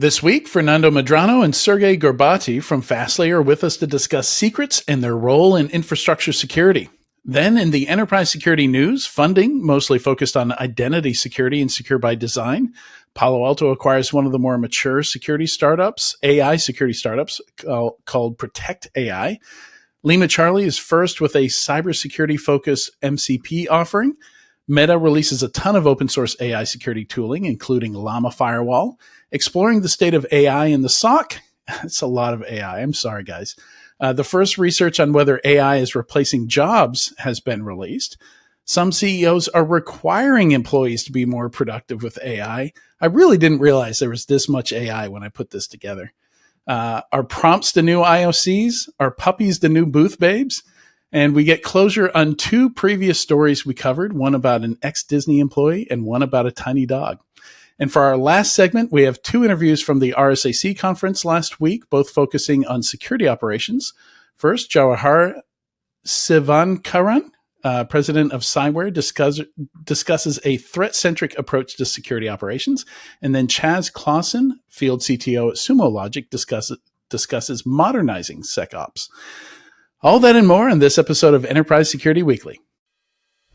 This week, Fernando Medrano and Sergey Gorbati from Fastly are with us to discuss secrets and their role in infrastructure security. Then in the enterprise security news, funding mostly focused on identity security and secure by design. Palo Alto acquires one of the more mature security startups, AI security startups called Protect AI. LimaCharlie is first with a cybersecurity-focused MCP offering. Meta releases a ton of open source AI security tooling, including LlamaFirewall. Exploring the state of AI in the SOC. It's a lot of AI. I'm sorry, guys. The first research on whether AI is replacing jobs has been released. Some CEOs are requiring employees to be more productive with AI. I really didn't realize there was this much AI when I put this together. Are prompts the new IOCs? Are puppies the new booth babes? And we get closure on two previous stories we covered, one about an ex-Disney employee and one about a tiny dog. And for our last segment, we have two interviews from the RSAC conference last week, both focusing on security operations. First, Jawahar Sivasankaran, president of Cyware, discusses a threat-centric approach to security operations. And then Chaz Clawson, field CTO at Sumo Logic, discusses modernizing SecOps. All that and more on this episode of Enterprise Security Weekly.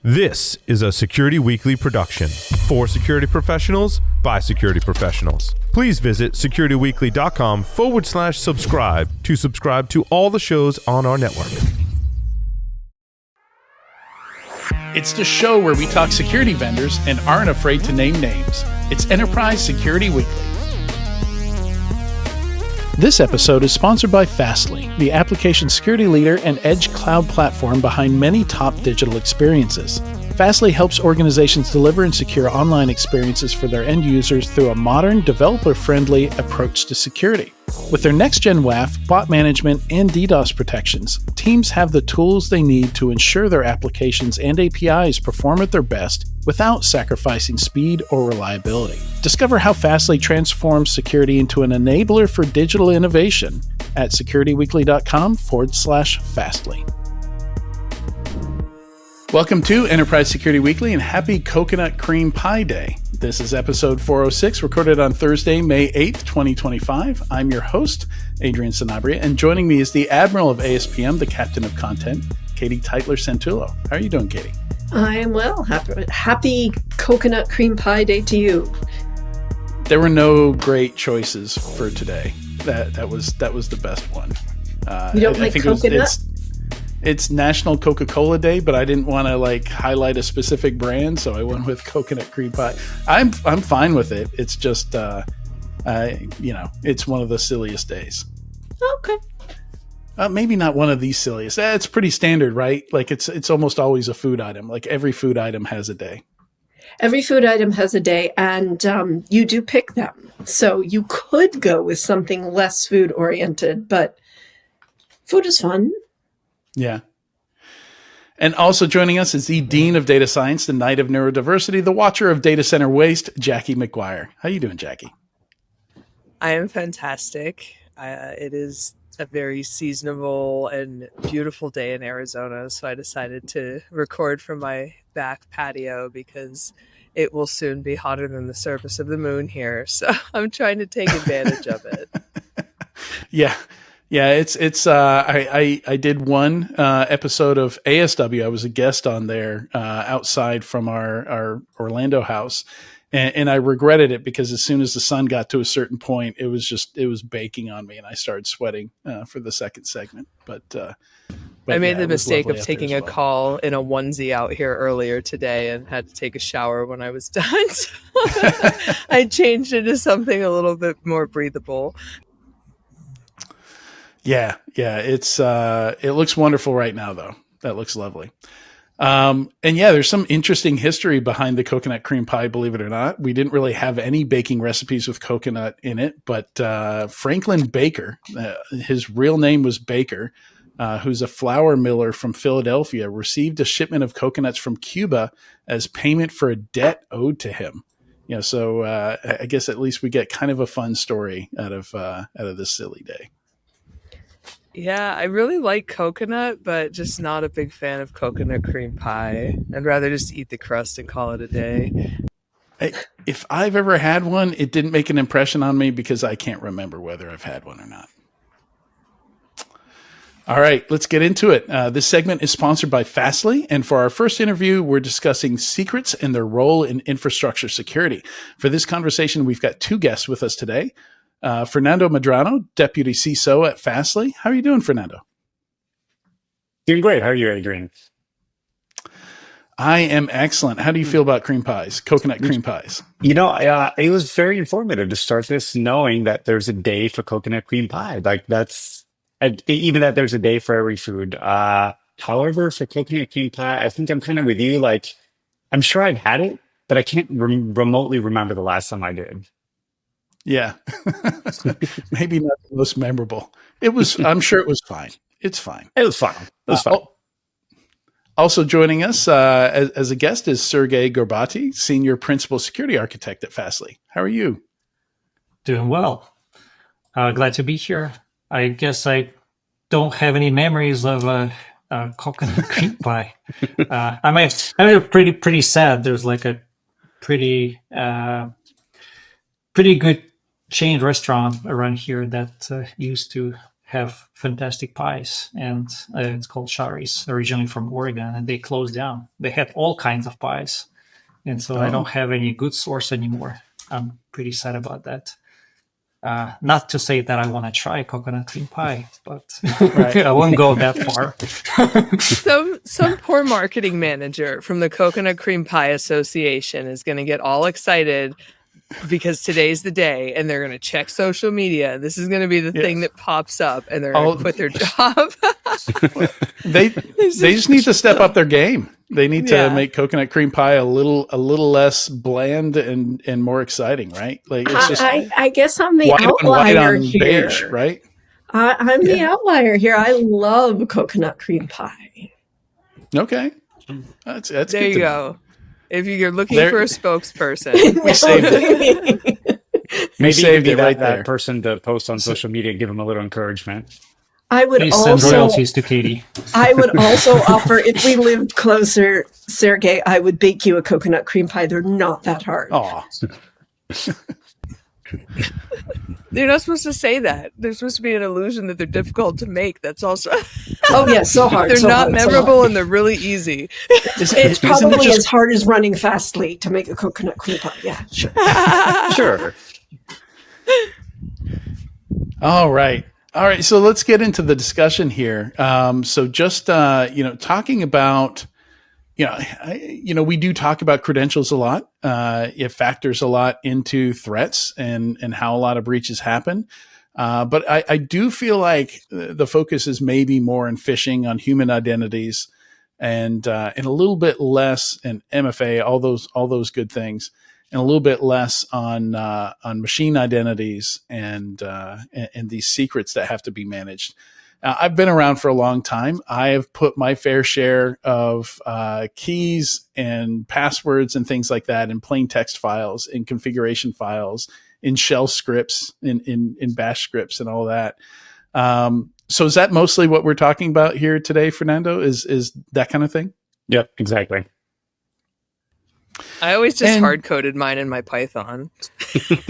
This is a Security Weekly production for security professionals by security professionals. Please visit securityweekly.com/subscribe to subscribe to all the shows on our network. It's the show where we talk security vendors and aren't afraid to name names. It's Enterprise Security Weekly. This episode is sponsored by Fastly, the application security leader and edge cloud platform behind many top digital experiences. Fastly helps organizations deliver and secure online experiences for their end users through a modern, developer-friendly approach to security. With their next-gen WAF, bot management, and DDoS protections, teams have the tools they need to ensure their applications and APIs perform at their best without sacrificing speed or reliability. Discover how Fastly transforms security into an enabler for digital innovation at securityweekly.com/Fastly. Welcome to Enterprise Security Weekly and happy Coconut Cream Pie Day. This is episode 406, recorded on Thursday, May 8th, 2025. I'm your host, Adrian Sanabria, and joining me is the Admiral of ASPM, the Captain of Content, Katie Teitler-Santullo. How are you doing, Katie? I am well. Happy Coconut Cream Pie Day to you. There were no great choices for today. That was the best one. You don't like coconut? It's National Coca-Cola Day, but I didn't want to highlight a specific brand, so I went with coconut cream pie. I'm fine with it. It's just it's one of the silliest days. Okay. Maybe not one of these silliest. It's pretty standard, right? It's almost always a food item. Like every food item has a day. Every food item has a day, and you do pick them. So you could go with something less food-oriented, but food is fun. Yeah. And also joining us is the Dean of Data Science, the Knight of Neurodiversity, the Watcher of Data Center Waste, Jackie McGuire. How you doing, Jackie? I am fantastic. It is a very seasonable and beautiful day in Arizona, so I decided to record from my back patio because it will soon be hotter than the surface of the moon here. So I'm trying to take advantage of it. Yeah. Yeah, it's I did one episode of ASW. I was a guest on there outside from our Orlando house, and I regretted it because as soon as the sun got to a certain point, it was baking on me, and I started sweating for the second segment. But I made the mistake of taking a call in a onesie out here earlier today and had to take a shower when I was done. So I changed into something a little bit more breathable. Yeah, it looks wonderful right now, though. That looks lovely. And yeah, there's some interesting history behind the coconut cream pie, believe it or not. We didn't really have any baking recipes with coconut in it, but Franklin Baker, his real name was Baker, who's a flour miller from Philadelphia, received a shipment of coconuts from Cuba as payment for a debt owed to him. So I guess at least we get kind of a fun story out of this silly day. Yeah, I really like coconut, but just not a big fan of coconut cream pie. I'd rather just eat the crust and call it a day. If I've ever had one, it didn't make an impression on me because I can't remember whether I've had one or not. All right, let's get into it. This segment is sponsored by Fastly, and for our first interview, we're discussing secrets and their role in infrastructure security. For this conversation, we've got two guests with us today. Fernando Medrano, Deputy CISO at Fastly. How are you doing, Fernando? Doing great. How are you, Adrian? I am excellent. How do you feel about cream pies, coconut cream pies? It was very informative to start this knowing that there's a day for coconut cream pie. And even that there's a day for every food. However, for coconut cream pie, I think I'm kind of with you. Like, I'm sure I've had it, but I can't remotely remember the last time I did. Yeah. Maybe not the most memorable. I'm sure it was fine. It's fine. It was fun. It was fun. Also joining us as a guest is Sergey Gorbati, Senior Principal Security Architect at Fastly. How are you? Doing well. Glad to be here. I guess I don't have any memories of coconut cream pie. I'm pretty sad. There's like a pretty good chain restaurant around here that used to have fantastic pies, and it's called Shari's, originally from Oregon, and they closed down. They had all kinds of pies, and so I don't have any good source anymore. I'm pretty sad about that. Not to say that I want to try coconut cream pie, but I won't go that far. Some poor marketing manager from the Coconut Cream Pie Association is going to get all excited because today's the day, and they're going to check social media. This is going to be the thing that pops up, and they're going to quit their job. They just need to step up their game. They need to make coconut cream pie a little less bland and more exciting, right? Like it's just I guess I'm the outlier here. Beige, right? I'm the outlier here. I love coconut cream pie. Okay, that's there good you go. If you're looking for a spokesperson, we saved it. Maybe saved it right that there. Person to post on social media and give them a little encouragement. I would Please also send royalties to Katie. I would also offer, if we lived closer, Sergey, I would bake you a coconut cream pie. They're not that hard. Oh, they're not supposed to say that. There's supposed to be an illusion that they're difficult to make. That's also So hard. They're so not hard, memorable, so hard. and they're really easy. It's probably as hard as running Fastly to make a coconut cream pie. Yeah, sure. Sure. All right. So let's get into the discussion here. So just talking about, we do talk about credentials a lot. It factors a lot into threats and how a lot of breaches happen. But I do feel like the focus is maybe more in phishing on human identities and a little bit less in MFA, all those good things, and a little bit less on machine identities and these secrets that have to be managed. I've been around for a long time. I have put my fair share of keys and passwords and things like that in plain text files, in configuration files, in shell scripts, in bash scripts, and all that. So is that mostly what we're talking about here today, Fernando? Is that kind of thing? Yep, exactly. I always just hard-coded mine in my Python.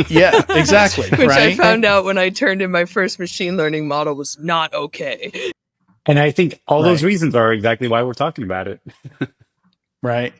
Yeah, exactly. Which right? I found out when I turned in my first machine learning model was not okay. And I think all those reasons are exactly why we're talking about it. Right.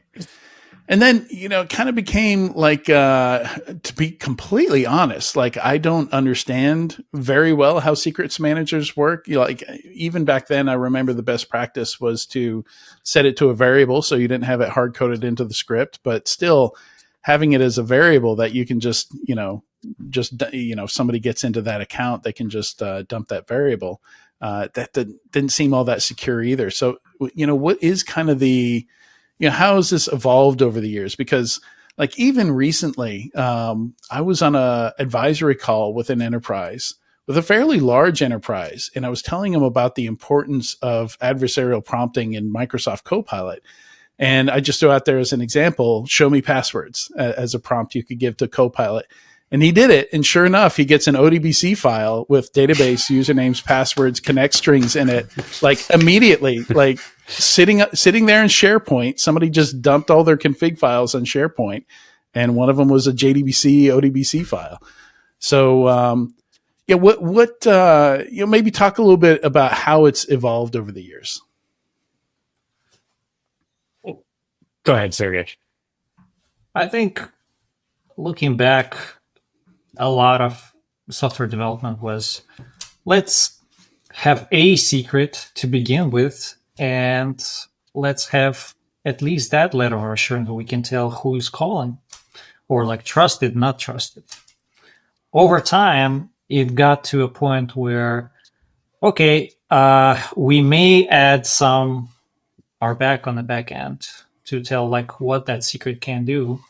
And then, it kind of became like, to be completely honest, like I don't understand very well how secrets managers work. Even back then, I remember the best practice was to set it to a variable so you didn't have it hard coded into the script, but still having it as a variable that you can just, if somebody gets into that account, they can just dump that variable. That didn't seem all that secure either. So, what is kind of the how has this evolved over the years? Because like even recently, I was on a advisory call with an enterprise, with a fairly large enterprise, and I was telling them about the importance of adversarial prompting in Microsoft Copilot. And I just threw out there as an example, show me passwords as a prompt you could give to Copilot. And he did it. And sure enough, he gets an ODBC file with database usernames, passwords, connect strings in it, like immediately, like sitting there in SharePoint. Somebody just dumped all their config files on SharePoint and one of them was a JDBC ODBC file. So, maybe talk a little bit about how it's evolved over the years. Go ahead, Sergey. I think looking back, a lot of software development was, let's have a secret to begin with, and let's have at least that letter of assurance we can tell who's calling, or like trusted, not trusted. Over time, it got to a point where, okay, we may add some RBAC on the back end to tell like what that secret can do.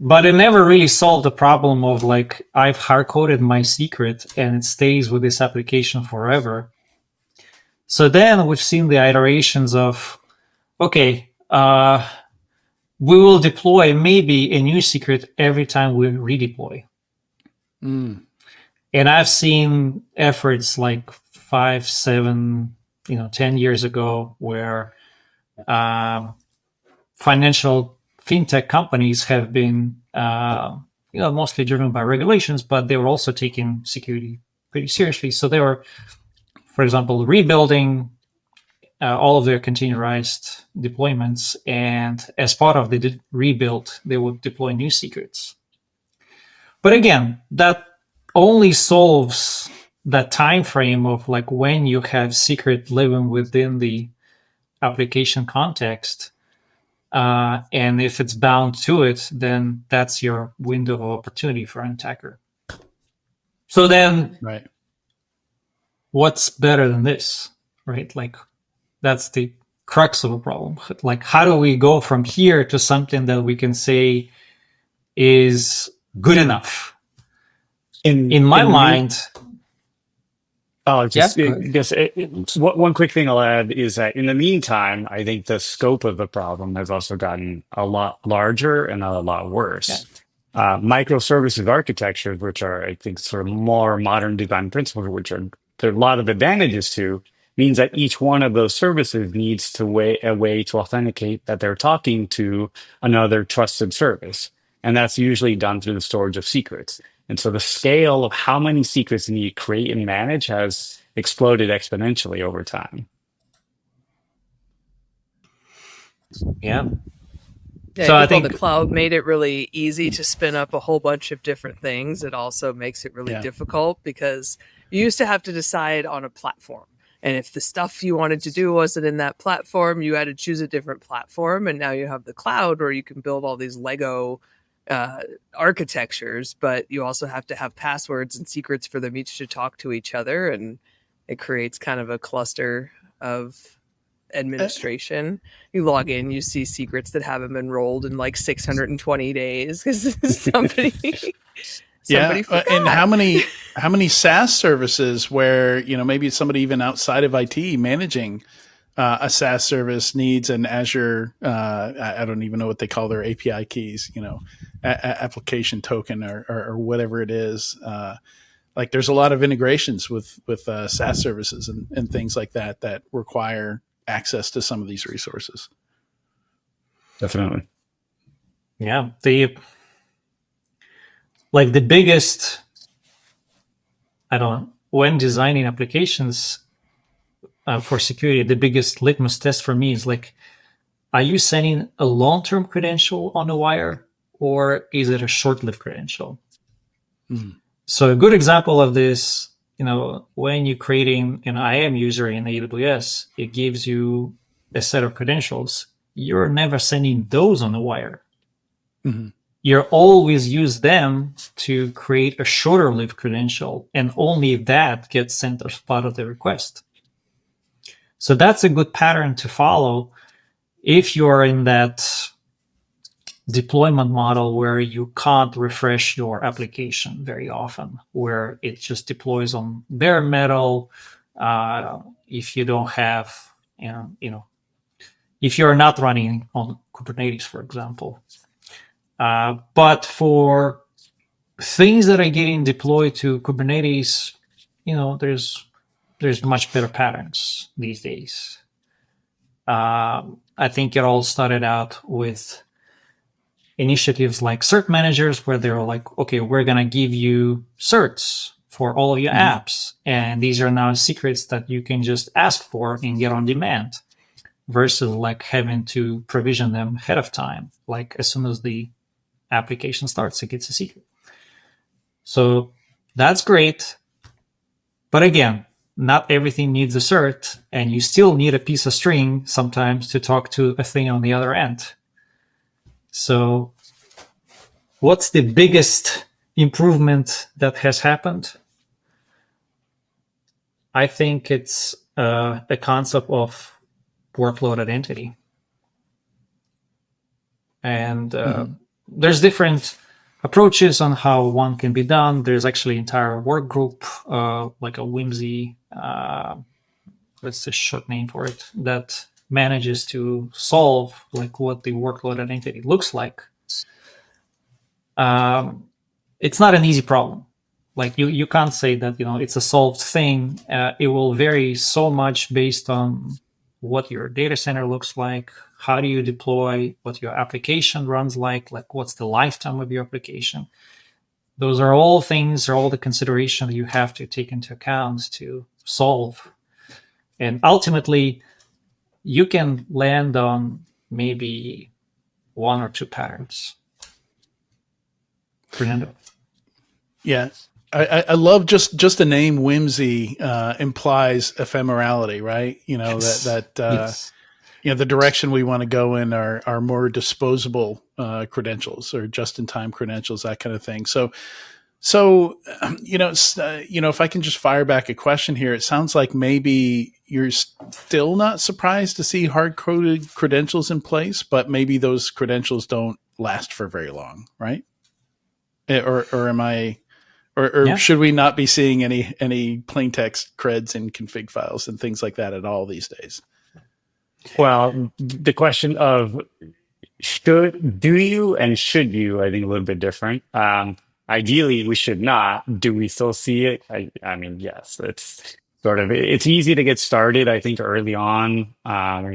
But it never really solved the problem of like, I've hard-coded my secret and it stays with this application forever. So then we've seen the iterations of, okay, we will deploy maybe a new secret every time we redeploy. And I've seen efforts like 5, 7, 10 years ago where financial fintech companies have been, mostly driven by regulations, but they were also taking security pretty seriously. So they were, for example, rebuilding all of their containerized deployments, and as part of the rebuild, they would deploy new secrets. But again, that only solves that time frame of like when you have secret living within the application context. And if it's bound to it, then that's your window of opportunity for an attacker. So then, right, what's better than this, right? Like, that's the crux of a problem. Like, how do we go from here to something that we can say is good enough? In my mind... One quick thing I'll add is that in the meantime, I think the scope of the problem has also gotten a lot larger and a lot worse. Yeah. Microservices architectures, which are, I think, sort of more modern design principles, which there are a lot of advantages to, means that each one of those services needs to a way to authenticate that they're talking to another trusted service. And that's usually done through the storage of secrets. And so the scale of how many secrets you need to create and manage has exploded exponentially over time. Yeah. So I think the cloud made it really easy to spin up a whole bunch of different things. It also makes it really difficult because you used to have to decide on a platform. And if the stuff you wanted to do wasn't in that platform, you had to choose a different platform. And now you have the cloud where you can build all these Lego architectures, but you also have to have passwords and secrets for them each to talk to each other, and it creates kind of a cluster of administration. You log in, you see secrets that haven't been rolled in like 620 days because somebody forgot. And how many SaaS services where maybe it's somebody even outside of IT managing a SaaS service needs an Azure, I don't even know what they call their API keys, application token or whatever it is. Like there's a lot of integrations with SaaS services and things like that require access to some of these resources. Definitely. Yeah. The biggest, when designing applications, for security, the biggest litmus test for me is like, are you sending a long-term credential on a wire or is it a short-lived credential? So a good example of this, when you're creating an IAM user in AWS, it gives you a set of credentials. You're never sending those on a wire. You always use them to create a shorter-lived credential, and only that gets sent as part of the request. So that's a good pattern to follow if you're in that deployment model where you can't refresh your application very often, where it just deploys on bare metal. If you don't have, if you're not running on Kubernetes, for example. But for things that are getting deployed to Kubernetes, there's much better patterns these days. I think it all started out with initiatives like cert managers where they're like, okay, we're going to give you certs for all of your apps. And these are now secrets that you can just ask for and get on demand versus like having to provision them ahead of time. Like as soon as the application starts, it gets a secret. So that's great. But again, not everything needs a cert, and you still need a piece of string sometimes to talk to a thing on the other end. So what's the biggest improvement that has happened? I think it's the concept of workload identity. And there's different approaches on how one can be done. There's actually an entire work group, like a whimsy, what's the short name for it, that manages to solve like what the workload identity looks like. It's not an easy problem. Like you can't say that, it's a solved thing. It will vary so much based on what your data center looks like, how do you deploy, what your application runs like what's the lifetime of your application. Those are all things, are all the consideration that you have to take into account to solve. And ultimately, you can land on maybe one or two patterns. Fernando? Yeah. I love just the name whimsy implies ephemerality, right? Yes. Yes. The direction we want to go in are more disposable credentials or just-in-time credentials, that kind of thing. So if I can just fire back a question here, it sounds like maybe you're still not surprised to see hard-coded credentials in place, but maybe those credentials don't last for very long, right? Or am I? Or should we not be seeing any plain text creds in config files and things like that at all these days? Well, the question of do you and should you, I think a little bit different. Ideally, we should not. Do we still see it? I mean, yes, it's easy to get started, I think, early on.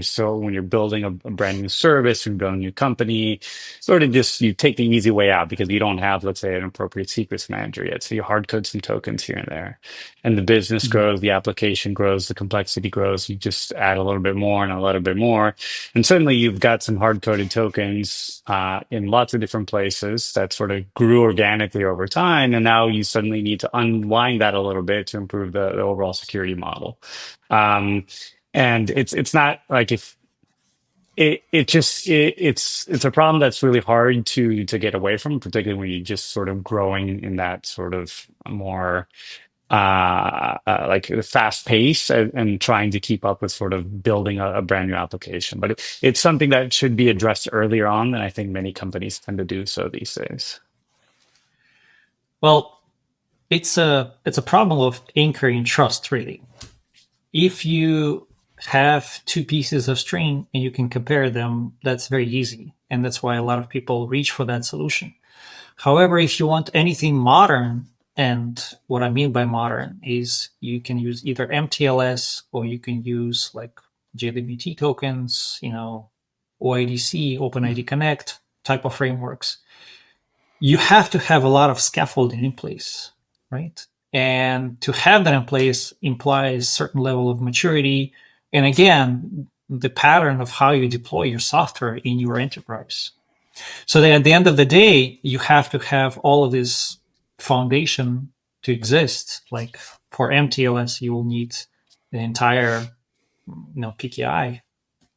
So when you're building a brand new service, you're building a new company, sort of just you take the easy way out because you don't have, let's say, an appropriate secrets manager yet. So you hard code some tokens here and there. And the business grows, the application grows, the complexity grows. You just add a little bit more and a little bit more. And suddenly you've got some hard-coded tokens in lots of different places that sort of grew organically over time. And now you suddenly need to unwind that a little bit to improve the overall security model. And it's not like it's a problem that's really hard to get away from, particularly when you're just sort of growing in that sort of more like a fast pace and trying to keep up with sort of building a brand new application. But it's something that should be addressed earlier on, and I think many companies tend to do so these days. Well, it's a problem of anchoring trust, really. If you have two pieces of string and you can compare them, that's very easy. And that's why a lot of people reach for that solution. However, if you want anything modern, and what I mean by modern is you can use either MTLS or you can use like JWT tokens, OIDC, OpenID Connect type of frameworks. You have to have a lot of scaffolding in place, right? And to have that in place implies certain level of maturity. And again, the pattern of how you deploy your software in your enterprise. So that at the end of the day, you have to have all of this foundation to exist. Like for MTLS, you will need the entire, PKI,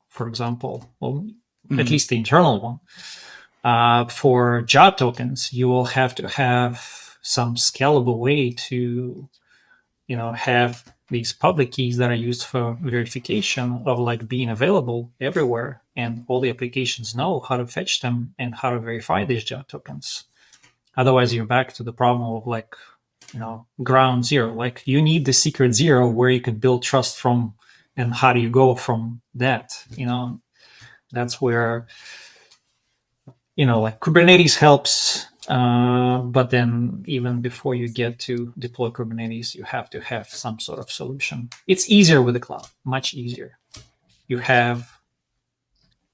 for example, or at least the internal one. For job tokens, you will have to have some scalable way to, have these public keys that are used for verification of like being available everywhere, and all the applications know how to fetch them and how to verify these job tokens. Otherwise, you're back to the problem of like, ground zero. Like you need the secret zero where you can build trust from, and how do you go from that? That's where, like Kubernetes helps. But then even before you get to deploy Kubernetes, you have to have some sort of solution. It's easier with the cloud, much easier. You have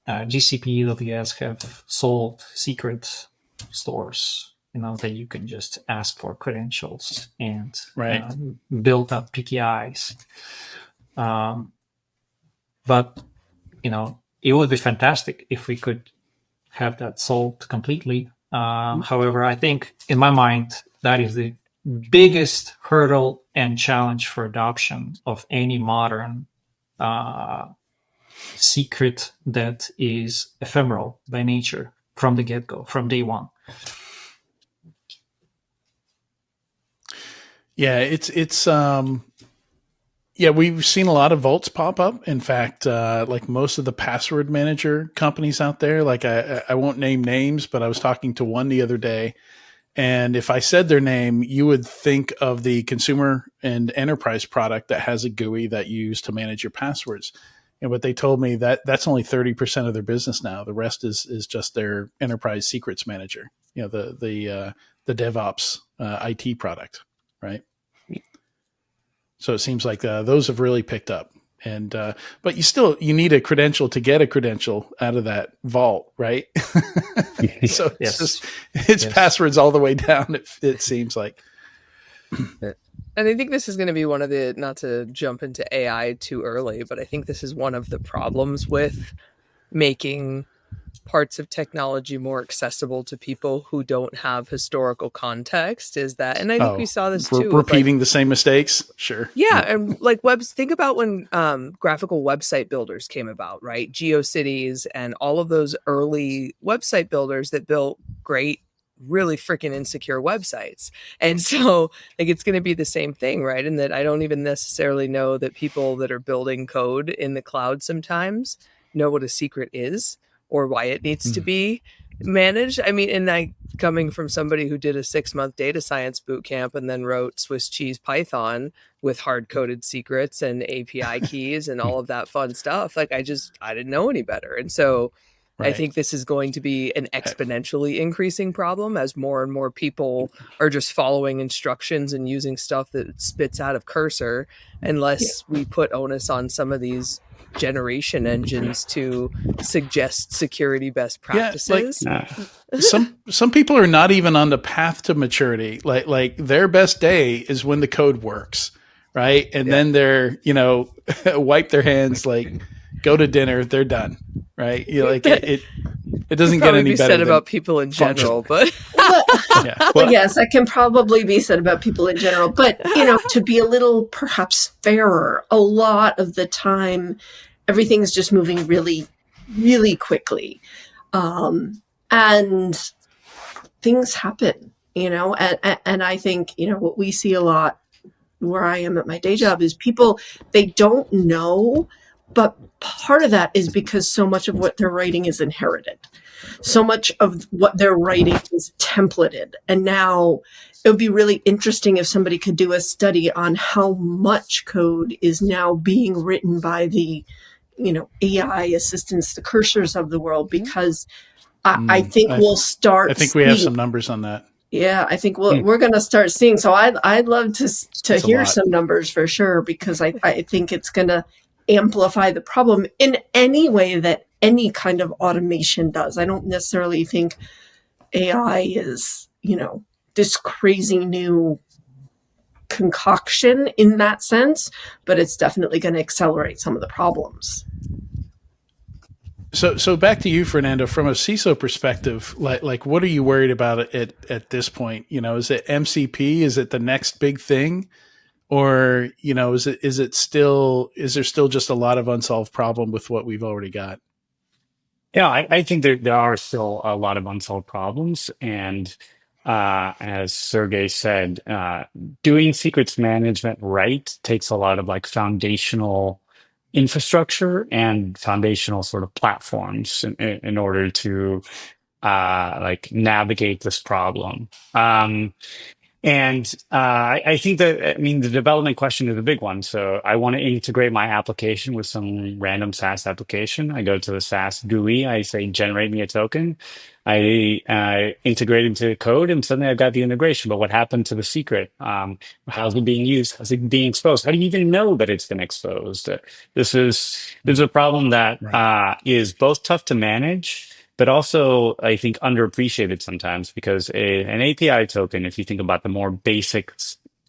GCP, AWS have sold secret stores, that you can just ask for credentials and build up PKIs. But, it would be fantastic if we could have that solved completely. However, I think in my mind, that is the biggest hurdle and challenge for adoption of any modern secret that is ephemeral by nature from the get-go, from day one. Yeah, we've seen a lot of vaults pop up. In fact, like most of the password manager companies out there, like I won't name names, but I was talking to one the other day, and if I said their name, you would think of the consumer and enterprise product that has a GUI that you use to manage your passwords. And what they told me that's only 30% of their business now. The rest is just their enterprise secrets manager, the DevOps IT product, right? So it seems like those have really picked up. And but you need a credential to get a credential out of that vault, right? So it's passwords all the way down. It seems like. And I think this is going to be one of the, not to jump into AI too early, but I think this is one of the problems with making parts of technology more accessible to people who don't have historical context, is that, and I think we saw this too. Repeating the same mistakes. Sure. Yeah. And like think about when graphical website builders came about, right? GeoCities and all of those early website builders that built great, really freaking insecure websites. And so like it's going to be the same thing, right? And that I don't even necessarily know that people that are building code in the cloud sometimes know what a secret is or why it needs to be managed. I mean, and coming from somebody who did a 6-month data science boot camp and then wrote Swiss cheese Python with hard-coded secrets and API keys and all of that fun stuff, like I didn't know any better. And so I think this is going to be an exponentially increasing problem as more and more people are just following instructions and using stuff that spits out of Cursor, unless we put onus on some of these generation engines to suggest security best practices. Some people are not even on the path to maturity. Like their best day is when the code works, right? And then they're, wipe their hands, like go to dinner, they're done. Right. It doesn't get any better. Said about people in general, but yes, that can probably be said about people in general. But, to be a little perhaps fairer, a lot of the time, everything's just moving really, really quickly. And things happen, and I think, what we see a lot where I am at my day job is people, they don't know. But part of that is because so much of what they're writing is inherited. So much of what they're writing is templated. And now it would be really interesting if somebody could do a study on how much code is now being written by the, AI assistants, the Cursors of the world, because I think we'll start. I think we have some numbers on that. Yeah, I think we're going to start seeing. So I'd love to hear some numbers for sure, because I think it's going to amplify the problem in any way that any kind of automation does. I don't necessarily think AI is, this crazy new concoction in that sense, but it's definitely going to accelerate some of the problems. So back to you, Fernando, from a CISO perspective, like what are you worried about at this point? Is it MCP? Is it the next big thing? Or, is there still just a lot of unsolved problem with what we've already got? Yeah, I think there are still a lot of unsolved problems. And as Sergey said, doing secrets management right takes a lot of foundational infrastructure and foundational sort of platforms in order to navigate this problem. And I think that, the development question is a big one. So I want to integrate my application with some random SaaS application. I go to the SaaS GUI. I say, generate me a token. I integrate into code, and suddenly I've got the integration. But what happened to the secret? How's it being used? How's it being exposed? How do you even know that it's been exposed? This is a problem that Right. is both tough to manage, but also I think underappreciated sometimes because an API token, if you think about the more basic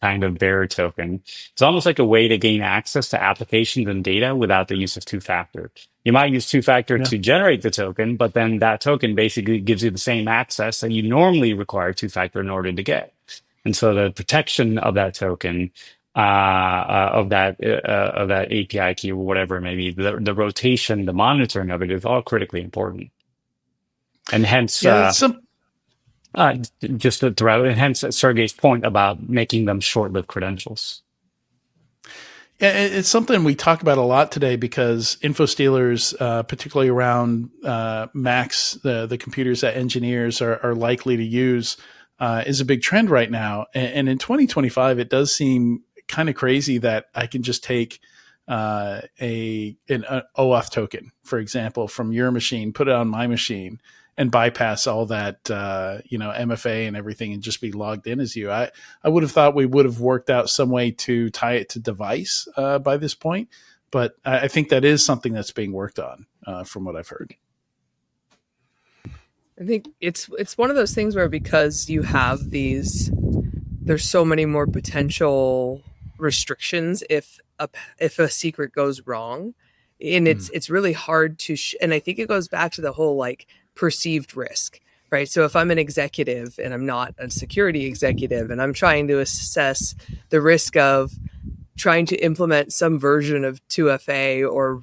kind of bearer token, it's almost like a way to gain access to applications and data without the use of two-factor. You might use two-factor Yeah. to generate the token, but then that token basically gives you the same access that you normally require two-factor in order to get. And so the protection of that token, of that API key or whatever it may be, the rotation, the monitoring of it is all critically important. And hence, Yeah. It's some. just to throw out, and hence Sergey's point about making them short-lived credentials. Yeah, it's something we talk about a lot today because info stealers, particularly around Macs, the computers that engineers are likely to use, is a big trend right now. And in 2025, it does seem kind of crazy that I can just take an OAuth token, for example, from your machine, put it on my machine, and bypass all that MFA and everything, and just be logged in as you. I would have thought we would have worked out some way to tie it to device by this point, but I think that is something that's being worked on from what I've heard. I think it's one of those things where because you have these, there's so many more potential restrictions if a secret goes wrong, and it's really hard to and I think it goes back to the whole like perceived risk, right? So if I'm an executive and I'm not a security executive and I'm trying to assess the risk of trying to implement some version of 2FA or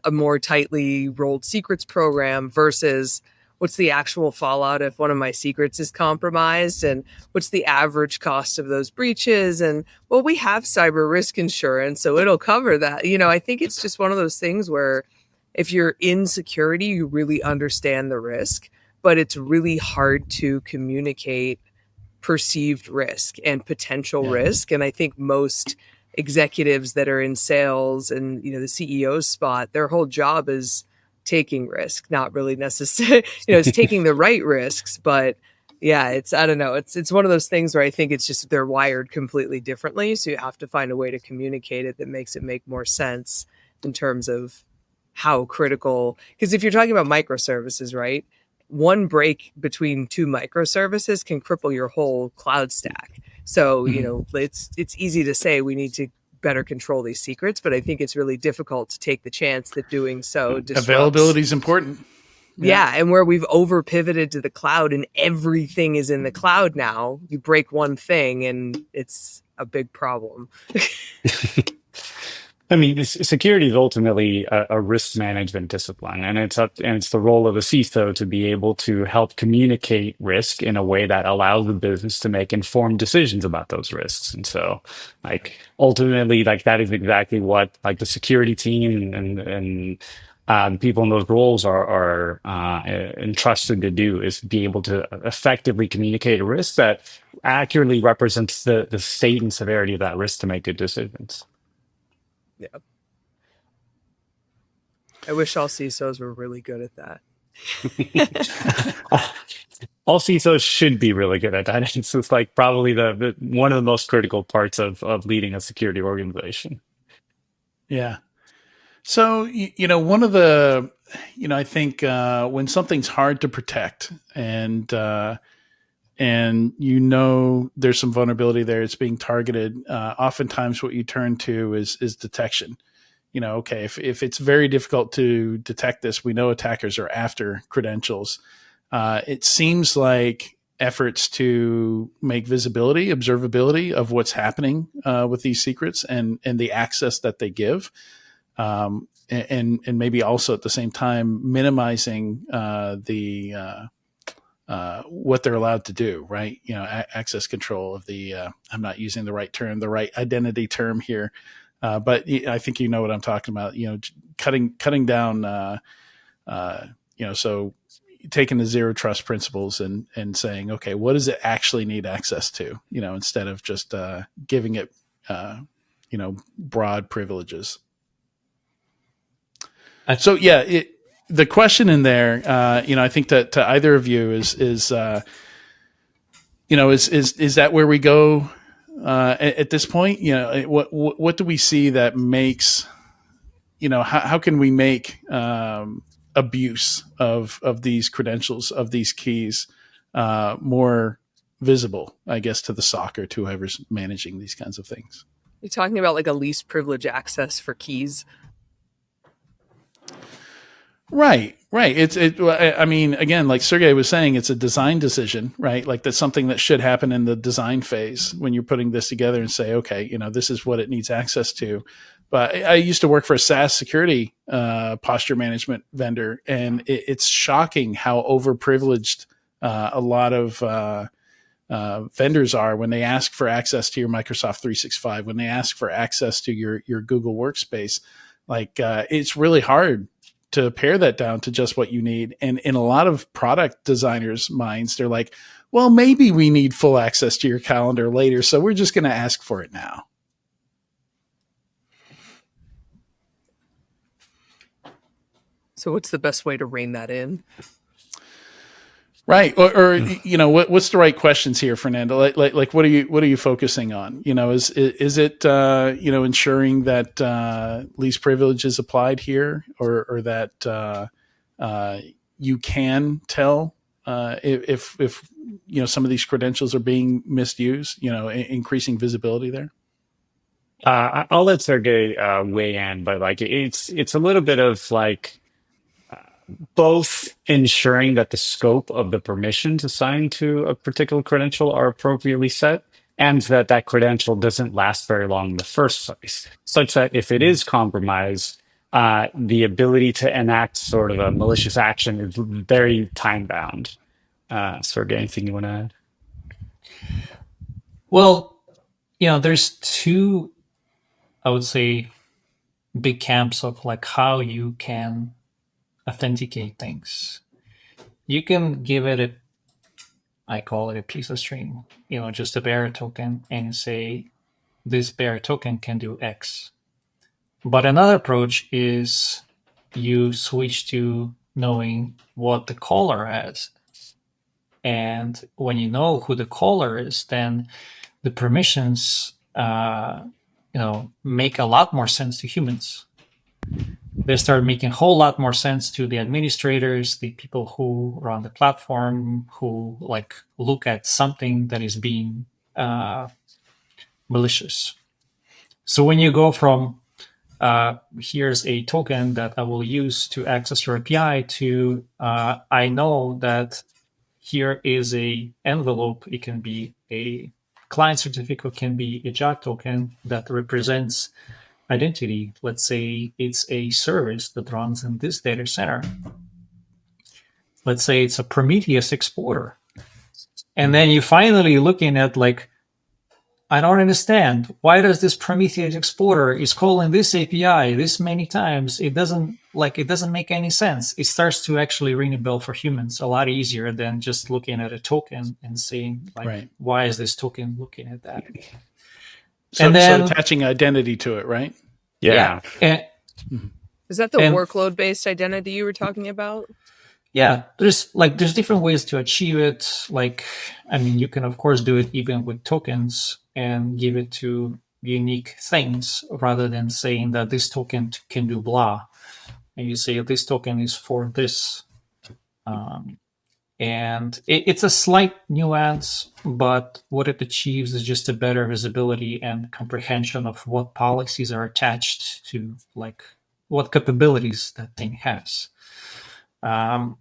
a more tightly rolled secrets program versus what's the actual fallout if one of my secrets is compromised, and what's the average cost of those breaches, and well, we have cyber risk insurance, so it'll cover that. I think it's just one of those things where if you're in security, you really understand the risk, but it's really hard to communicate perceived risk and potential risk. And I think most executives that are in sales and the CEO's spot, their whole job is taking risk, not really necessarily, it's taking the right risks, but yeah, I don't know. It's one of those things where I think it's just they're wired completely differently. So you have to find a way to communicate it that makes it make more sense in terms of how critical, because if you're talking about microservices, right? One break between two microservices can cripple your whole cloud stack. So, it's easy to say we need to better control these secrets, but I think it's really difficult to take the chance that doing so disrupts. Availability is important. Yeah, and where we've over pivoted to the cloud and everything is in the cloud now, you break one thing and it's a big problem. I mean, security is ultimately a risk management discipline, and it's the role of the CISO to be able to help communicate risk in a way that allows the business to make informed decisions about those risks. And so, ultimately, that is exactly what the security team and people in those roles are entrusted to do, is be able to effectively communicate a risk that accurately represents the state and severity of that risk to make good decisions. Yeah. I wish all CISOs were really good at that. All CISOs should be really good at that. It's probably the one of the most critical parts of leading a security organization. Yeah. So, one of the, I think when something's hard to protect and there's some vulnerability there, it's being targeted. Oftentimes what you turn to is detection. Okay, if it's very difficult to detect this, we know attackers are after credentials. It seems like efforts to make visibility, observability of what's happening with these secrets and the access that they give, and maybe also at the same time minimizing what they're allowed to do, right? Access control of the, I'm not using the right term, the right identity term here. But I think you know what I'm talking about, cutting down, so taking the zero trust principles and saying, okay, what does it actually need access to, instead of just giving it, broad privileges. So yeah, the question in there, I think that to either of you is that where we go at this point? What do we see that makes, how can we make abuse of these credentials, of these keys, more visible, I guess, to the SOC or to whoever's managing these kinds of things? You're talking about like a least privilege access for keys. Right. I mean, again, like Sergey was saying, it's a design decision, right? Like that's something that should happen in the design phase when you're putting this together and say, okay, this is what it needs access to. But I used to work for a SaaS security posture management vendor, and it's shocking how overprivileged a lot of vendors are when they ask for access to your Microsoft 365, when they ask for access to your Google Workspace. Like it's really hard to pare that down to just what you need. And in a lot of product designers' minds, they're like, well, maybe we need full access to your calendar later, so we're just going to ask for it now. So what's the best way to rein that in? Right. Or what's the right questions here, Fernando? Like what are you focusing on? Is it ensuring that least privilege is applied here, or that you can tell if some of these credentials are being misused, increasing visibility there? I'll let Sergey weigh in, but like it's a little bit of like both ensuring that the scope of the permissions assigned to a particular credential are appropriately set, and that that credential doesn't last very long in the first place, such that if it is compromised, the ability to enact sort of a malicious action is very time bound. Sergey, anything you want to add? Well, there's two, I would say, big camps of like how you can authenticate things. You can give it I call it a piece of string, just a bearer token, and say this bearer token can do X. But another approach is you switch to knowing what the caller has. And when you know who the caller is, then the permissions make a lot more sense to humans. They start making a whole lot more sense to the administrators, the people who run the platform, who look at something that is being malicious. So when you go from here's a token that I will use to access your API to I know that here is a envelope. It can be a client certificate, can be a JAG token that represents identity. Let's say it's a service that runs in this data center. Let's say it's a Prometheus exporter. And then you finally looking at I don't understand. Why does this Prometheus exporter is calling this API this many times? It doesn't make any sense. It starts to actually ring a bell for humans a lot easier than just looking at a token and saying right. Why is this token looking at that? So attaching identity to it, right? Yeah. Is that the workload-based identity you were talking about? Yeah, there's different ways to achieve it. You can of course do it even with tokens and give it to unique things rather than saying that this token can do blah. And you say this token is for this. And it's a slight nuance, but what it achieves is just a better visibility and comprehension of what policies are attached to, what capabilities that thing has. And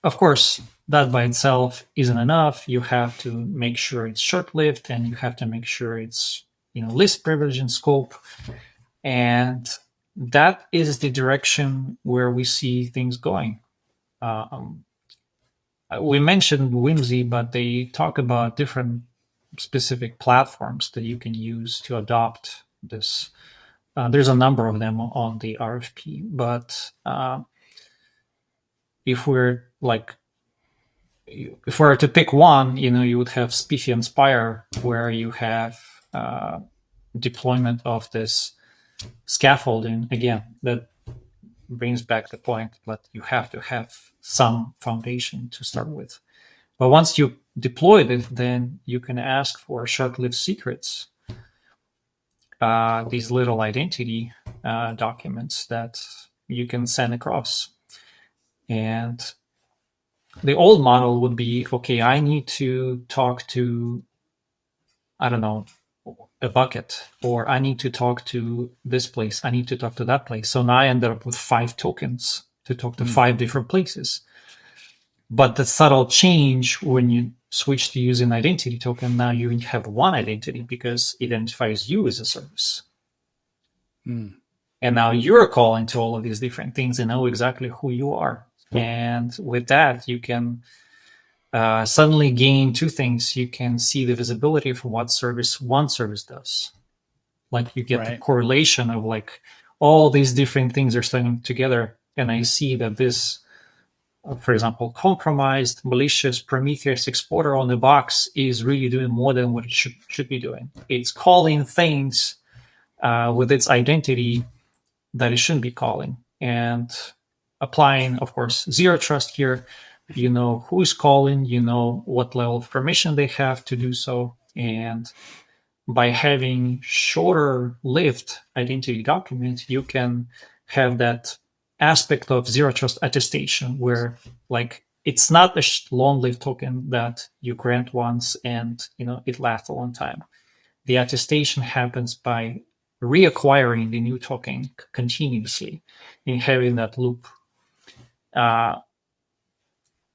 of course, that by itself isn't enough. You have to make sure it's short-lived, and you have to make sure it's least privilege in scope. And that is the direction where we see things going. We mentioned Whimsy, but they talk about different specific platforms that you can use to adopt this. There's a number of them on the RFP, but if we're to pick one, you would have Spiffy and Spire, where you have deployment of this scaffolding again that brings back the point that you have to have some foundation to start with. But once you deploy it, then you can ask for short-lived secrets, these little identity documents that you can send across. And the old model would be, okay, I need to talk to, I don't know, a bucket, or I need to talk to this place, I need to talk to that place. So now I ended up with 5 tokens to talk to 5 different places. But the subtle change when you switch to using identity token, now you have one identity because it identifies you as a service. And now you're calling to all of these different things and know exactly who you are. And with that, you can suddenly gain 2 things. You can see the visibility for what service one service does. Like you get the correlation of like all these different things are starting together. And I see that this, for example, compromised, malicious Prometheus exporter on the box is really doing more than what it should be doing. It's calling things with its identity that it shouldn't be calling. And applying, of course, zero trust here. You know who's calling, you know what level of permission they have to do so. And by having shorter lived identity documents, you can have that aspect of zero trust attestation where like it's not a long lived token that you grant once and it lasts a long time. The attestation happens by reacquiring the new token continuously and having that loop.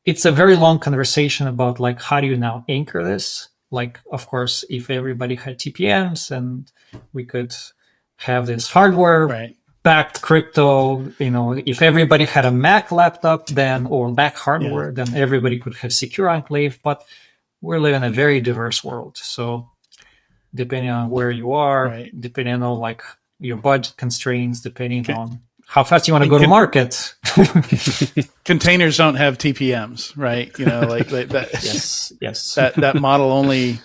It's a very long conversation about like how do you now anchor this? Like, of course, if everybody had TPMs and we could have this hardware backed crypto, if everybody had a Mac laptop then or Mac hardware, then everybody could have secure enclave. But we live in a very diverse world. So depending on where you are, depending on like your budget constraints, depending on how fast you want to go to market. Containers don't have TPMs, right? Like that. Yes. That model only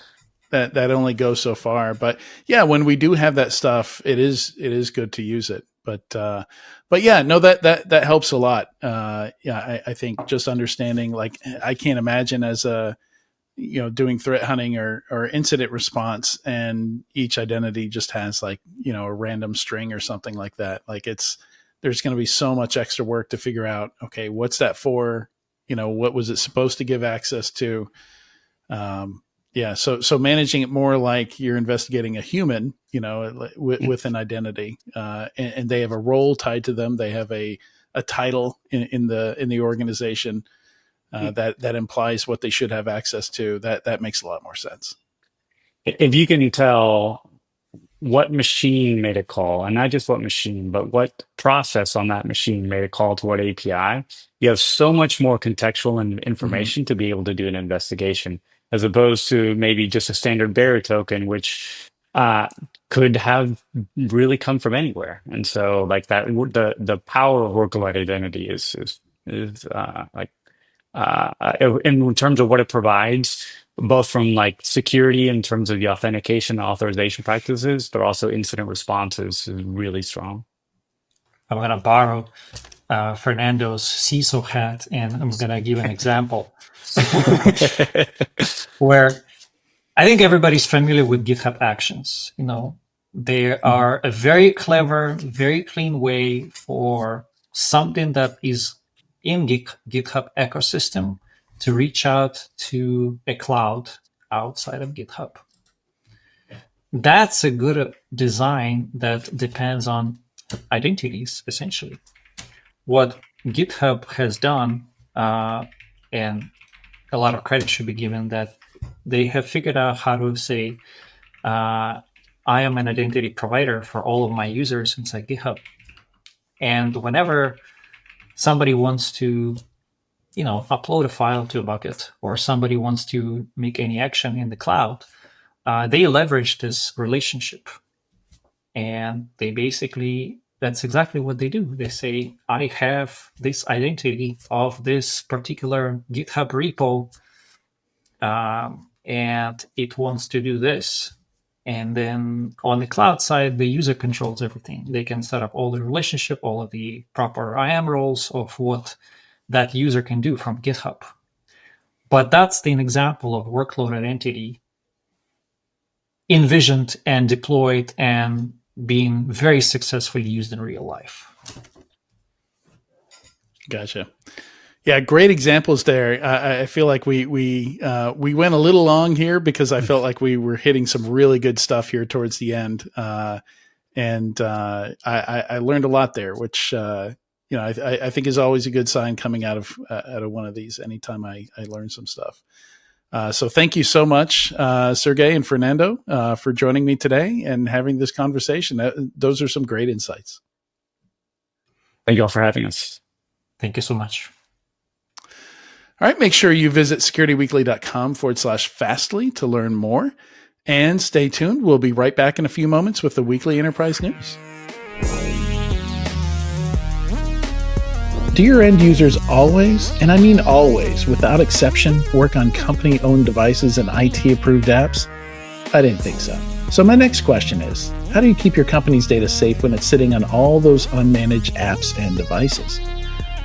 that only goes so far. But yeah, when we do have that stuff, it is good to use it. But yeah, no, that helps a lot. I think just understanding, like, I can't imagine as a doing threat hunting or incident response, and each identity just has like a random string or something like that. Like there's going to be so much extra work to figure out, okay, what's that for? What was it supposed to give access to? So managing it more like you're investigating a human, with an identity, and they have a role tied to them. They have a title in the organization that implies what they should have access to. That makes a lot more sense. If you can tell what machine made a call, and not just what machine, but what process on that machine made a call to what API, you have so much more contextual and information to be able to do an investigation, as opposed to maybe just a standard bearer token, which could have really come from anywhere. And so like that, the power of work-alike identity is in terms of what it provides, both from like security in terms of the authentication and authorization practices, but also incident responses is really strong. I'm going to borrow Fernando's CISO hat, and I'm going to give an example where I think everybody's familiar with GitHub Actions. They are a very clever, very clean way for something that is in GitHub ecosystem to reach out to a cloud outside of GitHub. That's a good design that depends on identities, essentially. What GitHub has done, and a lot of credit should be given, that they have figured out how to say, I am an identity provider for all of my users inside GitHub. And whenever somebody wants to upload a file to a bucket, or somebody wants to make any action in the cloud, they leverage this relationship. And they basically, that's exactly what they do. They say, I have this identity of this particular GitHub repo, and it wants to do this. And then on the cloud side, the user controls everything. They can set up all the relationship, all of the proper IAM roles of what that user can do from GitHub. But that's an example of workload identity envisioned and deployed and being very successfully used in real life. Gotcha. Yeah, great examples there. I feel like we went a little long here because I felt like we were hitting some really good stuff here towards the end, and I learned a lot there, which I think is always a good sign coming out of one of these. Anytime I learn some stuff. So thank you so much, Sergey and Fernando, for joining me today and having this conversation. Those are some great insights. Thank you all for having us. Thank you so much. All right, make sure you visit securityweekly.com/fastly to learn more. And stay tuned. We'll be right back in a few moments with the weekly enterprise news. Do your end users always, and I mean always, without exception, work on company-owned devices and IT-approved apps? I didn't think so. So my next question is, how do you keep your company's data safe when it's sitting on all those unmanaged apps and devices?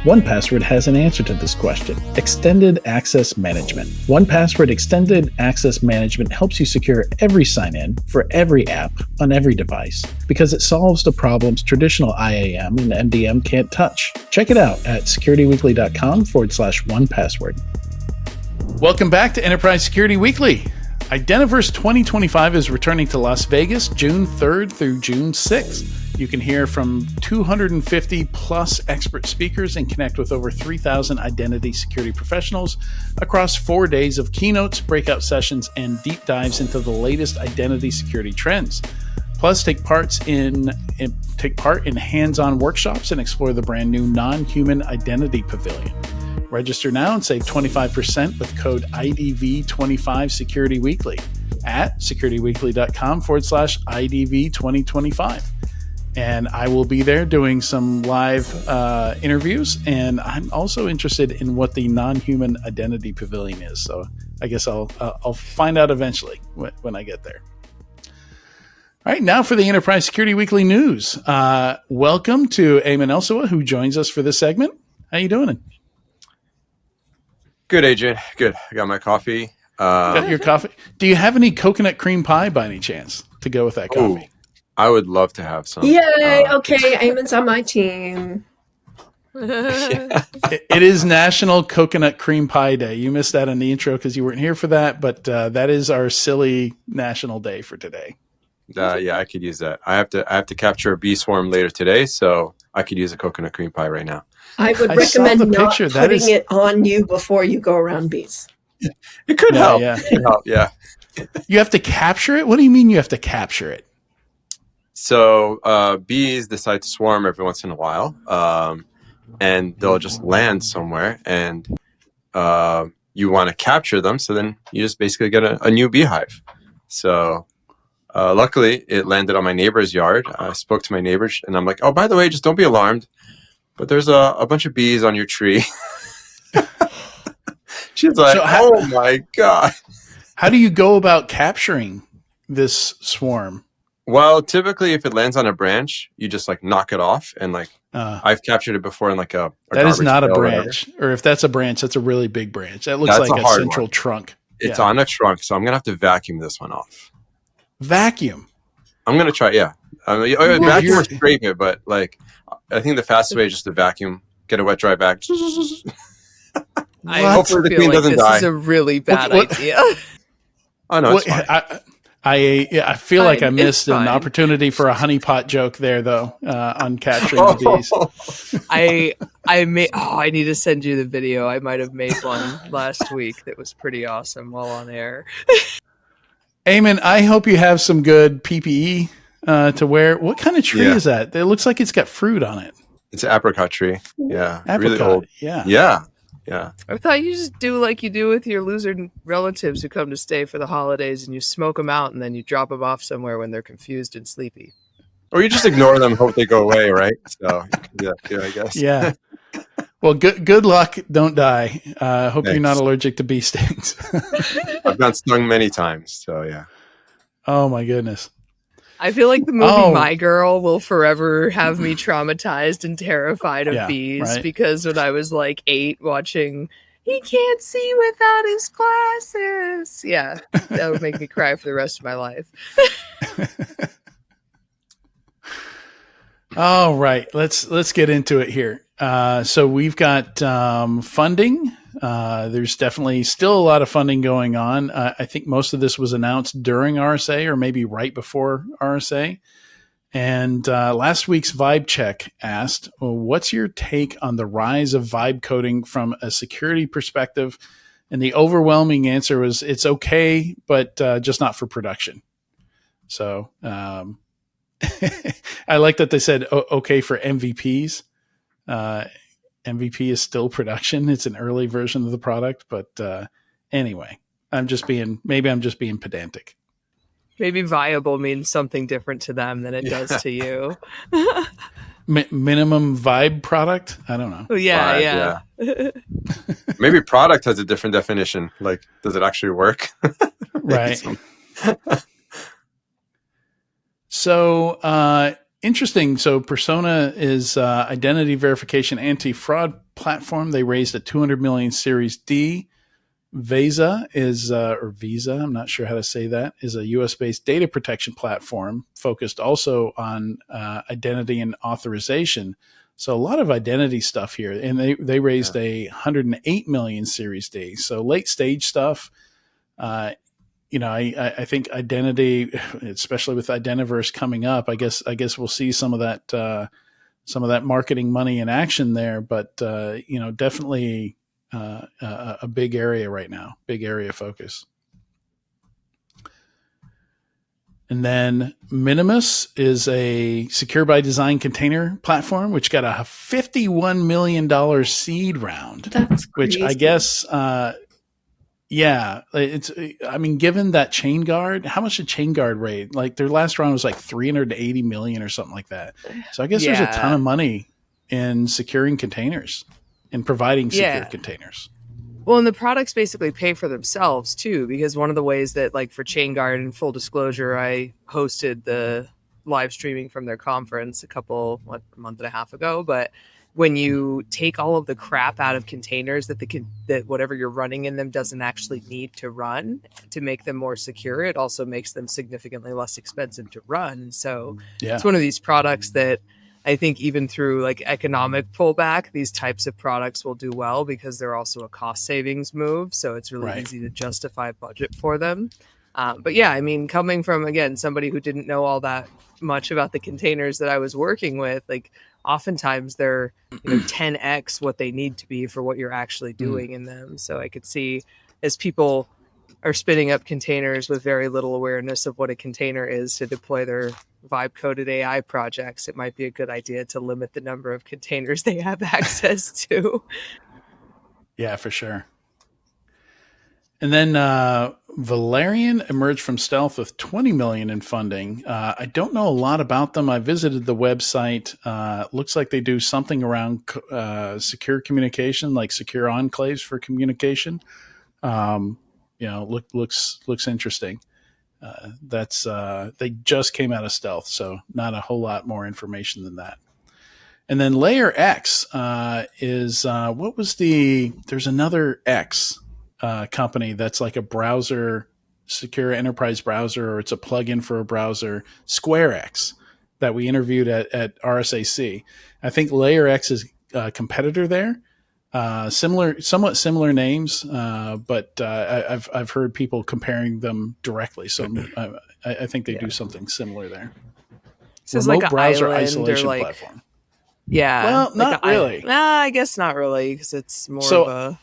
1Password has an answer to this question: Extended Access Management. 1Password Extended Access Management helps you secure every sign-in for every app on every device because it solves the problems traditional IAM and MDM can't touch. Check it out at securityweekly.com/1Password. Welcome back to Enterprise Security Weekly. Identiverse 2025 is returning to Las Vegas June 3rd through June 6th. You can hear from 250 plus expert speakers and connect with over 3,000 identity security professionals across 4 days of keynotes, breakout sessions, and deep dives into the latest identity security trends. Plus, take part in hands-on workshops and explore the brand new non-human identity pavilion. Register now and save 25% with code IDV25 Security Weekly at securityweekly.com/IDV2025. And I will be there doing some live interviews. And I'm also interested in what the non-human identity pavilion is. So I guess I'll find out eventually when I get there. All right, now for the Enterprise Security Weekly news. Welcome to Ayman Elsawa, who joins us for this segment. How you doing? Good, Adrian. Good. I got my coffee. Got your coffee? Do you have any coconut cream pie by any chance to go with that coffee? I would love to have some. Yay! Okay, Ayman's on my team. It is National Coconut Cream Pie Day. You missed that in the intro because you weren't here for that, but that is our silly national day for today. Yeah, I could use that. I have to capture a bee swarm later today, so I could use a coconut cream pie right now. I would recommend not putting it on you before you go around bees. It could help. Yeah. It could help. Yeah. You have to capture it? What do you mean you have to capture it? So bees decide to swarm every once in a while, and they'll just land somewhere, and you want to capture them. So then you just basically get a new beehive. So luckily, it landed on my neighbor's yard. I spoke to my neighbors, and I'm like, "Oh, by the way, just don't be alarmed, but there's a bunch of bees on your tree." She's like, "Oh my God." How do you go about capturing this swarm? Well, typically, if it lands on a branch, you just like knock it off, and like I've captured it before in like a that is not a branch, or if that's a branch, that's a really big branch. That looks like a central trunk. It's on a trunk, so I'm gonna have to vacuum this one off. Vacuum. I'm gonna try. Yeah, vacuum or scrape it, but like I think the fastest way is just to vacuum, get a wet dry vac. Hopefully the queen doesn't die. This is a really bad idea. Oh no, it's fine. I feel like I missed an opportunity for a honeypot joke there, though, on capturing the bees. I need to send you the video. I might have made one last week that was pretty awesome while on air. Ayman, I hope you have some good PPE to wear. What kind of tree is that? It looks like it's got fruit on it. It's an apricot tree. Yeah, apricot, really old. Yeah. I thought you just do like you do with your loser relatives who come to stay for the holidays, and you smoke them out, and then you drop them off somewhere when they're confused and sleepy. Or you just ignore them, hope they go away, right? So yeah, I guess. Yeah. Well, good luck. Don't die. Hope You're not allergic to bee stings. I've been stung many times, so yeah. Oh my goodness. I feel like the movie My Girl will forever have me traumatized and terrified of Yeah, bees, right. because when I was like 8 watching He Can't See Without His Glasses. Yeah, that would make me cry for the rest of my life. All right, let's get into it here. So we've got funding. There's definitely still a lot of funding going on. I think most of this was announced during RSA or maybe right before RSA. And last week's Vibe Check asked, well, what's your take on the rise of vibe coding from a security perspective? And the overwhelming answer was it's okay, but just not for production. So I like that they said okay for MVPs. MVP is still production. It's an early version of the product. But anyway, I'm just being pedantic. Maybe viable means something different to them than it does to you. Minimum vibe product? I don't know. Yeah. Maybe product has a different definition. Like, does it actually work? Right. So interesting. So Persona is identity verification anti-fraud platform. They raised a 200 million Series D. Visa is, or Visa, I'm not sure how to say that, is a US-based data protection platform focused also on identity and authorization. So a lot of identity stuff here. And they raised a 108 million Series D. So late stage stuff. I think identity, especially with Identiverse coming up, I guess we'll see some of that marketing money in action there. But definitely a big area right now, big area of focus. And then Minimus is a secure by design container platform, which got a $51 million seed round. That's crazy. Which I guess, given that Chain Guard, how much did Chain Guard raise? Like their last round was like 380 million or something like that. So I guess there's a ton of money in securing containers and providing secure containers. Well, and the products basically pay for themselves too, because one of the ways that, like for Chain Guard, in full disclosure, I hosted the live streaming from their conference a month and a half ago. But when you take all of the crap out of containers that whatever you're running in them doesn't actually need to run to make them more secure, it also makes them significantly less expensive to run. So it's one of these products that I think even through like economic pullback, these types of products will do well because they're also a cost savings move. So it's really easy to justify budget for them. But yeah, I mean, coming from, again, somebody who didn't know all that much about the containers that I was working with, like oftentimes they're 10x what they need to be for what you're actually doing in them. So I could see as people are spinning up containers with very little awareness of what a container is to deploy their vibe coded AI projects, it might be a good idea to limit the number of containers they have access to. Yeah, for sure. And then Valerian emerged from stealth with 20 million in funding. I don't know a lot about them. I visited the website. Looks like they do something around secure communication, like secure enclaves for communication. Looks interesting. They just came out of stealth, so not a whole lot more information than that. And then Layer X is there's another X company that's like a browser, secure enterprise browser, or it's a plugin for a browser, SquareX, that we interviewed at RSAC. I think Layer X is a competitor there. Somewhat similar names, but I've heard people comparing them directly. So I think they do something similar there. So it's remote like browser island isolation or platform. Yeah. Well, not really. I guess not really, because it's more of a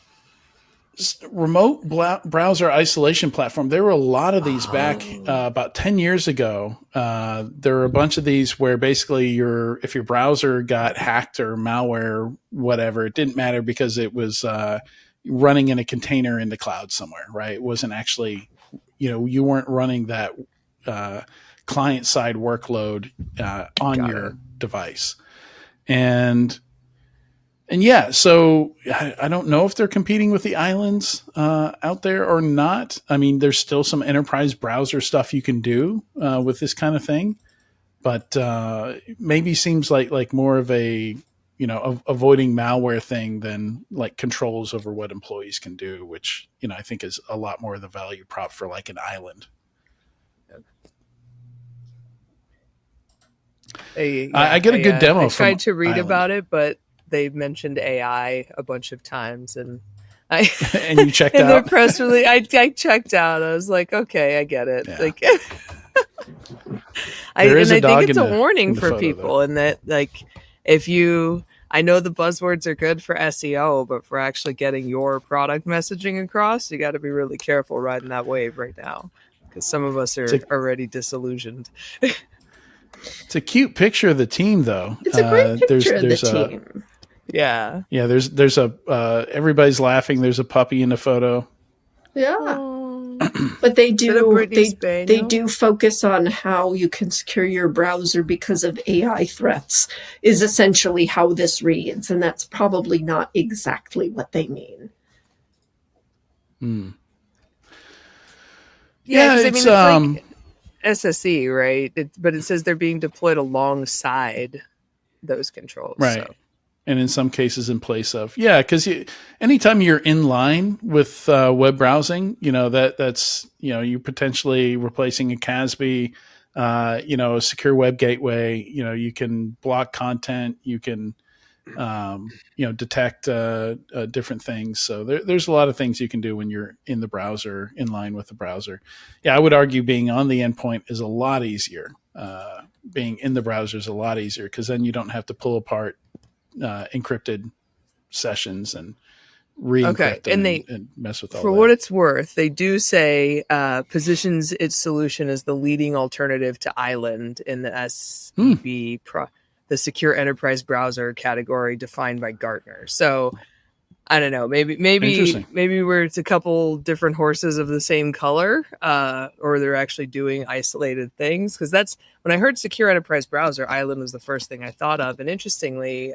remote browser isolation platform. There were a lot of these back about 10 years ago. There were a bunch of these where basically if your browser got hacked or malware, whatever, it didn't matter because it was running in a container in the cloud somewhere, right? It wasn't actually, you weren't running that client side workload on your device. And And yeah, so I don't know if they're competing with the islands out there or not. I mean, there's still some enterprise browser stuff you can do with this kind of thing, but maybe seems like more of a avoiding malware thing than like controls over what employees can do, which I think is a lot more of the value prop for like an island. I get a good demo. I tried to read Island. about it, but they mentioned AI a bunch of times, and and you checked in out the press release. I checked out. I was like, okay, I get it. Yeah. Like, I think it's a warning for people, and that like if you. I know the buzzwords are good for SEO, but for actually getting your product messaging across, you got to be really careful riding that wave right now, because some of us are already disillusioned. It's a cute picture of the team, though. It's a great picture of the team. Yeah. Yeah, there's a everybody's laughing. There's a puppy in the photo. Yeah. But they do focus on how you can secure your browser because of AI threats is essentially how this reads, and that's probably not exactly what they mean. Yeah, it's like SSE, right? But it says they're being deployed alongside those controls. Right. So. And in some cases in place of. Yeah, because anytime you're in line with web browsing, that's, you're potentially replacing a CASB, a secure web gateway. You can block content. You can, detect different things. So there's a lot of things you can do when you're in the browser, in line with the browser. Yeah, I would argue being on the endpoint is a lot easier. Being in the browser is a lot easier because then you don't have to pull apart encrypted sessions and re-encrypt and mess with all that. For what it's worth, they do say positions its solution as the leading alternative to Island in the SEB, the secure enterprise browser category defined by Gartner. So I don't know, maybe where it's a couple different horses of the same color, or they're actually doing isolated things. Because that's when I heard secure enterprise browser, Island was the first thing I thought of. And interestingly,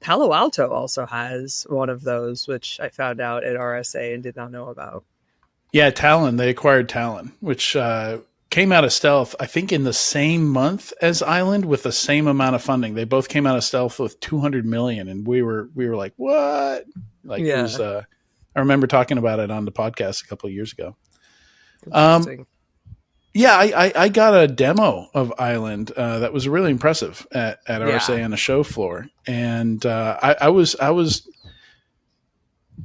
Palo Alto also has one of those, which I found out at RSA and did not know about. Yeah, Talon. They acquired Talon, which came out of stealth, I think, in the same month as Island with the same amount of funding. They both came out of stealth with $200 million, and we were like, what? Like, yeah. It was. I remember talking about it on the podcast a couple of years ago. Interesting. Yeah, I got a demo of Island that was really impressive at RSA on the show floor, and I was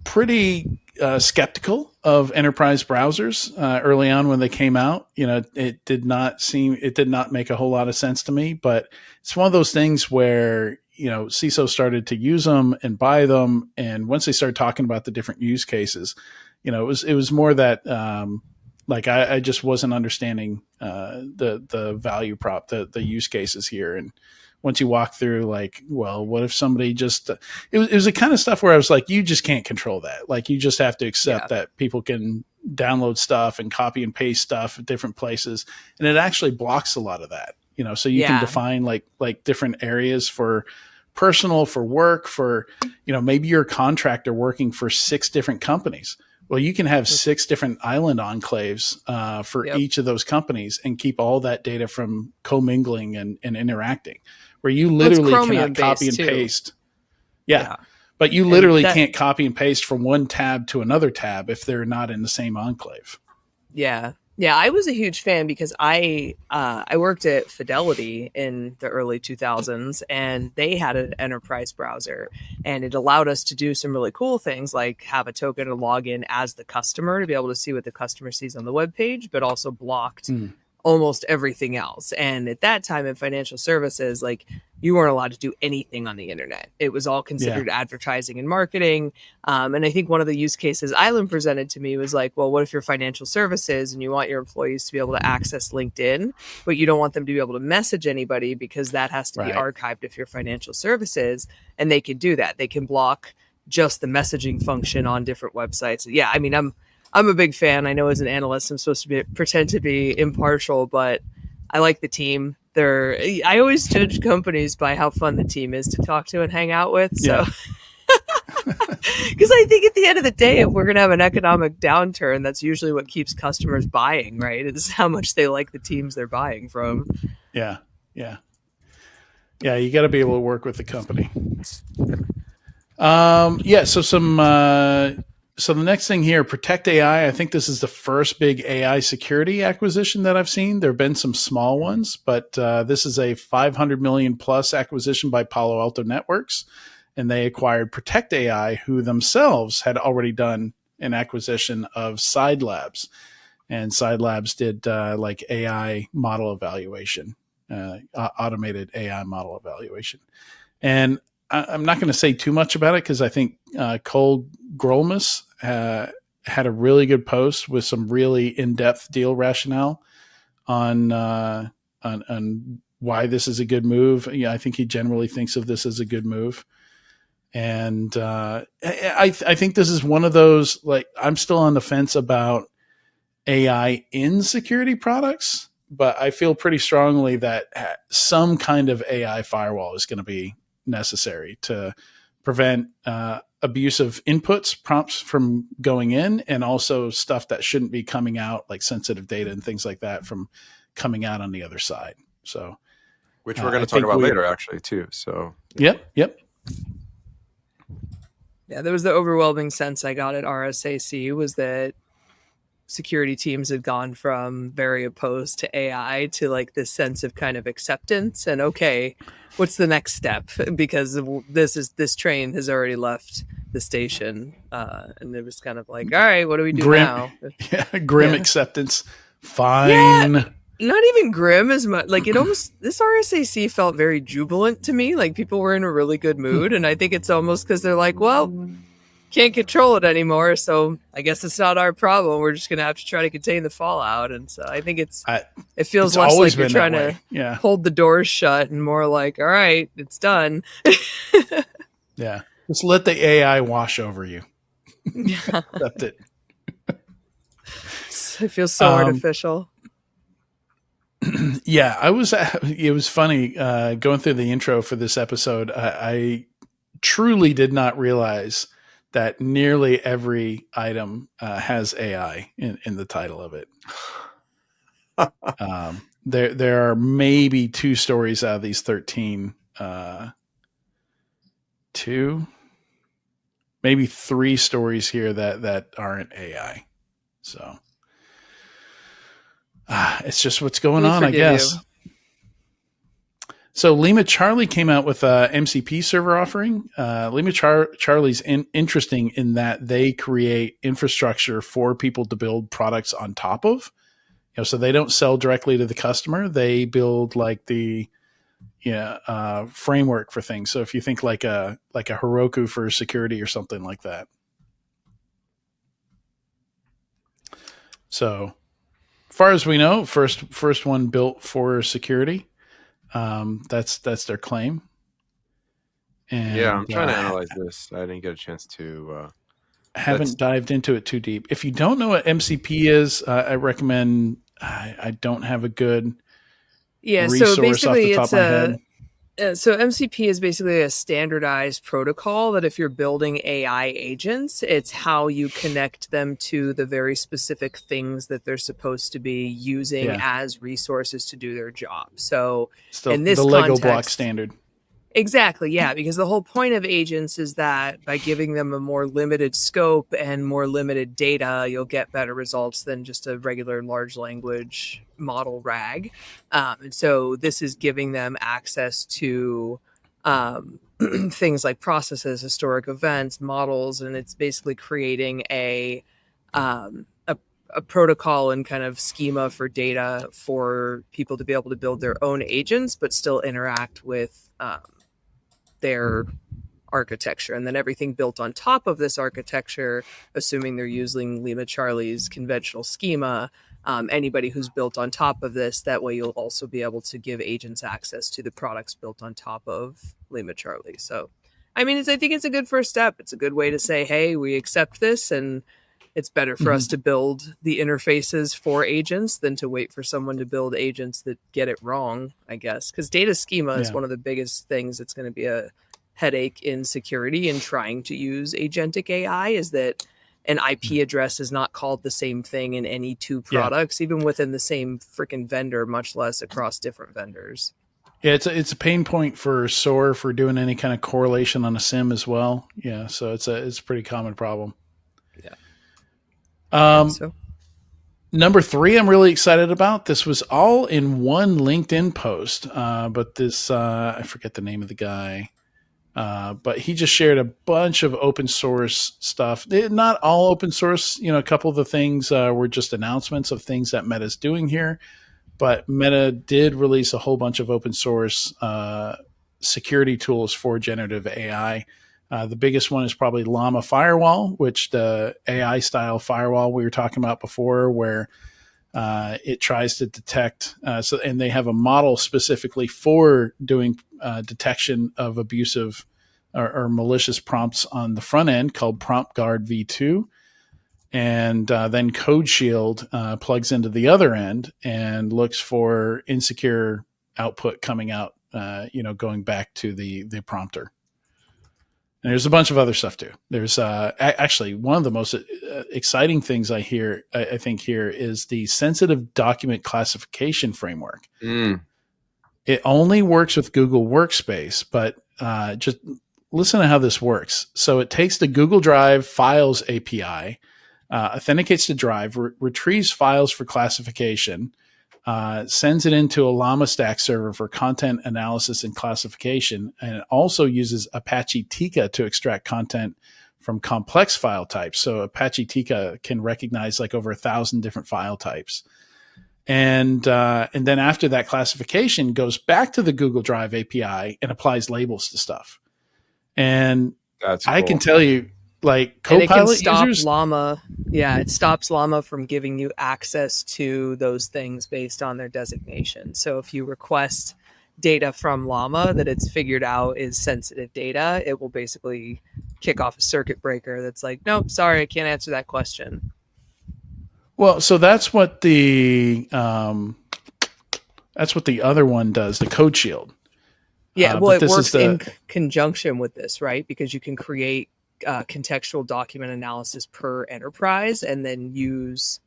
pretty skeptical of enterprise browsers early on when they came out. It did not make a whole lot of sense to me, but it's one of those things where CISO started to use them and buy them, and once they started talking about the different use cases, it was more that. I just wasn't understanding the value prop, the use cases here. And once you walk through, what if somebody just it was the kind of stuff where I was like, you just can't control that. Like, you just have to accept that people can download stuff and copy and paste stuff at different places, and it actually blocks a lot of that. So you can define like different areas for personal, for work, for maybe you're a contractor working for 6 different companies. Well, you can have 6 different island enclaves for each of those companies and keep all that data from commingling and interacting, where you literally cannot copy and paste. Yeah. But you literally can't copy and paste from one tab to another tab if they're not in the same enclave. Yeah. Yeah, I was a huge fan because I worked at Fidelity in the early 2000s, and they had an enterprise browser, and it allowed us to do some really cool things like have a token to log in as the customer to be able to see what the customer sees on the web page, but also blocked almost everything else. And at that time in financial services, you weren't allowed to do anything on the internet. It was all considered advertising and marketing. And I think one of the use cases Island presented to me was well, what if you're financial services and you want your employees to be able to access LinkedIn, but you don't want them to be able to message anybody because that has to be archived if you're financial services. And they can do that. They can block just the messaging function on different websites. Yeah, I mean, I'm a big fan. I know as an analyst, I'm supposed to pretend to be impartial, but I like the team. I always judge companies by how fun the team is to talk to and hang out with. So, because I think at the end of the day, if we're going to have an economic downturn, that's usually what keeps customers buying, right? It's how much they like the teams they're buying from. Yeah. You got to be able to work with the company. So the next thing here, Protect AI. I think this is the first big AI security acquisition that I've seen. There have been some small ones, but this is a $500 million plus acquisition by Palo Alto Networks, and they acquired Protect AI, who themselves had already done an acquisition of Side Labs, and Side Labs did like AI model evaluation, automated AI model evaluation, and I'm not going to say too much about it because I think Cole Grolmus had a really good post with some really in-depth deal rationale on why this is a good move. Yeah, I think he generally thinks of this as a good move, and I think this is one of those, like, I'm still on the fence about AI in security products, but I feel pretty strongly that some kind of AI firewall is going to be necessary to prevent abusive inputs, prompts from going in, and also stuff that shouldn't be coming out, like sensitive data and things like that, from coming out on the other side. So, which we're going to talk about later, actually, too. So, Yep. Yeah, there was the overwhelming sense I got at RSAC was that security teams had gone from very opposed to AI to like this sense of kind of acceptance and, okay, what's the next step? Because this train has already left the station, and it was kind of like, all right, what do we do now? Grim acceptance. Fine. Yeah, not even grim as much. Like, this RSAC felt very jubilant to me. Like, people were in a really good mood, and I think it's almost because they're like, well, can't control it anymore, so I guess it's not our problem. We're just gonna have to try to contain the fallout. And so I think it feels less like you're trying to hold the doors shut and more like, all right, it's done. Yeah, just let the AI wash over you. Yeah. That's it. It feels so artificial. Yeah, it was funny going through the intro for this episode. I truly did not realize that nearly every item has AI in the title of it. There are maybe 2 stories out of these 13, 2, maybe 3 stories here that aren't AI. So it's just what's going on, I guess. You. So LimaCharlie came out with a MCP server offering. LimaCharlie's interesting in that they create infrastructure for people to build products on top of. So they don't sell directly to the customer. They build like the framework for things. So if you think like a Heroku for security or something like that. So, as far as we know, first one built for security. That's their claim. And, yeah, I'm trying to analyze this. I didn't get a chance to. Haven't dived into it too deep. If you don't know what MCP is, I recommend. I don't have a good resource so basically off the top of my head. So MCP is basically a standardized protocol that if you're building AI agents, it's how you connect them to the very specific things that they're supposed to be using as resources to do their job. So in this Lego context, block standard. Exactly, yeah, because the whole point of agents is that by giving them a more limited scope and more limited data, you'll get better results than just a regular large language model RAG. And so this is giving them access to things like processes, historic events, models, and it's basically creating a protocol and kind of schema for data for people to be able to build their own agents, but still interact with their architecture. And then everything built on top of this architecture, assuming they're using LimaCharlie's conventional schema, anybody who's built on top of this, that way you'll also be able to give agents access to the products built on top of LimaCharlie. So, I mean, I think it's a good first step. It's a good way to say, hey, we accept this, and it's better for us to build the interfaces for agents than to wait for someone to build agents that get it wrong, I guess. Because data schema is one of the biggest things that's going to be a headache in security and trying to use agentic AI, is that an IP address is not called the same thing in any two products, even within the same freaking vendor, much less across different vendors. Yeah, it's a pain point for SOAR for doing any kind of correlation on a SIM as well. Yeah, so it's a pretty common problem. Yeah. Number 3, I'm really excited about. This was all in one LinkedIn post, but this I forget the name of the guy, but he just shared a bunch of open source stuff. Not all open source. A couple of the things were just announcements of things that Meta's doing here. But Meta did release a whole bunch of open source security tools for generative AI. The biggest one is probably LlamaFirewall, which the AI style firewall we were talking about before, where it tries to detect. And they have a model specifically for doing detection of abusive or malicious prompts on the front end called Prompt Guard V2. And then Code Shield plugs into the other end and looks for insecure output coming out, going back to the prompter. And there's a bunch of other stuff too. There's actually one of the most exciting things I think here is the sensitive document classification framework. It only works with Google Workspace, but just listen to how this works. So it takes the Google Drive Files API, authenticates the drive, retrieves files for classification, sends it into a Llama Stack server for content analysis and classification, and it also uses Apache Tika to extract content from complex file types. So Apache Tika can recognize like over 1,000 different file types. And then after that classification goes back to the Google Drive API and applies labels to stuff. And that's cool. I can tell you, like Copilot Copilot stop users, Llama. Yeah, it stops Llama from giving you access to those things based on their designation. So if you request data from Llama that it's figured out is sensitive data, it will basically kick off a circuit breaker that's like, nope, sorry, I can't answer that question. well, so that's what the other one does, the Code Shield. Yeah, well, it works in conjunction with this, right? Because you can create contextual document analysis per enterprise and then use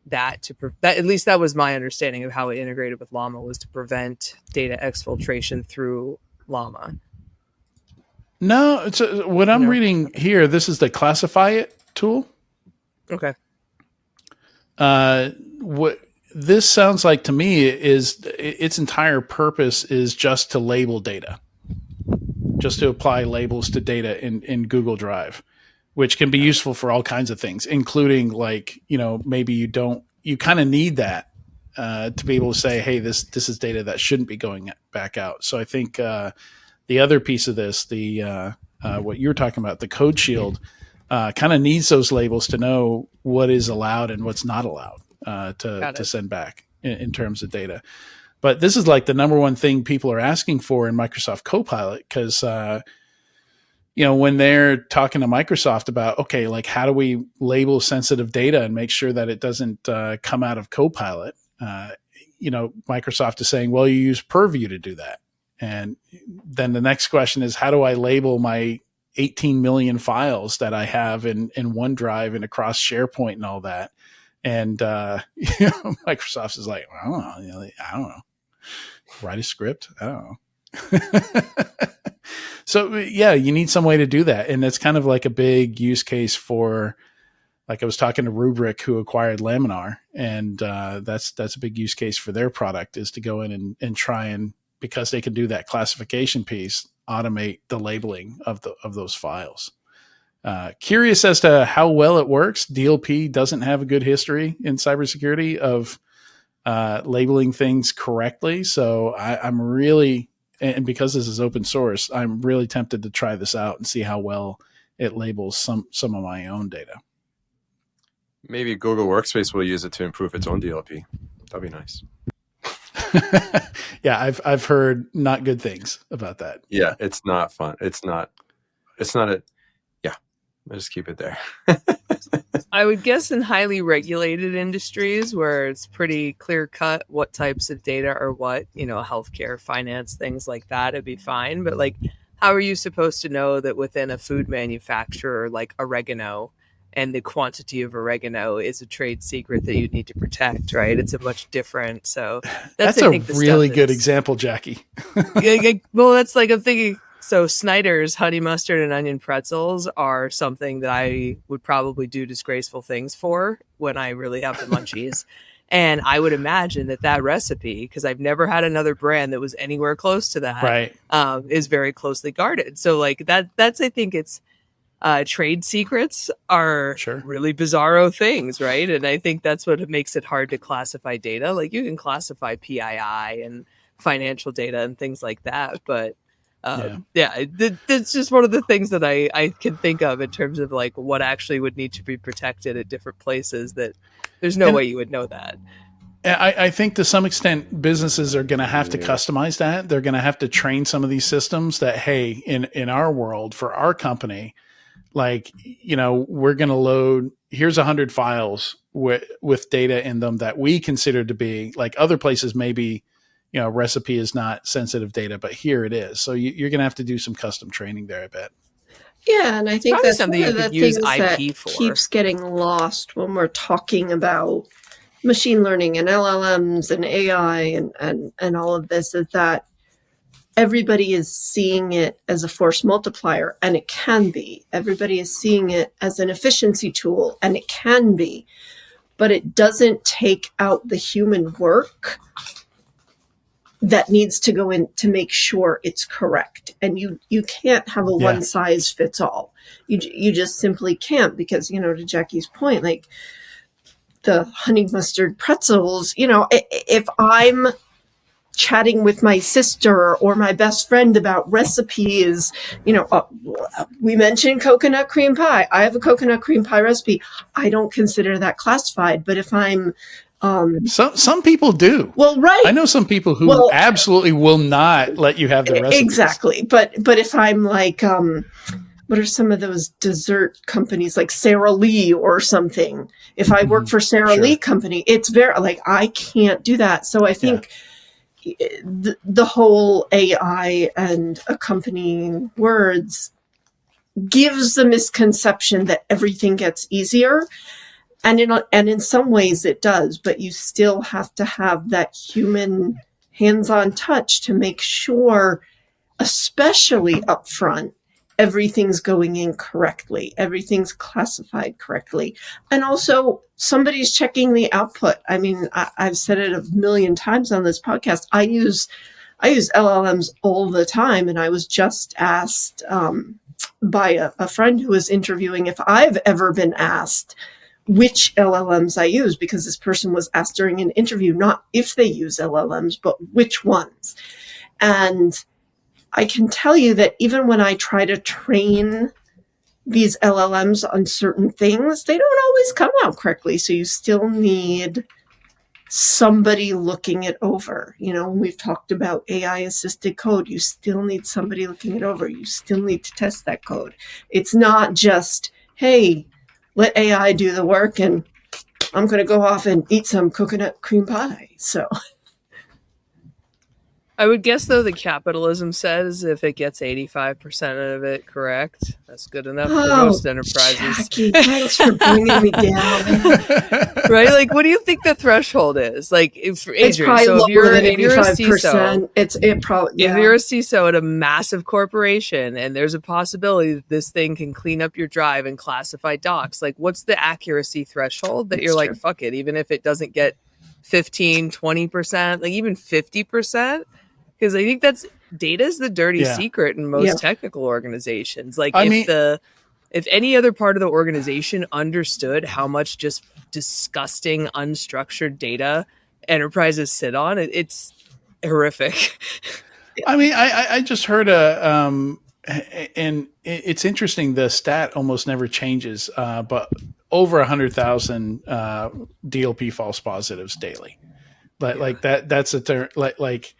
that to at least that was my understanding of how it integrated with Llama, was to prevent data exfiltration through Llama. No, it's what I'm reading here. This is the Classify It tool. Okay. What this sounds like to me is its entire purpose is just to label data, just to apply labels to data in Google Drive, which can be useful for all kinds of things, including like, maybe you kind of need that to be able to say, hey, this is data that shouldn't be going back out. So I think the other piece of this, what you're talking about, the Code Shield, kind of needs those labels to know what is allowed and what's not allowed to send back in terms of data. But this is like the number one thing people are asking for in Microsoft Copilot, because, when they're talking to Microsoft about, okay, like how do we label sensitive data and make sure that it doesn't come out of Copilot? Microsoft is saying, well, you use Purview to do that. And then the next question is, how do I label my 18 million files that I have in OneDrive and across SharePoint and all that? And Microsoft is like, I don't know. Write a script. I don't know. So yeah, you need some way to do that. And it's kind of like a big use case for, like I was talking to Rubrik, who acquired Laminar, and that's a big use case for their product, is to go in and try and, because they can do that classification piece, automate the labeling of those files. Curious as to how well it works. DLP doesn't have a good history in cybersecurity of labeling things correctly. So I'm really, and because this is open source, I'm really tempted to try this out and see how well it labels some of my own data. Maybe Google Workspace will use it to improve its own DLP. That'd be nice. Yeah, I've heard not good things about that. Yeah, it's not fun. It's not yeah, I'll just keep it there. I would guess in highly regulated industries where it's pretty clear cut what types of data are what, healthcare, finance, things like that, it'd be fine. But like, how are you supposed to know that within a food manufacturer like oregano and the quantity of oregano is a trade secret that you need to protect, right? It's a much different. So that's I a think, the really stuff good is- example, Jackie. Well, that's like, I'm thinking, so Snyder's honey mustard and onion pretzels are something that I would probably do disgraceful things for when I really have the munchies. And I would imagine that recipe, because I've never had another brand that was anywhere close to that, Right. is very closely guarded. So like that's, I think it's, trade secrets are Sure. really bizarro things, right? And I think that's what makes it hard to classify data. Like you can classify PII and financial data and things like that, but it's just one of the things that I can think of in terms of like what actually would need to be protected at different places that there's no way you would know that. I think to some extent businesses are going to have to customize that. They're going to have to train some of these systems that, hey, in our world, for our company, like, we're going to load, here's 100 files with data in them that we consider to be, like, other places maybe, recipe is not sensitive data, but here it is. So you're going to have to do some custom training there, I bet. Yeah, and I think Probably that's something one you of the could use things that IP for. keeps getting lost when we're talking about machine learning and LLMs and AI and all of this, is that everybody is seeing it as a force multiplier, and it can be. Everybody is seeing it as an efficiency tool, and it can be. But it doesn't take out the human work that needs to go in to make sure it's correct. And you can't have a one size fits all. You just simply can't, because, to Jackie's point, like the honey mustard pretzels, if I'm chatting with my sister or my best friend about recipes, we mentioned coconut cream pie. I have a coconut cream pie recipe. I don't consider that classified. But if I'm some people do. Well, right. I know some people who absolutely will not let you have the recipes. Exactly. But if I'm like, what are some of those dessert companies like Sara Lee or something? If I work for Sara Lee company, it's very like, I can't do that. So I think the whole AI and accompanying words gives the misconception that everything gets easier. And in some ways it does, but you still have to have that human hands-on touch to make sure, especially up front, everything's going in correctly, everything's classified correctly. And also somebody's checking the output. I mean, I've said it a million times on this podcast. I use LLMs all the time. And I was just asked by a friend who was interviewing if I've ever been asked which LLMs I use, because this person was asked during an interview, not if they use LLMs, but which ones. And I can tell you that even when I try to train these LLMs on certain things, they don't always come out correctly. So you still need somebody looking it over. When we've talked about AI assisted code, you still need somebody looking it over. You still need to test that code. It's not just, hey, let AI do the work and I'm going to go off and eat some coconut cream pie. So I would guess, though, that capitalism says if it gets 85% of it correct, that's good enough for most enterprises. Jackie, thanks for bringing me down. Right? Like, what do you think the threshold is? Like, if Adrian, it's probably so lower than if you're a 85%. CISO, if you're a CISO at a massive corporation and there's a possibility that this thing can clean up your drive and classify docs, like, what's the accuracy threshold that you're like, fuck it, even if it doesn't get 15, 20%, like even 50%? Because I think data is the dirty secret in most technical organizations. Like, if any other part of the organization understood how much just disgusting, unstructured data enterprises sit on, it's horrific. I mean, I just heard and it's interesting. The stat almost never changes, but over 100,000 DLP false positives daily. Like that. That's a term. Like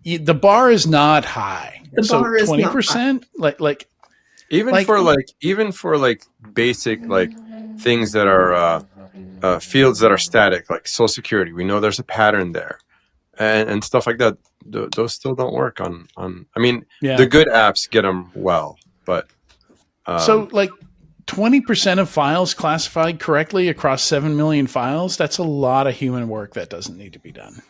the bar is not high. The bar is 20%. Like Even Like- for basic things that are fields that are static, like Social Security. We know there's a pattern there, and stuff like that. Those still don't work on. I mean, Yeah. the good apps get them well, but So like 20% of files classified correctly across 7 million files, that's a lot of human work that doesn't need to be done.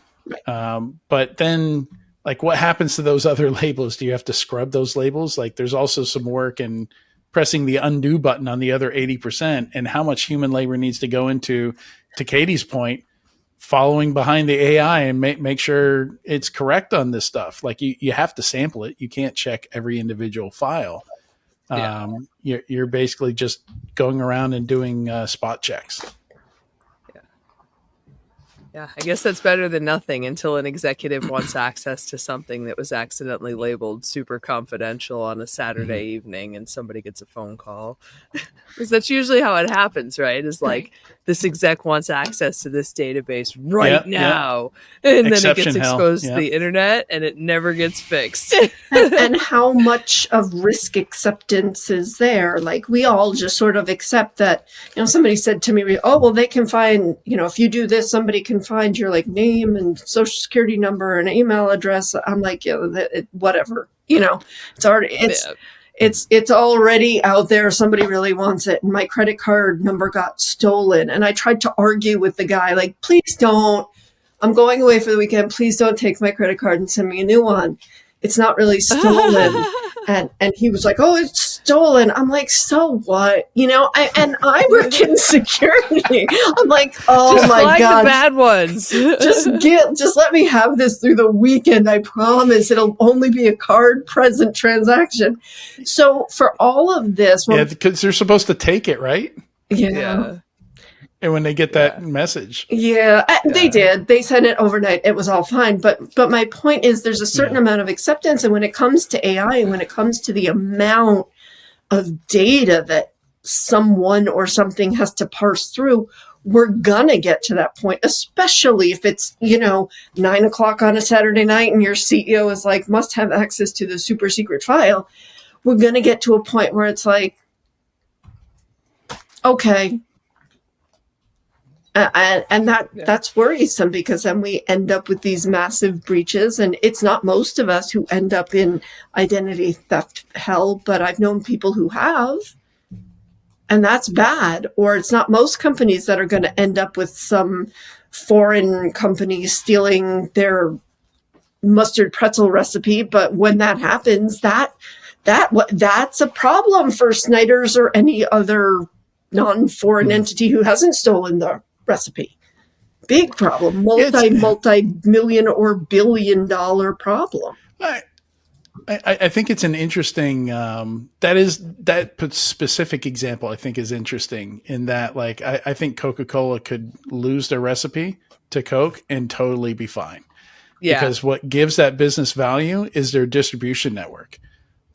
But then like what happens to those other labels? Do you have to scrub those labels? Like there's also some work in pressing the undo button on the other 80%, and how much human labor needs to go into, to Katie's point, following behind the AI and make sure it's correct on this stuff. Like you have to sample it. You can't check every individual file. You're basically just going around and doing spot checks. Yeah, I guess that's better than nothing until an executive wants access to something that was accidentally labeled super confidential on a Saturday evening and somebody gets a phone call. Because that's usually how it happens, right? Is like this exec wants access to this database right now. And then it gets exposed to the internet and it never gets fixed. and how much of risk acceptance is there? Like we all just sort of accept that, somebody said to me, oh, well, they can find, if you do this, somebody can find your like name and social security number and email address. I'm like, whatever, it's already, it's already out there. Somebody really wants it. And my credit card number got stolen. And I tried to argue with the guy, like, please don't, I'm going away for the weekend. Please don't take my credit card and send me a new one. It's not really stolen. and he was like, oh, it's stolen. I'm like, so what? I work in security. I'm like, oh just my God. The bad ones. just let me have this through the weekend. I promise it'll only be a card present transaction. So for all of this. Because they're supposed to take it, right? Yeah. And when they get that message. They did. They sent it overnight. It was all fine. But my point is there's a certain amount of acceptance. And when it comes to AI and when it comes to the amount of data that someone or something has to parse through, we're going to get to that point, especially if it's, 9:00 on a Saturday night and your CEO is like, must have access to the super secret file. We're going to get to a point where it's like, okay. And that's worrisome because then we end up with these massive breaches, and it's not most of us who end up in identity theft hell, but I've known people who have, and that's bad. Or it's not most companies that are going to end up with some foreign company stealing their mustard pretzel recipe, but when that happens, that's a problem for Snyder's or any other non-foreign entity who hasn't stolen the recipe. Big problem. Multi-million or billion-dollar problem. I think it's an interesting that specific example I think is interesting in that like I think Coca-Cola could lose their recipe to Coke and totally be fine. Yeah. Because what gives that business value is their distribution network.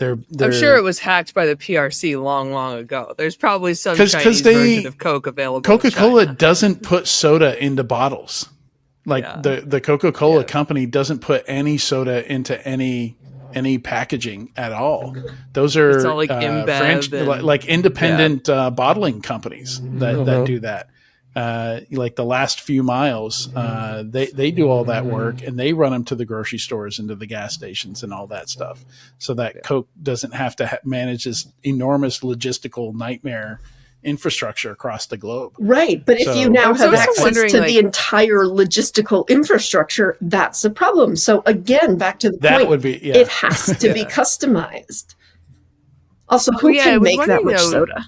I'm sure it was hacked by the PRC long ago. There's probably some Chinese version of Coke available. Coca-Cola doesn't put soda into bottles. Like the Coca-Cola company doesn't put any soda into any packaging at all. Those are it's all like InBev like independent bottling companies that do that. Like the last few miles, they do all that work and they run them to the grocery stores and to the gas stations and all that stuff, so that Coke doesn't have to manage this enormous logistical nightmare infrastructure across the globe. Right, but if you now have access to the entire logistical infrastructure, that's a problem. So again, back to the point, it has to be customized. Also, who can make that much soda?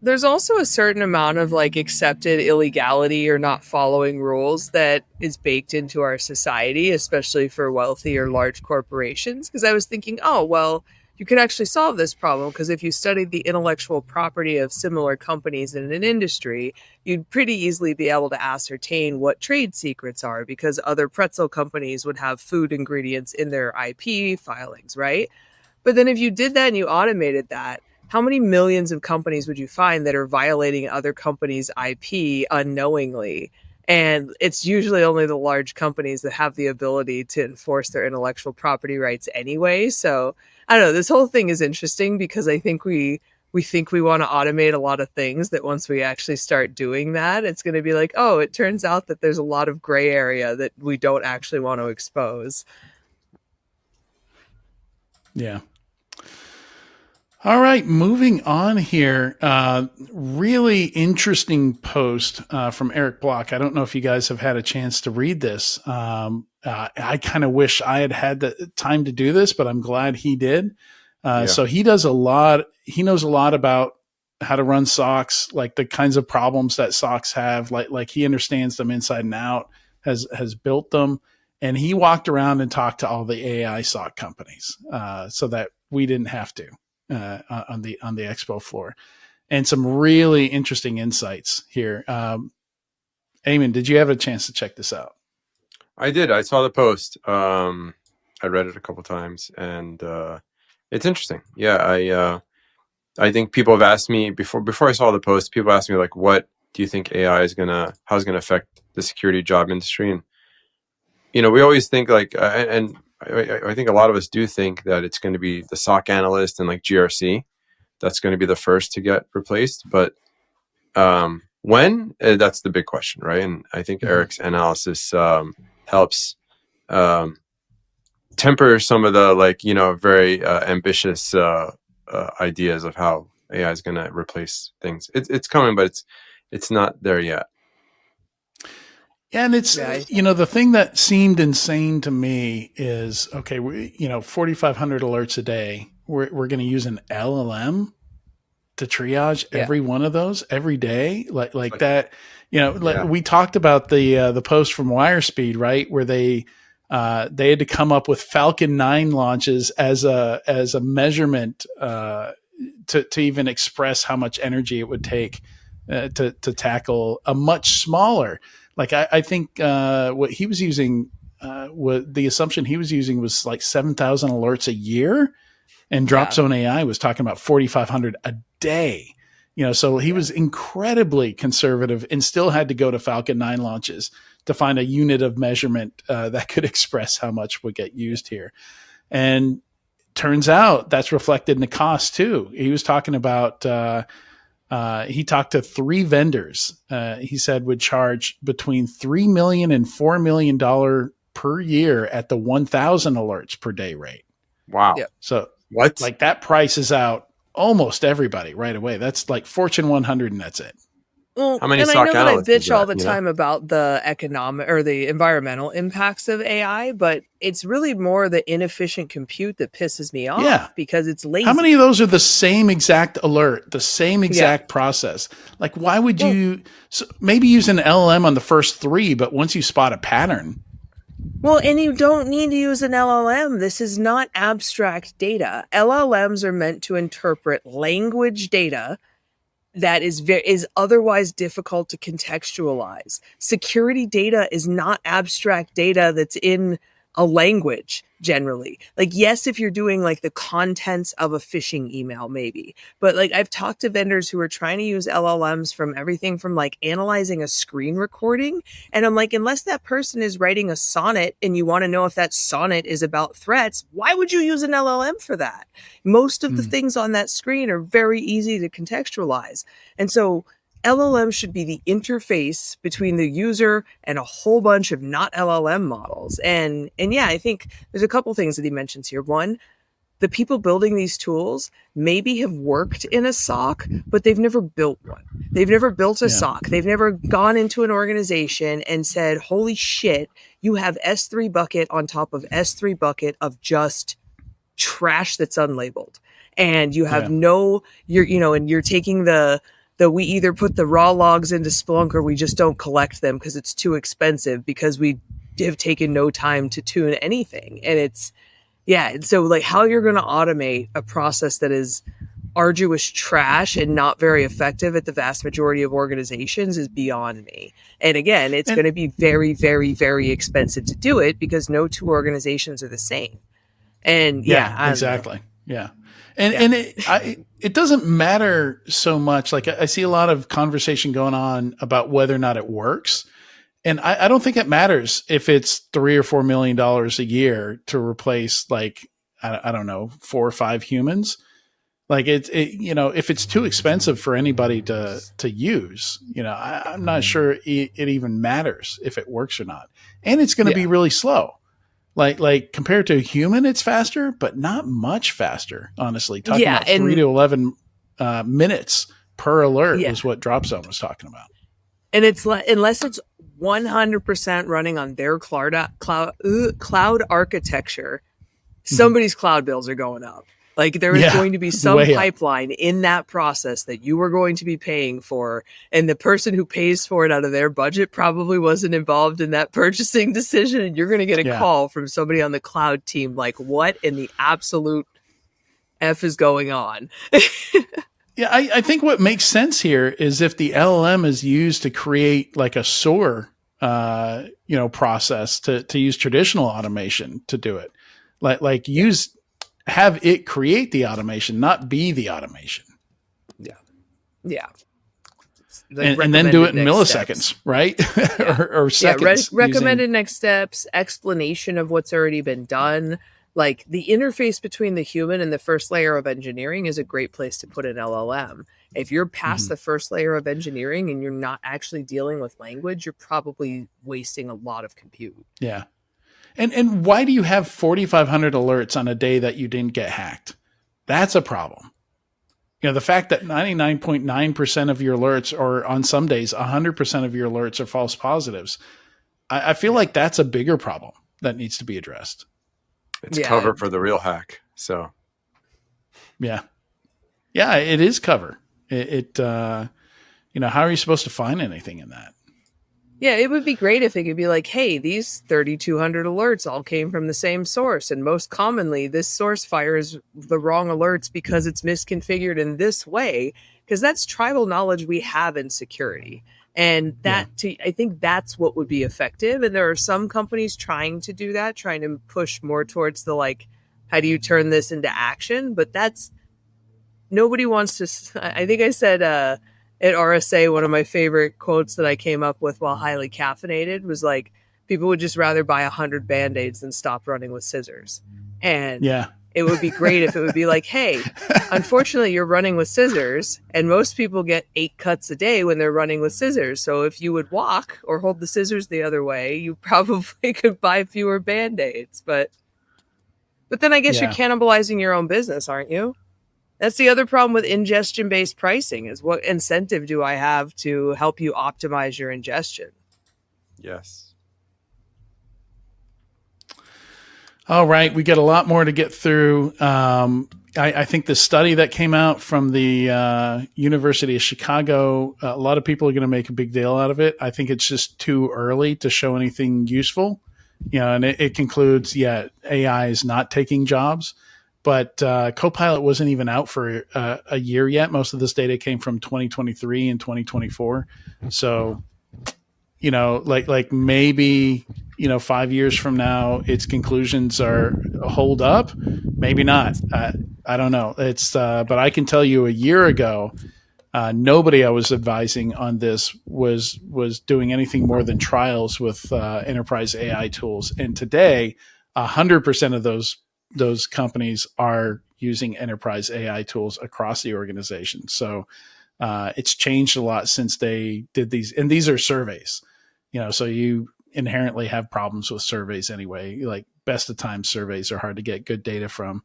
There's also a certain amount of like accepted illegality or not following rules that is baked into our society, especially for wealthy or large corporations. Because I was thinking, oh, well, you could actually solve this problem because if you studied the intellectual property of similar companies in an industry, you'd pretty easily be able to ascertain what trade secrets are because other pretzel companies would have food ingredients in their IP filings, right? But then if you did that and you automated that, how many millions of companies would you find that are violating other companies' IP unknowingly? And it's usually only the large companies that have the ability to enforce their intellectual property rights anyway. So I don't know, this whole thing is interesting because I think we think we want to automate a lot of things that once we actually start doing that, it's going to be like, oh, it turns out that there's a lot of gray area that we don't actually want to expose. Yeah. All right, moving on here. Really interesting post from Eric Block. I don't know if you guys have had a chance to read this. I kind of wish I had the time to do this, but I'm glad he did. So he does a lot. He knows a lot about how to run SOCs, like the kinds of problems that SOCs have. Like he understands them inside and out. Has built them, and he walked around and talked to all the AI SOC companies, so that we didn't have to on the expo floor, and some really interesting insights here. Eamon, did you have a chance to check this out? I did. I saw the post. I read it a couple times, and it's interesting. Yeah, I think people have asked me before I saw the post. People asked me like, "What do you think AI is gonna affect the security job industry?" And we always think like, and I think a lot of us do think that it's going to be the SOC analyst and like GRC that's going to be the first to get replaced. But when? That's the big question, right? And I think Eric's analysis helps temper some of the very ambitious ideas of how AI is going to replace things. It's coming, but it's not there yet. And it's, the thing that seemed insane to me is, okay, 4,500 alerts a day. We're going to use an LLM to triage every one of those every day. Like that, we talked about the post from WireSpeed, right? Where they had to come up with Falcon 9 launches as a measurement, to even express how much energy it would take to tackle a much smaller. Like I think what he was using, the assumption he was using was like 7,000 alerts a year, and Dropzone AI was talking about 4,500 a day. So he was incredibly conservative and still had to go to Falcon 9 launches to find a unit of measurement that could express how much would get used here. And turns out that's reflected in the cost too. He was talking about. He talked to 3 vendors. He said would charge between $3 million and $4 million per year at the 1,000 alerts per day rate. Wow. Yep. So what? Like that prices out almost everybody right away. That's like Fortune 100, and that's it. Well, How many and I SOC know that I analysts is bitch all that, the time about the economic or the environmental impacts of AI, but it's really more the inefficient compute that pisses me off because it's lazy. How many of those are the same exact alert, the same exact process? Like, why would you maybe use an LLM on the first 3, but once you spot a pattern? Well, and you don't need to use an LLM. This is not abstract data. LLMs are meant to interpret language data that is otherwise difficult to contextualize. Security data is not abstract data that's in a language generally. Like, yes, if you're doing like the contents of a phishing email, maybe, but like I've talked to vendors who are trying to use LLMs from everything from like analyzing a screen recording. And I'm like, unless that person is writing a sonnet and you want to know if that sonnet is about threats, why would you use an LLM for that? Most of the things on that screen are very easy to contextualize. And so LLM should be the interface between the user and a whole bunch of not LLM models. And yeah, I think there's a couple things that he mentions here. One, the people building these tools maybe have worked in a SOC, but they've never built one. They've never built a SOC. They've never gone into an organization and said, holy shit, you have S3 bucket on top of S3 bucket of just trash that's unlabeled. And you have you're taking we either put the raw logs into Splunk or we just don't collect them because it's too expensive because we have taken no time to tune anything. And so like how you're going to automate a process that is arduous trash and not very effective at the vast majority of organizations is beyond me. And again, it's going to be very, very, very expensive to do it because no 2 organizations are the same. And exactly. Yeah. And it doesn't matter so much. Like I see a lot of conversation going on about whether or not it works. And I don't think it matters if it's $3 or $4 million a year to replace like, I don't know, 4 or 5 humans. Like if it's too expensive for anybody to use, I'm not sure it even matters if it works or not. And it's going to be really slow. Like compared to a human, it's faster, but not much faster, honestly. Talking about 3 to 11 minutes per alert was what Dropzone was talking about. And it's unless it's 100% running on their cloud architecture, somebody's cloud bills are going up. Like there is going to be some pipeline in that process that you are going to be paying for. And the person who pays for it out of their budget probably wasn't involved in that purchasing decision. And you're going to get a call from somebody on the cloud team like, what in the absolute F is going on? Yeah, I think what makes sense here is if the LLM is used to create like a SOAR, process to use traditional automation to do it, have it create the automation, not be the automation. Yeah. Like and then do it in milliseconds, steps. Right? or seconds. Recommended next steps, explanation of what's already been done. Like the interface between the human and the first layer of engineering is a great place to put an LLM. If you're past the first layer of engineering and you're not actually dealing with language, you're probably wasting a lot of compute. Yeah. And why do you have 4,500 alerts on a day that you didn't get hacked? That's a problem. The fact that 99.9% of your alerts, or on some days, 100% of your alerts are false positives. I feel like that's a bigger problem that needs to be addressed. It's cover for the real hack. So, yeah, it is cover. How are you supposed to find anything in that? Yeah, it would be great if it could be like, hey, these 3,200 alerts all came from the same source. And most commonly, this source fires the wrong alerts because it's misconfigured in this way, because that's tribal knowledge we have in security. And I think that's what would be effective. And there are some companies trying to do that, trying to push more towards the like, how do you turn this into action? But nobody wants to. I think I said at RSA, one of my favorite quotes that I came up with while highly caffeinated was like, people would just rather buy 100 Band-Aids than stop running with scissors. And it would be great if it would be like, hey, unfortunately, you're running with scissors, and most people get 8 cuts a day when they're running with scissors. So if you would walk or hold the scissors the other way, you probably could buy fewer Band-Aids. But then I guess you're cannibalizing your own business, aren't you? That's the other problem with ingestion-based pricing is what incentive do I have to help you optimize your ingestion? Yes. All right, we got a lot more to get through. I think the study that came out from the University of Chicago, a lot of people are going to make a big deal out of it. I think it's just too early to show anything useful. And it concludes, AI is not taking jobs, but Copilot wasn't even out for a year yet. Most of this data came from 2023 and 2024. So, like maybe 5 years from now, its conclusions are hold up. Maybe not. I don't know. It's but I can tell you, a year ago, nobody I was advising on this was doing anything more than trials with enterprise AI tools. And today, 100% of those companies are using enterprise AI tools across the organization. So it's changed a lot since they did these. And these are surveys. So you inherently have problems with surveys anyway. Like best of times surveys are hard to get good data from.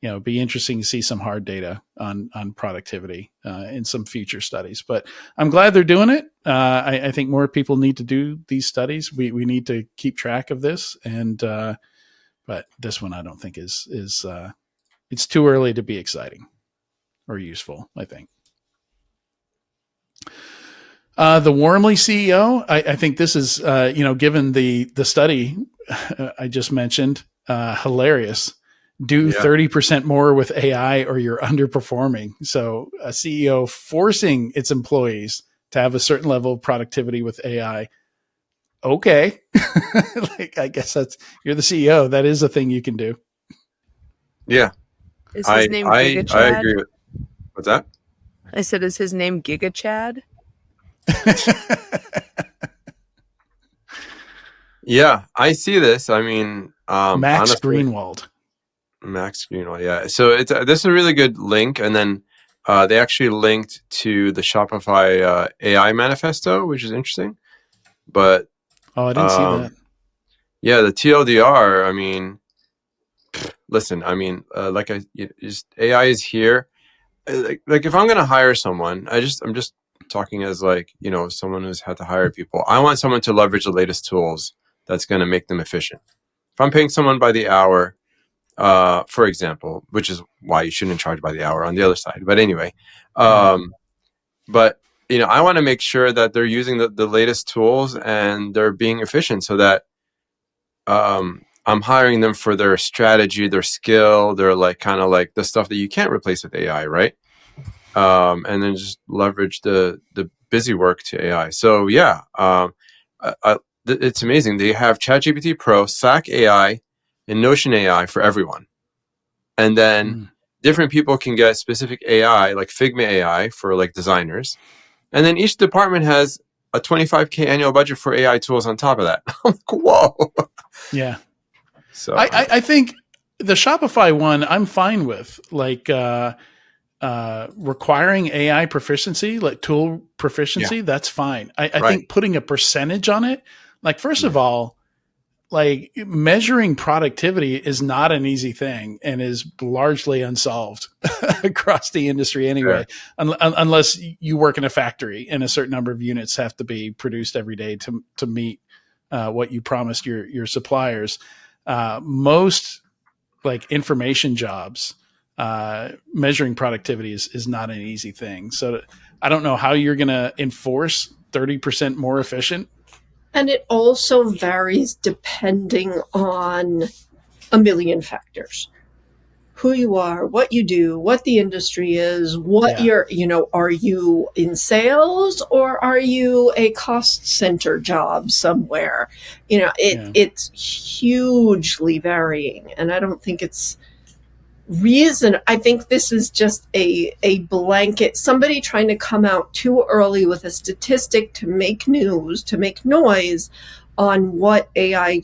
It'd be interesting to see some hard data on productivity in some future studies. But I'm glad they're doing it. I think more people need to do these studies. We need to keep track of this. And but this one I don't think is it's too early to be exciting or useful, I think. The Warmly CEO, I think this is, given the study I just mentioned, hilarious. Do 30% more with AI or you're underperforming. So a CEO forcing its employees to have a certain level of productivity with AI. Okay. I guess you're the CEO. That is a thing you can do. Yeah. Is his name Giga Chad? I agree with, what's that? I said, is his name Giga Chad? Yeah, I see this. I mean, Max honestly, Greenwald. Max Greenwald. Yeah. So it's this is a really good link, and then they actually linked to the Shopify AI manifesto, which is interesting. But Oh, I didn't see that. yeah, the TLDR. I mean, listen. I mean, just AI is here. Like if I'm gonna hire someone, I'm just talking as like, someone who's had to hire people. I want someone to leverage the latest tools that's gonna make them efficient. If I'm paying someone by the hour, for example, which is why you shouldn't charge by the hour on the other side. But anyway, but I want to make sure that they're using the latest tools and they're being efficient, so that I'm hiring them for their strategy, their skill, their like kind of like the stuff that you can't replace with AI, right? And then just leverage the busy work to AI. So yeah, it's amazing. They have ChatGPT Pro, Slack AI, and Notion AI for everyone. And then different people can get specific AI, like Figma AI for like designers. And then each department has a $25K annual budget for AI tools on top of that. I'm like, whoa. Yeah. So I think the Shopify one I'm fine with, like requiring AI proficiency, like tool proficiency. That's fine. I think putting a percentage on it, like first of all, like measuring productivity is not an easy thing and is largely unsolved across the industry anyway, unless you work in a factory and a certain number of units have to be produced every day to meet what you promised your suppliers. Most like information jobs, measuring productivity is not an easy thing. So I don't know how you're going to enforce 30% more efficient. And it also varies depending on a million factors. Who you are, what you do, what the industry is, what you're, are you in sales or are you a cost center job somewhere? It's hugely varying. And I don't think it's I think this is just a blanket, somebody trying to come out too early with a statistic to make news, to make noise on what AI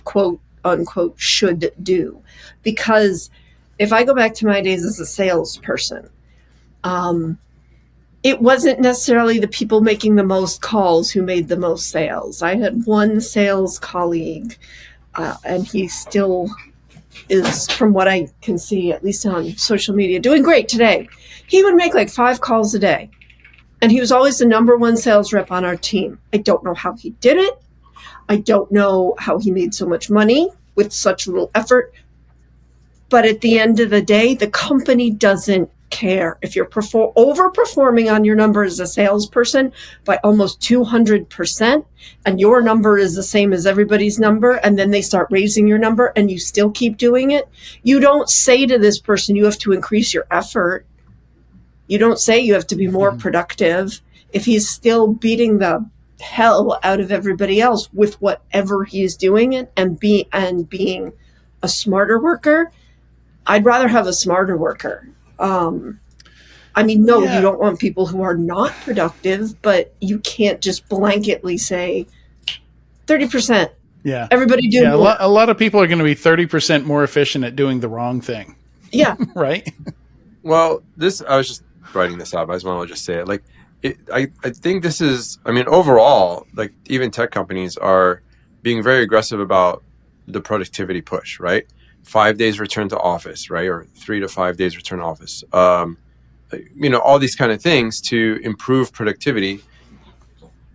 quote unquote should do. Because if I go back to my days as a salesperson, it wasn't necessarily the people making the most calls who made the most sales. I had one sales colleague, and he still is, from what I can see, at least on social media, doing great today. He would make like 5 calls a day. And he was always the number one sales rep on our team. I don't know how he did it. I don't know how he made so much money with such little effort. But at the end of the day, the company doesn't care. If you're overperforming on your number as a salesperson by almost 200%, and your number is the same as everybody's number, and then they start raising your number and you still keep doing it, you don't say to this person, you have to increase your effort. You don't say you have to be more productive. If he's still beating the hell out of everybody else with whatever he's doing it and being a smarter worker, I'd rather have a smarter worker. You don't want people who are not productive, but you can't just blanketly say 30%. Yeah. Everybody do more. A lot of people are going to be 30% more efficient at doing the wrong thing. Yeah. Right? Well, I was just writing this up. I just want to just say it. Like, I think this is, overall, like even tech companies are being very aggressive about the productivity push, right? 5 days return to office, right? Or 3 to 5 days return to office. All these kind of things to improve productivity.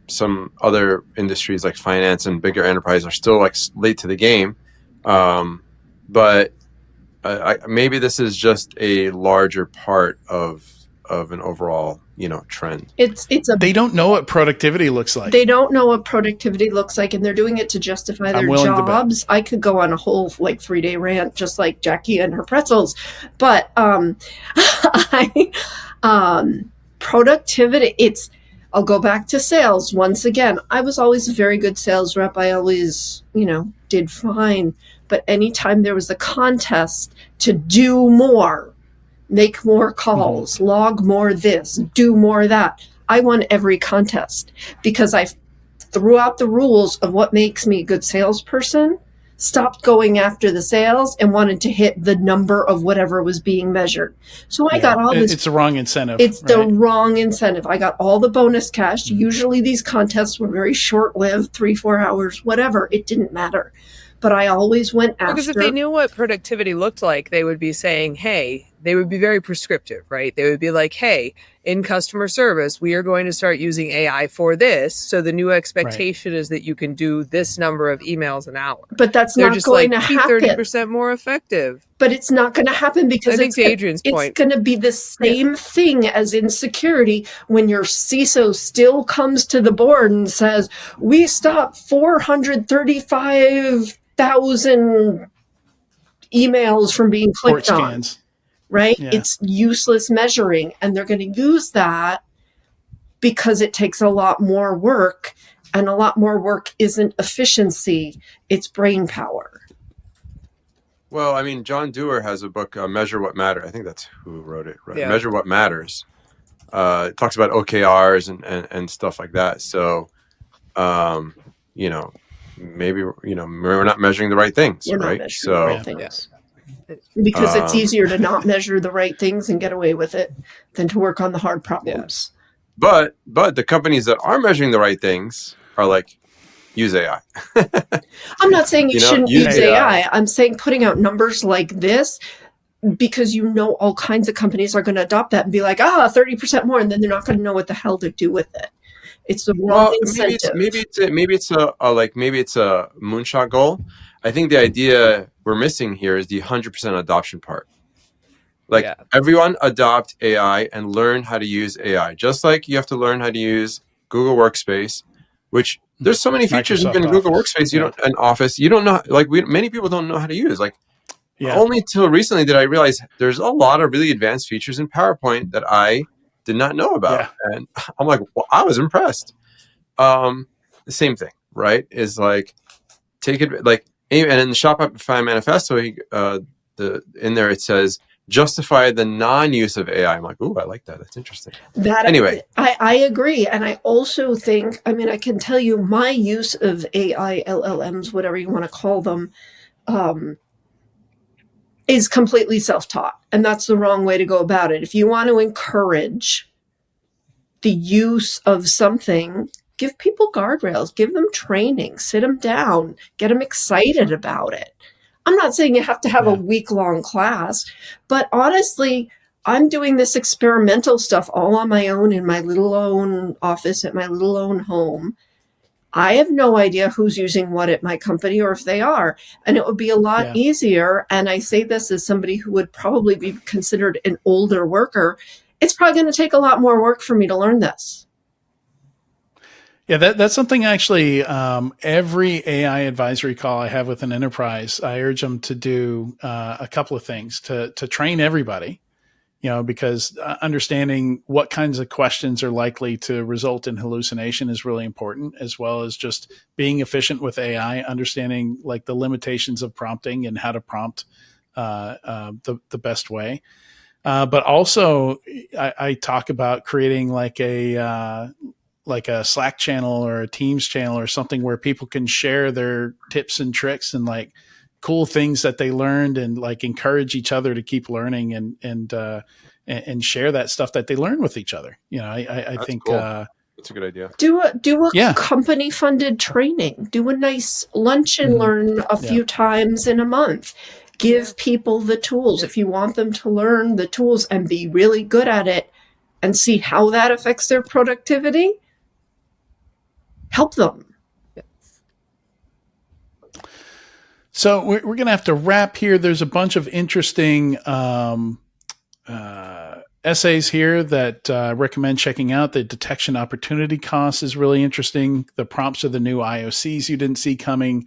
Some other industries like finance and bigger enterprise are still like late to the game. But maybe this is just a larger part of an overall, trend. They don't know what productivity looks like. They don't know what productivity looks like, and they're doing it to justify their jobs. I could go on a whole 3-day rant, just like Jackie and her pretzels. But productivity, I'll go back to sales once again. I was always a very good sales rep. I always, did fine. But anytime there was a contest to do more, make more calls, log more this, do more that, I won every contest because I threw out the rules of what makes me a good salesperson, stopped going after the sales, and wanted to hit the number of whatever was being measured. So I got all this. It's the wrong incentive. It's right? the wrong incentive. I got all the bonus cash. Usually these contests were very short-lived, 3-4 hours, whatever. It didn't matter. But I always went after. Because if they knew what productivity looked like, they would be saying, hey, they would be very prescriptive, right? They would be like, hey, in customer service, we are going to start using AI for this. So the new expectation is that you can do this number of emails an hour. But that's They're not just going like, to be happen. 30% more effective. But it's not going to happen because I think to Adrian's point, it's going to be the same thing as in security when your CISO still comes to the board and says, we stopped 435,000 emails from being clicked on. Right? Yeah. It's useless measuring. And they're going to use that because it takes a lot more work. And a lot more work isn't efficiency, it's brain power. Well, I mean, John Dewar has a book, Measure What Matters. I think that's who wrote it, right? Yeah. Measure What Matters. It talks about OKRs and stuff like that. So, maybe, we're not measuring the right things, We're right? not measuring the right things. Yeah. Because it's easier to not measure the right things and get away with it than to work on the hard problems. But the companies that are measuring the right things are like, use AI. I'm not saying you shouldn't use use AI. I'm saying putting out numbers like this, because all kinds of companies are going to adopt that and be like, 30% more, and then they're not going to know what the hell to do with it. It's the wrong incentive. Maybe it's a moonshot goal. I think the idea we're missing here is the 100% adoption part. Like everyone adopt AI and learn how to use AI. Just like you have to learn how to use Google Workspace, which there's so many features Microsoft even in Google Office. Workspace. You don't an Office. You don't know. Like many people don't know how to use. Like Yeah. only till recently did I realize there's a lot of really advanced features in PowerPoint that I did not know about, and I'm like, well, I was impressed. The same thing, right? Is like take it like. And in the Shopify manifesto, in there it says, justify the non-use of AI. I'm like, ooh, I like that. That's interesting. Anyway. I agree. And I also think, I can tell you my use of AI, LLMs, whatever you want to call them, is completely self-taught. And that's the wrong way to go about it. If you want to encourage the use of something, give people guardrails, give them training, sit them down, get them excited about it. I'm not saying you have to have a week-long class, but honestly, I'm doing this experimental stuff all on my own in my little own office at my little own home. I have no idea who's using what at my company or if they are. And it would be a lot easier. And I say this as somebody who would probably be considered an older worker. It's probably going to take a lot more work for me to learn this. Yeah, that's something actually, every AI advisory call I have with an enterprise, I urge them to do a couple of things to train everybody, because understanding what kinds of questions are likely to result in hallucination is really important, as well as just being efficient with AI, understanding like the limitations of prompting and how to prompt the best way. But also I talk about creating like a Slack channel or a Teams channel or something where people can share their tips and tricks and like cool things that they learned and like encourage each other to keep learning and share that stuff that they learn with each other. I think cool. That's a good idea. Do a company funded training, do a nice lunch and learn a few times in a month. Give people the tools. If you want them to learn the tools and be really good at it and see how that affects their productivity, help them. So we're going to have to wrap here. There's a bunch of interesting essays here that recommend checking out. The detection opportunity cost is really interesting. The prompts are the new IOCs you didn't see coming.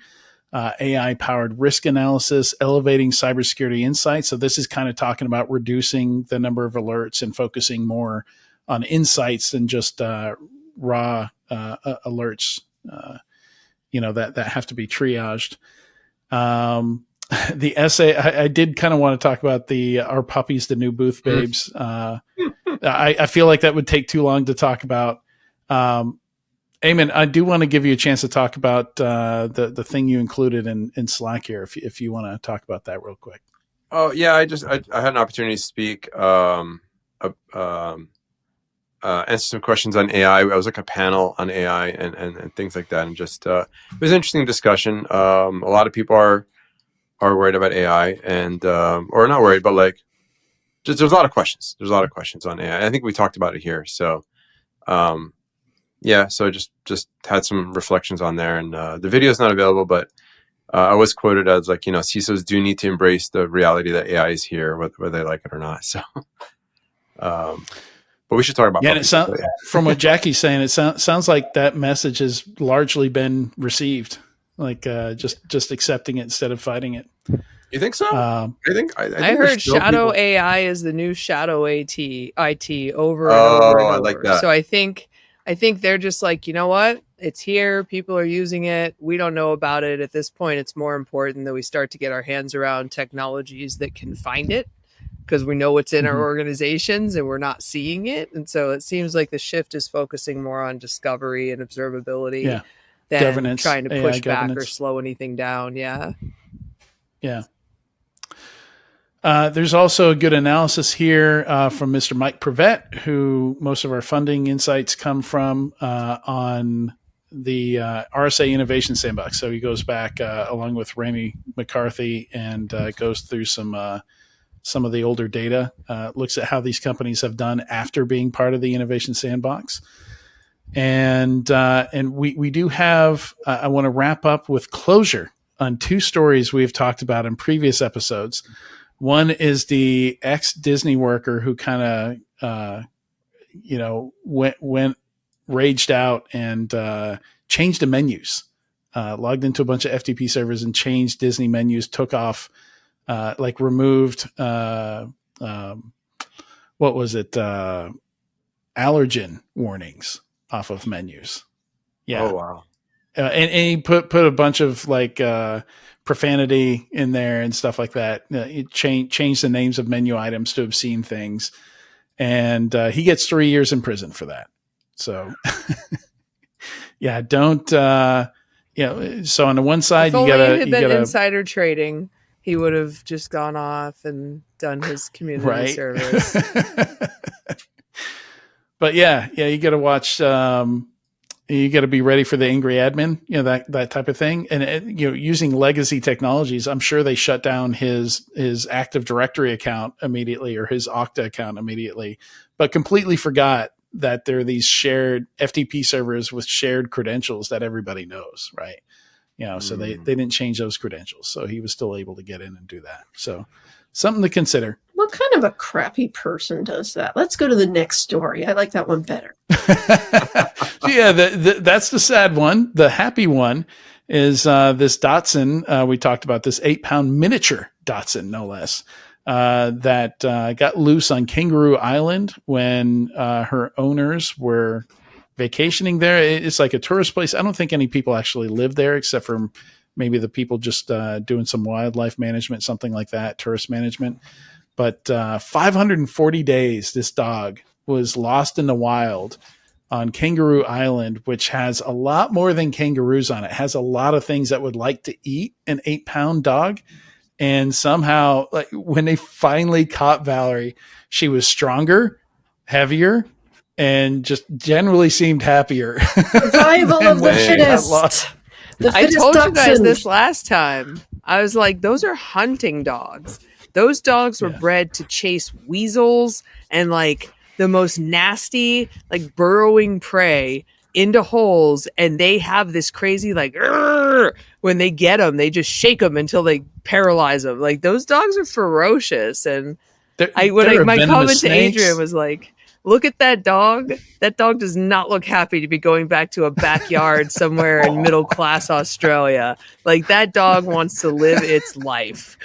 AI-powered risk analysis, elevating cybersecurity insights. So this is kind of talking about reducing the number of alerts and focusing more on insights than just raw alerts, that have to be triaged. The essay, I did kind of want to talk about Our Puppies, the New Booth Babes. I feel like that would take too long to talk about. Eamon, I do want to give you a chance to talk about the thing you included in Slack here, if you want to talk about that real quick. Oh yeah, I had an opportunity to speak, answer some questions on AI. I was like a panel on AI and things like that, and just it was an interesting discussion. A lot of people are worried about AI, and or not worried, but like just there's a lot of questions. There's a lot of questions on AI. I think we talked about it here, so. Yeah, so just had some reflections on there, and the video is not available, but I was quoted as like, CISOs do need to embrace the reality that AI is here, whether they like it or not. So, but we should talk about. Yeah, and from what Jackie's saying, it sounds like that message has largely been received, like just accepting it instead of fighting it. You think so? I heard shadow AI is the new shadow IT over and over and over. I like that. So I think they're just like, you know what? It's here. People are using it. We don't know about it. At this point, it's more important that we start to get our hands around technologies that can find it, because we know it's in our organizations and we're not seeing it. And so it seems like the shift is focusing more on discovery and observability than governance, trying to push back or slow anything down. Yeah. Yeah. There's also a good analysis here from Mr. Mike Prevet, who most of our funding insights come from on the RSA Innovation Sandbox. So he goes back along with Ramey McCarthy and goes through some of the older data, looks at how these companies have done after being part of the Innovation Sandbox. And we do have, I want to wrap up with closure on two stories we've talked about in previous episodes. One is the ex-Disney worker who kind of, went raged out and changed the menus, logged into a bunch of FTP servers and changed Disney menus, took off, removed, what was it? Allergen warnings off of menus. Yeah. Oh, wow. And he put a bunch of profanity in there and stuff like that. It changed the names of menu items to obscene things, and he gets 3 years in prison for that. So, yeah, don't. So on the one side, if only been insider trading, he would have just gone off and done his community service. But yeah, you got to watch. You got to be ready for the angry admin, that type of thing. And, using legacy technologies, I'm sure they shut down his Active Directory account immediately or his Okta account immediately, but completely forgot that there are these shared FTP servers with shared credentials that everybody knows, right? So they didn't change those credentials. So he was still able to get in and do that. So something to consider. What kind of a crappy person does that? Let's go to the next story. I like that one better. Yeah, that's the sad one. The happy one is this Datsun. We talked about this 8-pound miniature Datsun, no less, that got loose on Kangaroo Island when her owners were vacationing there. It's like a tourist place. I don't think any people actually live there except for maybe the people just doing some wildlife management, something like that, tourist management. But 540 days, this dog was lost in the wild on Kangaroo Island, which has a lot more than kangaroos on it. It has a lot of things that would like to eat an 8-pound dog. And somehow, when they finally caught Valerie, she was stronger, heavier, and just generally seemed happier. Survival of the fittest. I told you guys this last time. I was like, those are hunting dogs. Those dogs were bred to chase weasels and the most nasty, burrowing prey into holes. And they have this crazy, when they get them, they just shake them until they paralyze them. Those dogs are ferocious. And my comment to Adrian was look at that dog. That dog does not look happy to be going back to a backyard somewhere in middle-class Australia. That dog wants to live its life.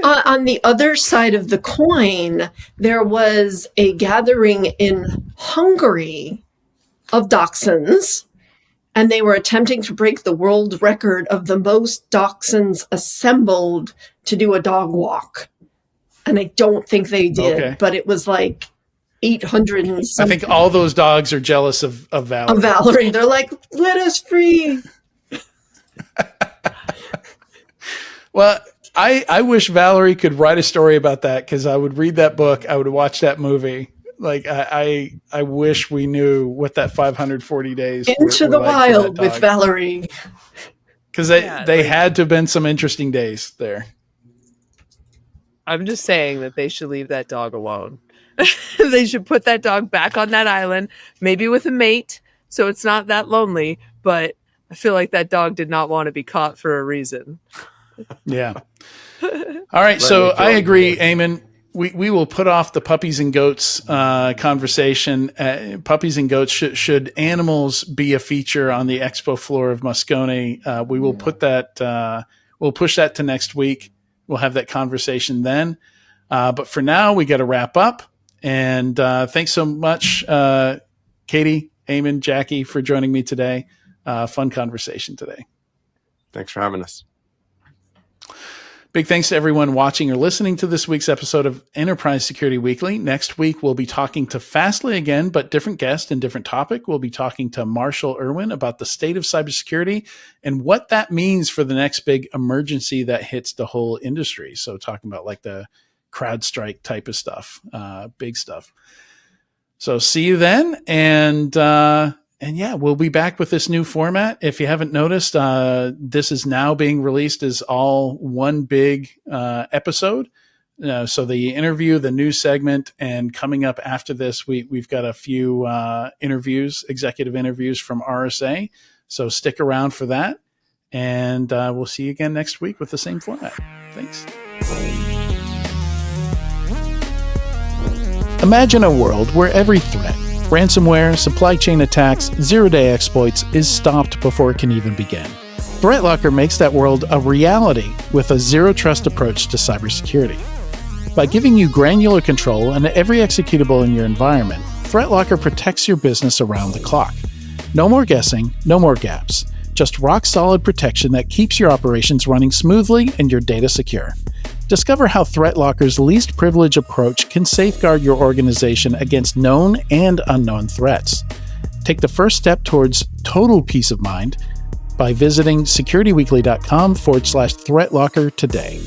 On the other side of the coin, there was a gathering in Hungary of dachshunds, and they were attempting to break the world record of the most dachshunds assembled to do a dog walk. And I don't think they did, but it was 800 and I something think all those dogs are jealous of Valerie. of Valerie. They're like, let us free. Well, I wish Valerie could write a story about that, because I would read that book. I would watch that movie. Like I wish we knew what that 540 days Into were the like for that wild with dog. Valerie. Because they had to have been some interesting days there. I'm just saying that they should leave that dog alone. They should put that dog back on that island, maybe with a mate, so it's not that lonely. But I feel like that dog did not want to be caught for a reason. Yeah. All right. So I agree, Eamon. We will put off the puppies and goats conversation. Puppies and goats, should animals be a feature on the expo floor of Moscone? We will put that. We'll push that to next week. We'll have that conversation then. But for now, we got to wrap up. And thanks so much, Katie, Eamon, Jackie, for joining me today. Fun conversation today. Thanks for having us. Big thanks to everyone watching or listening to this week's episode of Enterprise Security Weekly. Next week, we'll be talking to Fastly again, but different guest and different topic. We'll be talking to Marshall Irwin about the state of cybersecurity and what that means for the next big emergency that hits the whole industry. So talking about like the CrowdStrike type of stuff, big stuff. So see you then. And yeah, we'll be back with this new format. If you haven't noticed, this is now being released as all one big episode. So the interview, the news segment, and coming up after this, we've got a few interviews, executive interviews from RSA. So stick around for that. And we'll see you again next week with the same format. Thanks. Imagine a world where every threat, ransomware, supply chain attacks, zero-day exploits is stopped before it can even begin. ThreatLocker makes that world a reality with a zero-trust approach to cybersecurity. By giving you granular control on every executable in your environment, ThreatLocker protects your business around the clock. No more guessing, no more gaps. Just rock-solid protection that keeps your operations running smoothly and your data secure. Discover how ThreatLocker's least privilege approach can safeguard your organization against known and unknown threats. Take the first step towards total peace of mind by visiting securityweekly.com/ThreatLocker today.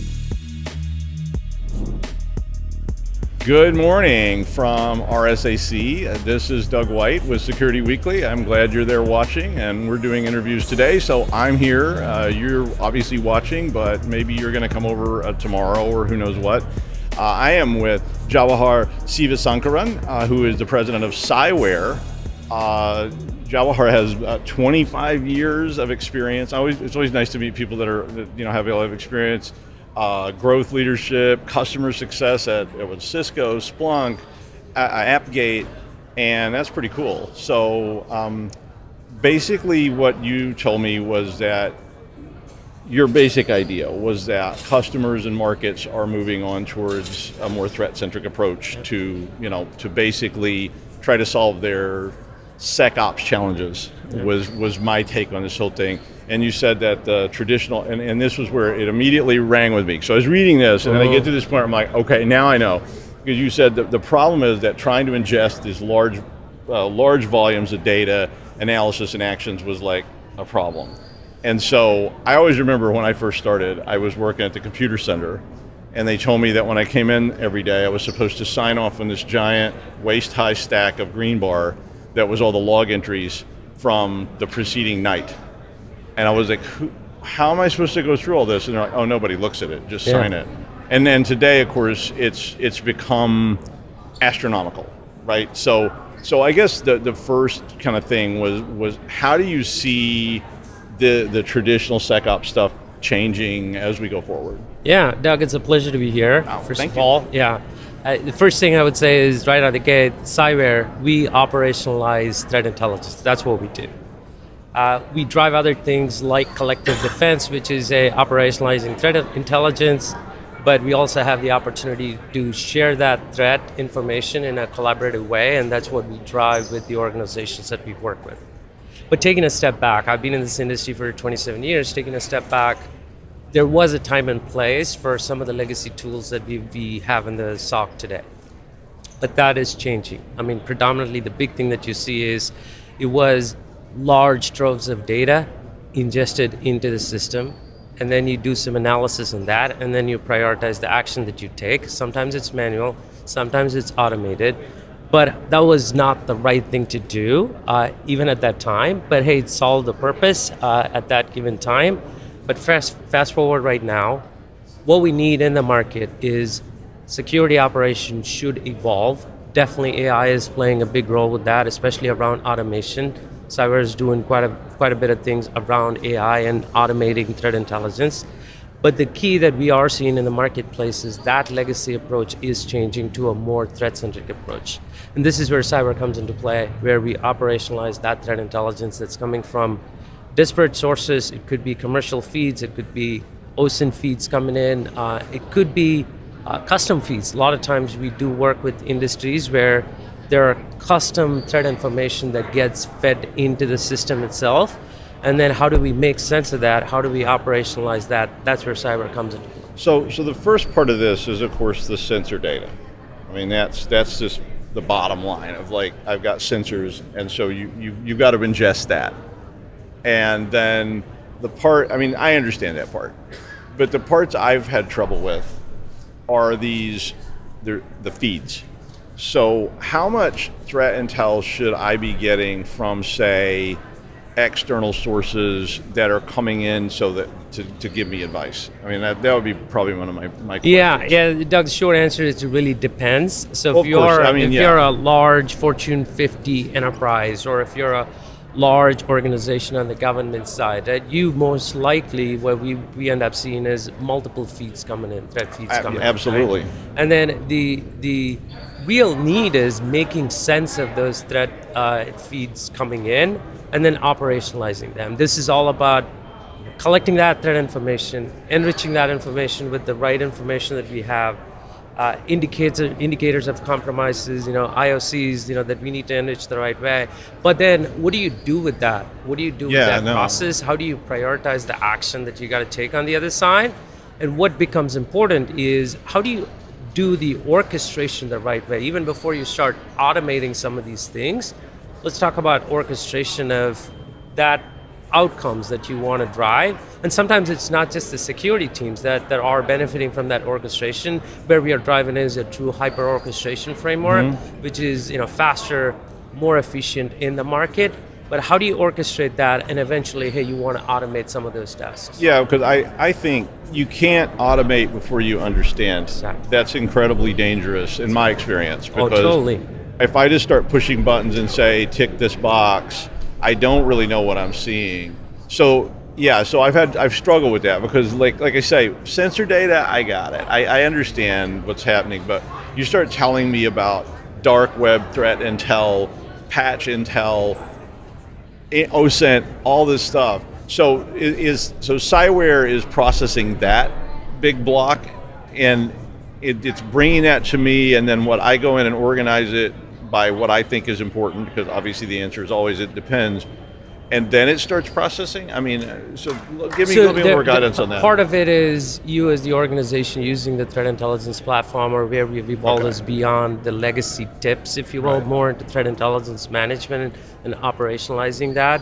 Good morning from RSAC. This is Doug White with Security Weekly. I'm glad you're there watching, and we're doing interviews today. So I'm here. You're obviously watching, but maybe you're going to come over tomorrow or who knows what. I am with Jawahar Sivasankaran, who is the president of Cyware. Jawahar has 25 years of experience. It's always nice to meet people that have a lot of experience. Growth leadership, customer success at Cisco, Splunk, AppGate, and that's pretty cool. So basically what you told me was that your basic idea was that customers and markets are moving on towards a more threat-centric approach to basically try to solve their SecOps challenges. Was my take on this whole thing. And you said that the traditional, and this was where it immediately rang with me. So I was reading this, and then I get to this point where I'm like, okay, now I know. Because you said that the problem is that trying to ingest these large volumes of data, analysis, and actions was like a problem. And so I always remember when I first started, I was working at the computer center, and they told me that when I came in every day, I was supposed to sign off on this giant waist-high stack of green bar that was all the log entries from the preceding night. And I was like, how am I supposed to go through all this? And they're like, oh, nobody looks at it, just sign it. And then today, of course, it's become astronomical, right? So I guess the first kind of thing was how do you see the traditional SecOps stuff changing as we go forward? Yeah, Doug, it's a pleasure to be here. Oh, first of all, the first thing I would say is right out of the gate, Cyware, we operationalize threat intelligence. That's what we do. We drive other things like collective defense, which is operationalizing threat intelligence, but we also have the opportunity to share that threat information in a collaborative way, and that's what we drive with the organizations that we work with. But taking a step back, I've been in this industry for 27 years, taking a step back, there was a time and place for some of the legacy tools that we have in the SOC today. but that is changing. I mean, predominantly the big thing that you see is it was large troves of data ingested into the system, and then you do some analysis on that, and then you prioritize the action that you take. Sometimes it's manual, sometimes it's automated, but that was not the right thing to do, even at that time. But hey, it solved the purpose at that given time. But fast forward right now, what we need in the market is security operations should evolve. Definitely AI is playing a big role with that, especially around automation. Cyber is doing quite a bit of things around AI and automating threat intelligence. But the key that we are seeing in the marketplace is that legacy approach is changing to a more threat-centric approach. And this is where cyber comes into play, where we operationalize that threat intelligence that's coming from disparate sources. It could be commercial feeds, it could be OSINT feeds coming in, it could be custom feeds. A lot of times we do work with industries where there are custom threat information that gets fed into the system itself. And then how do we make sense of that? How do we operationalize that? That's where cyber comes into play. So the first part of this is, of course, the sensor data. I mean, that's just the bottom line of, like, I've got sensors, and so you've got to ingest that. And then the part, I mean, I understand that part, but the parts I've had trouble with are the feeds. So how much threat intel should I be getting from, say, external sources that are coming in so that to give me advice? I mean, that would be probably one of my questions. Yeah, Doug, the short answer is it really depends. So if you're a large Fortune 50 enterprise, or if you're a large organization on the government side, you most likely, what we end up seeing is multiple feeds coming in, threat feeds coming in. Absolutely. Right? And then the real need is making sense of those threat feeds coming in and then operationalizing them. This is all about collecting that threat information, enriching that information with the right information that we have, indicators of compromises, IOCs, that we need to enrich the right way. But then what do you do with that? What do you do with that process? How do you prioritize the action that you got to take on the other side? And what becomes important is, how do you do the orchestration the right way? Even before you start automating some of these things, let's talk about orchestration of that outcomes that you want to drive. And sometimes it's not just the security teams that are benefiting from that orchestration. Where we are driving is a true hyper orchestration framework, which is faster, more efficient in the market. But how do you orchestrate that? And eventually, hey, you want to automate some of those tasks. Yeah, because I think you can't automate before you understand. Exactly. That's incredibly dangerous in my experience. Because totally. If I just start pushing buttons and say, tick this box, I don't really know what I'm seeing. So I've struggled with that, because like I say, sensor data, I got it. I understand what's happening, but you start telling me about dark web threat intel, patch intel, OSINT, all this stuff. So Cyware is processing that big block, and it's bringing that to me, and then what I go in and organize it by what I think is important, because obviously the answer is always it depends, and then it starts processing. I mean, so give me a little bit more guidance on that. Part of it is you as the organization using the threat intelligence platform, or where we've evolved is beyond the legacy tips, if you will, more into threat intelligence management and operationalizing that.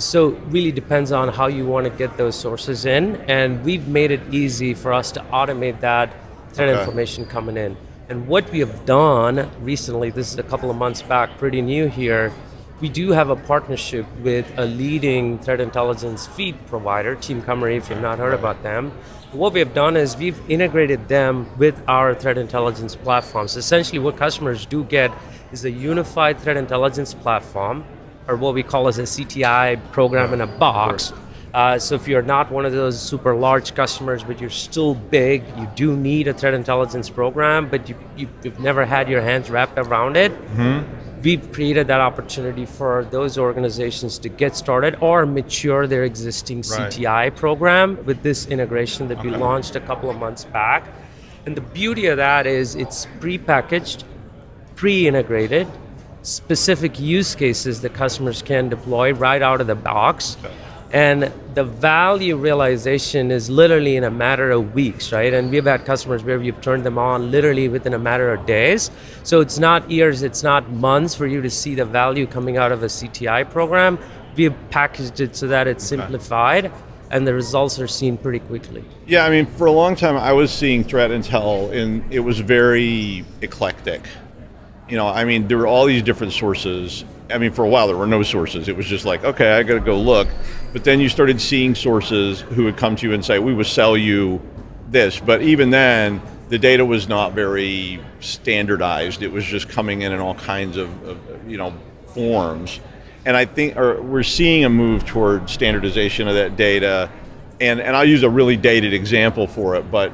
So really depends on how you want to get those sources in, and we've made it easy for us to automate that threat information coming in. And what we have done recently, this is a couple of months back, pretty new here, we do have a partnership with a leading threat intelligence feed provider, Team Cummery, if you've not heard about them. What we have done is we've integrated them with our threat intelligence platforms. Essentially what customers do get is a unified threat intelligence platform, or what we call as a CTI program in a box. So if you're not one of those super large customers, but you're still big, you do need a threat intelligence program, but you've never had your hands wrapped around it. We've created that opportunity for those organizations to get started or mature their existing CTI program with this integration that we launched a couple of months back. And the beauty of that is it's pre-packaged, pre-integrated, specific use cases that customers can deploy right out of the box. And the value realization is literally in a matter of weeks, right? And we've had customers where we've turned them on literally within a matter of days. So it's not years, it's not months for you to see the value coming out of a CTI program. We've packaged it so that it's simplified and the results are seen pretty quickly. Yeah, I mean, for a long time I was seeing threat intel and it was very eclectic. I mean, there were all these different sources. I mean, for a while there were no sources. It was just like, okay, I got to go look. But then you started seeing sources who would come to you and say, we will sell you this. But even then, the data was not very standardized. It was just coming in all kinds of forms. And I think we're seeing a move toward standardization of that data. And I'll use a really dated example for it, but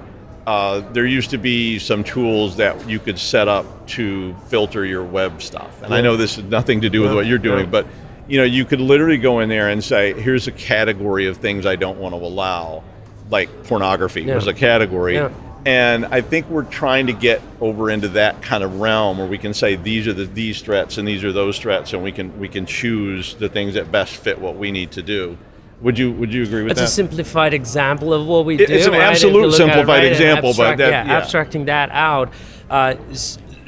there used to be some tools that you could set up to filter your web stuff. And I know this has nothing to do with what you're doing, but you could literally go in there and say, here's a category of things I don't want to allow, like pornography was a category. Yeah. And I think we're trying to get over into that kind of realm where we can say these are these threats and these are those threats, and we can choose the things that best fit what we need to do. Would you agree with that? It's a simplified example of what we do. It's an absolute simplified example, but abstracting that out.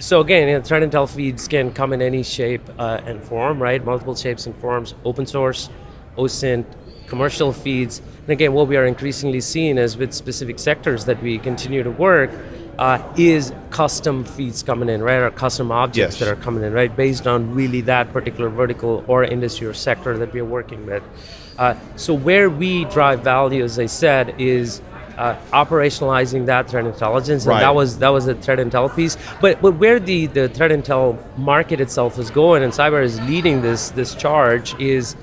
So again, threat intel feeds can come in any shape and form, right? Multiple shapes and forms, open source, OSINT, commercial feeds. And again, what we are increasingly seeing is with specific sectors that we continue to work is custom feeds coming in, right? Or custom objects that are coming in, right? Based on really that particular vertical or industry or sector that we are working with. So where we drive value, as I said, is operationalizing that threat intelligence, and that was the threat intel piece. But where the threat intel market itself is going, and cyber is leading this charge, is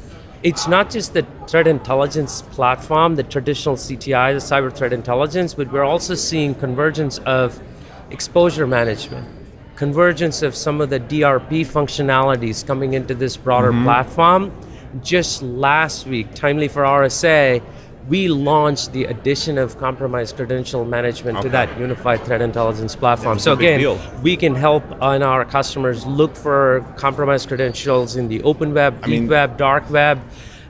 it's not just the threat intelligence platform, the traditional CTI, the cyber threat intelligence, but we're also seeing convergence of exposure management, convergence of some of the DRP functionalities coming into this broader platform. Just last week, timely for RSA, we launched the addition of compromised credential management to that unified threat intelligence platform. So again, we can help our customers look for compromised credentials in the open web, deep web, dark web.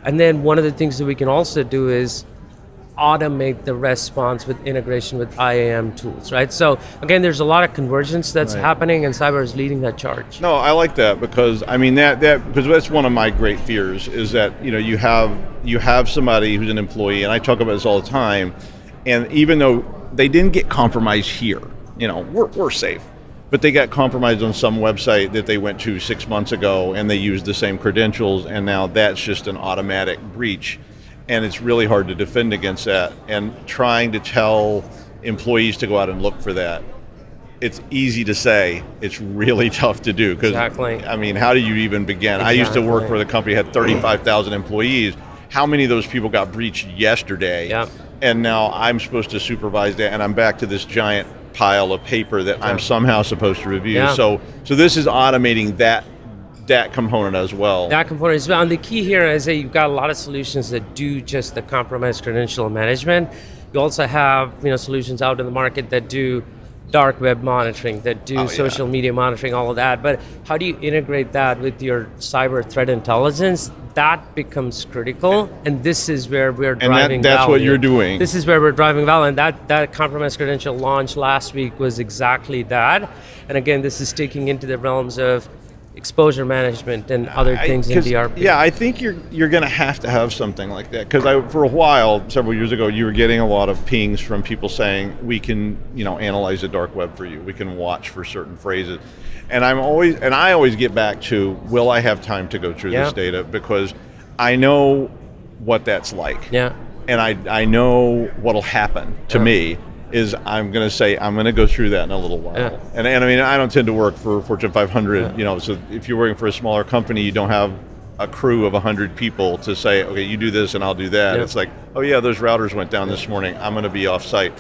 And then one of the things that we can also do is automate the response with integration with IAM tools, right? So again, there's a lot of convergence that's happening, and cyber is leading that charge. No, I like that because I mean because that's one of my great fears is that you have somebody who's an employee, and I talk about this all the time, and even though they didn't get compromised here, we're safe, but they got compromised on some website that they went to 6 months ago, and they used the same credentials, and now that's just an automatic breach. And it's really hard to defend against that. And trying to tell employees to go out and look for that, it's easy to say, it's really tough to do. Because I mean, how do you even begin? I used to work for the company that had 35,000 employees. How many of those people got breached yesterday? And now I'm supposed to supervise that, and I'm back to this giant pile of paper that I'm somehow supposed to review. So this is automating that component as well. That component as well. And the key here is that you've got a lot of solutions that do just the compromised credential management. You also have solutions out in the market that do dark web monitoring, that do social media monitoring, all of that. But how do you integrate that with your cyber threat intelligence? That becomes critical, and this is where we're driving value. And that's what you're doing. This is where we're driving value, and that compromised credential launch last week was exactly that. And again, this is taking into the realms of exposure management and other things in DRP. Yeah, I think you're going to have something like that, because for a while, several years ago, you were getting a lot of pings from people saying we can analyze the dark web for you. We can watch for certain phrases, and I always get back to, will I have time to go through this data, because I know what that's like. And I know what'll happen to me. Is I'm going to say, I'm going to go through that in a little while. And I mean, I don't tend to work for Fortune 500, so if you're working for a smaller company, you don't have a crew of 100 people to say, okay, you do this and I'll do that. It's like, oh yeah, those routers went down this morning. I'm going to be off site.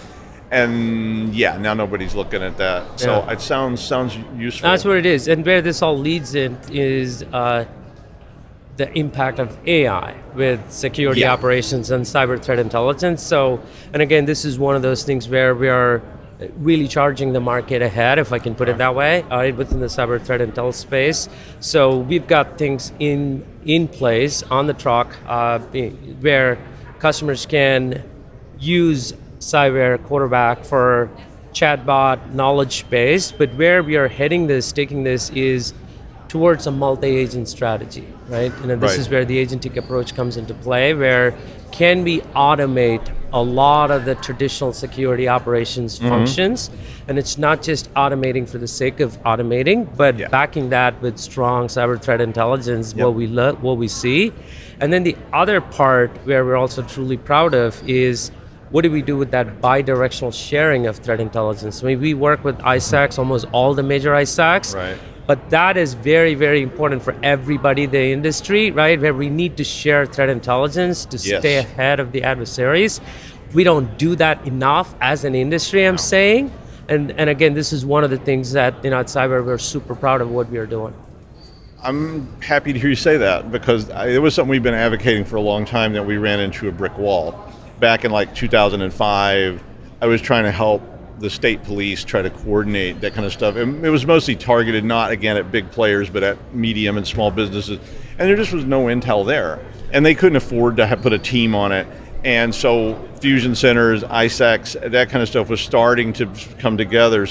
And now nobody's looking at that. So it sounds useful. That's what it is. And where this all leads in is the impact of AI with security operations and cyber threat intelligence. So, and again, this is one of those things where we are really charging the market ahead, if I can put it that way, within the cyber threat intel space. So we've got things in place on the truck where customers can use cyber quarterback for chatbot knowledge base, but where we are taking this is towards a multi-agent strategy, right? This is where the agentic approach comes into play, where can we automate a lot of the traditional security operations functions, and it's not just automating for the sake of automating, but backing that with strong cyber threat intelligence, what we see. And then the other part where we're also truly proud of is what do we do with that bi-directional sharing of threat intelligence? I mean, we work with ISACs, almost all the major ISACs, but that is very, very important for everybody in the industry, right? Where we need to share threat intelligence to stay ahead of the adversaries. We don't do that enough as an industry, I'm saying. And again, this is one of the things that at Cyber, we're super proud of what we are doing. I'm happy to hear you say that, because it was something we've been advocating for a long time, that we ran into a brick wall. Back in like 2005, I was trying to help the state police try to coordinate that kind of stuff. And it was mostly targeted, not again at big players, but at medium and small businesses. And there just was no intel there. And they couldn't afford to put a team on it. And so fusion centers, ISACs, that kind of stuff was starting to come together.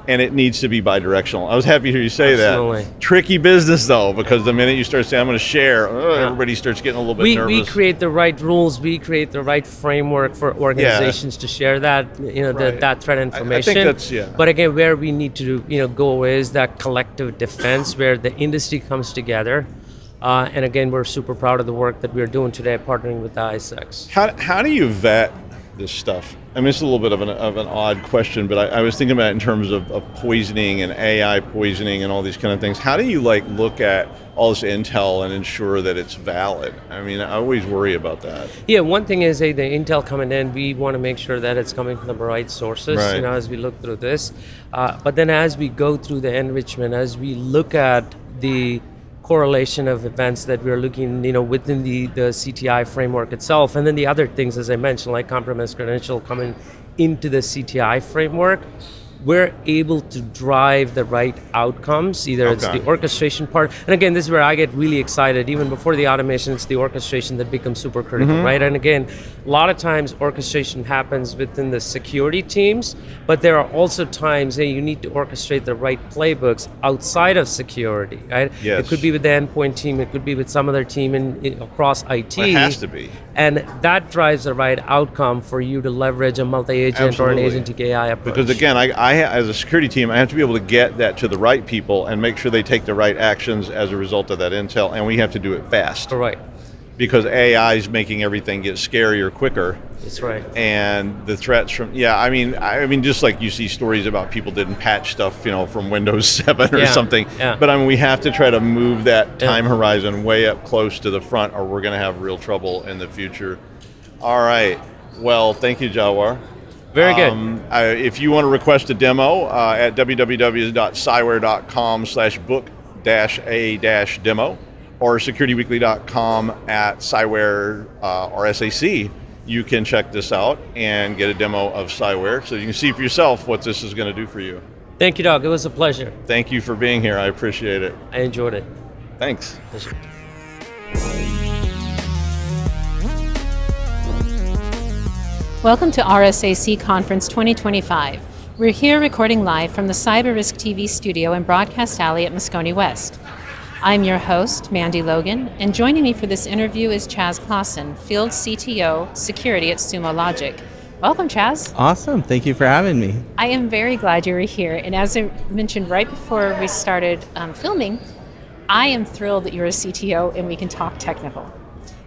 And it needs to be bi-directional. I was happy to hear you say that. Tricky business though, because the minute you start saying, I'm going to share, everybody starts getting a little bit nervous. We create the right rules, we create the right framework for organizations to share that, that threat information. I think that's, But again, where we need to, go is that collective defense where the industry comes together. And again, we're super proud of the work that we're doing today, partnering with the ISACs. How do you vet this stuff? I mean, it's a little bit of an odd question, but I was thinking about it in terms of poisoning and AI poisoning and all these kind of things. How do you look at all this intel and ensure that it's valid? I mean, I always worry about that. Yeah, one thing is the intel coming in, we want to make sure that it's coming from the right sources, as we look through this. But then as we go through the enrichment, as we look at the correlation of events that we're looking, within the CTI framework itself. And then the other things, as I mentioned, like compromised credential coming into the CTI framework, we're able to drive the right outcomes. Either it's the orchestration part. And again, this is where I get really excited. Even before the automation, it's the orchestration that becomes super critical, right? And again, a lot of times orchestration happens within the security teams, but there are also times you need to orchestrate the right playbooks outside of security, right? Yes. It could be with the endpoint team, it could be with some other team across IT. It has to be. And that drives the right outcome for you to leverage a multi-agent or an agentic AI approach. Because again, I as a security team, I have to be able to get that to the right people and make sure they take the right actions as a result of that intel, and we have to do it fast. Right. Because AI is making everything get scarier quicker. That's right. And the threats from I mean just like you see stories about people didn't patch stuff, from Windows 7 or something. Yeah. But I mean, we have to try to move that time horizon way up close to the front, or we're going to have real trouble in the future. All right. Well, thank you, Jawahar. Very good. If you want to request a demo at www.cyware.com/book-a-demo or securityweekly.com at Cyware RSAC, you can check this out and get a demo of Cyware so you can see for yourself what this is going to do for you. Thank you, Doug. It was a pleasure. Thank you for being here. I appreciate it. I enjoyed it. Thanks. Pleasure. Welcome to RSAC Conference 2025. We're here recording live from the Cyber Risk TV studio in Broadcast Alley at Moscone West. I'm your host, Mandy Logan, and joining me for this interview is Chaz Clawson, Field CTO Security at Sumo Logic. Welcome, Chaz. Awesome. Thank you for having me. I am very glad you were here. And as I mentioned right before we started filming, I am thrilled that you're a CTO and we can talk technical.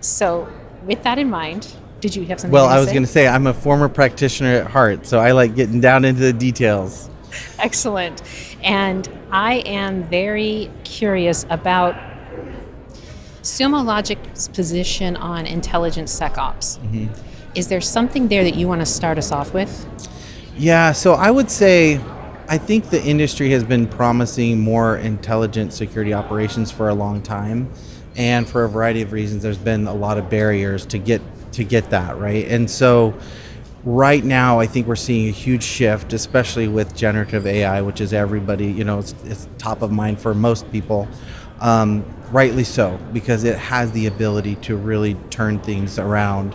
So with that in mind, did you have something to say? Well, I was going to say I'm a former practitioner at heart, so I like getting down into the details. Excellent. And I am very curious about Sumo Logic's position on intelligent SecOps. Mm-hmm. Is there something there that you want to start us off with? Yeah, so I would say I think the industry has been promising more intelligent security operations for a long time. And for a variety of reasons, there's been a lot of barriers to get that, right? And so right now, I think we're seeing a huge shift, especially with generative AI, which is everybody, it's top of mind for most people. Rightly so, because it has the ability to really turn things around.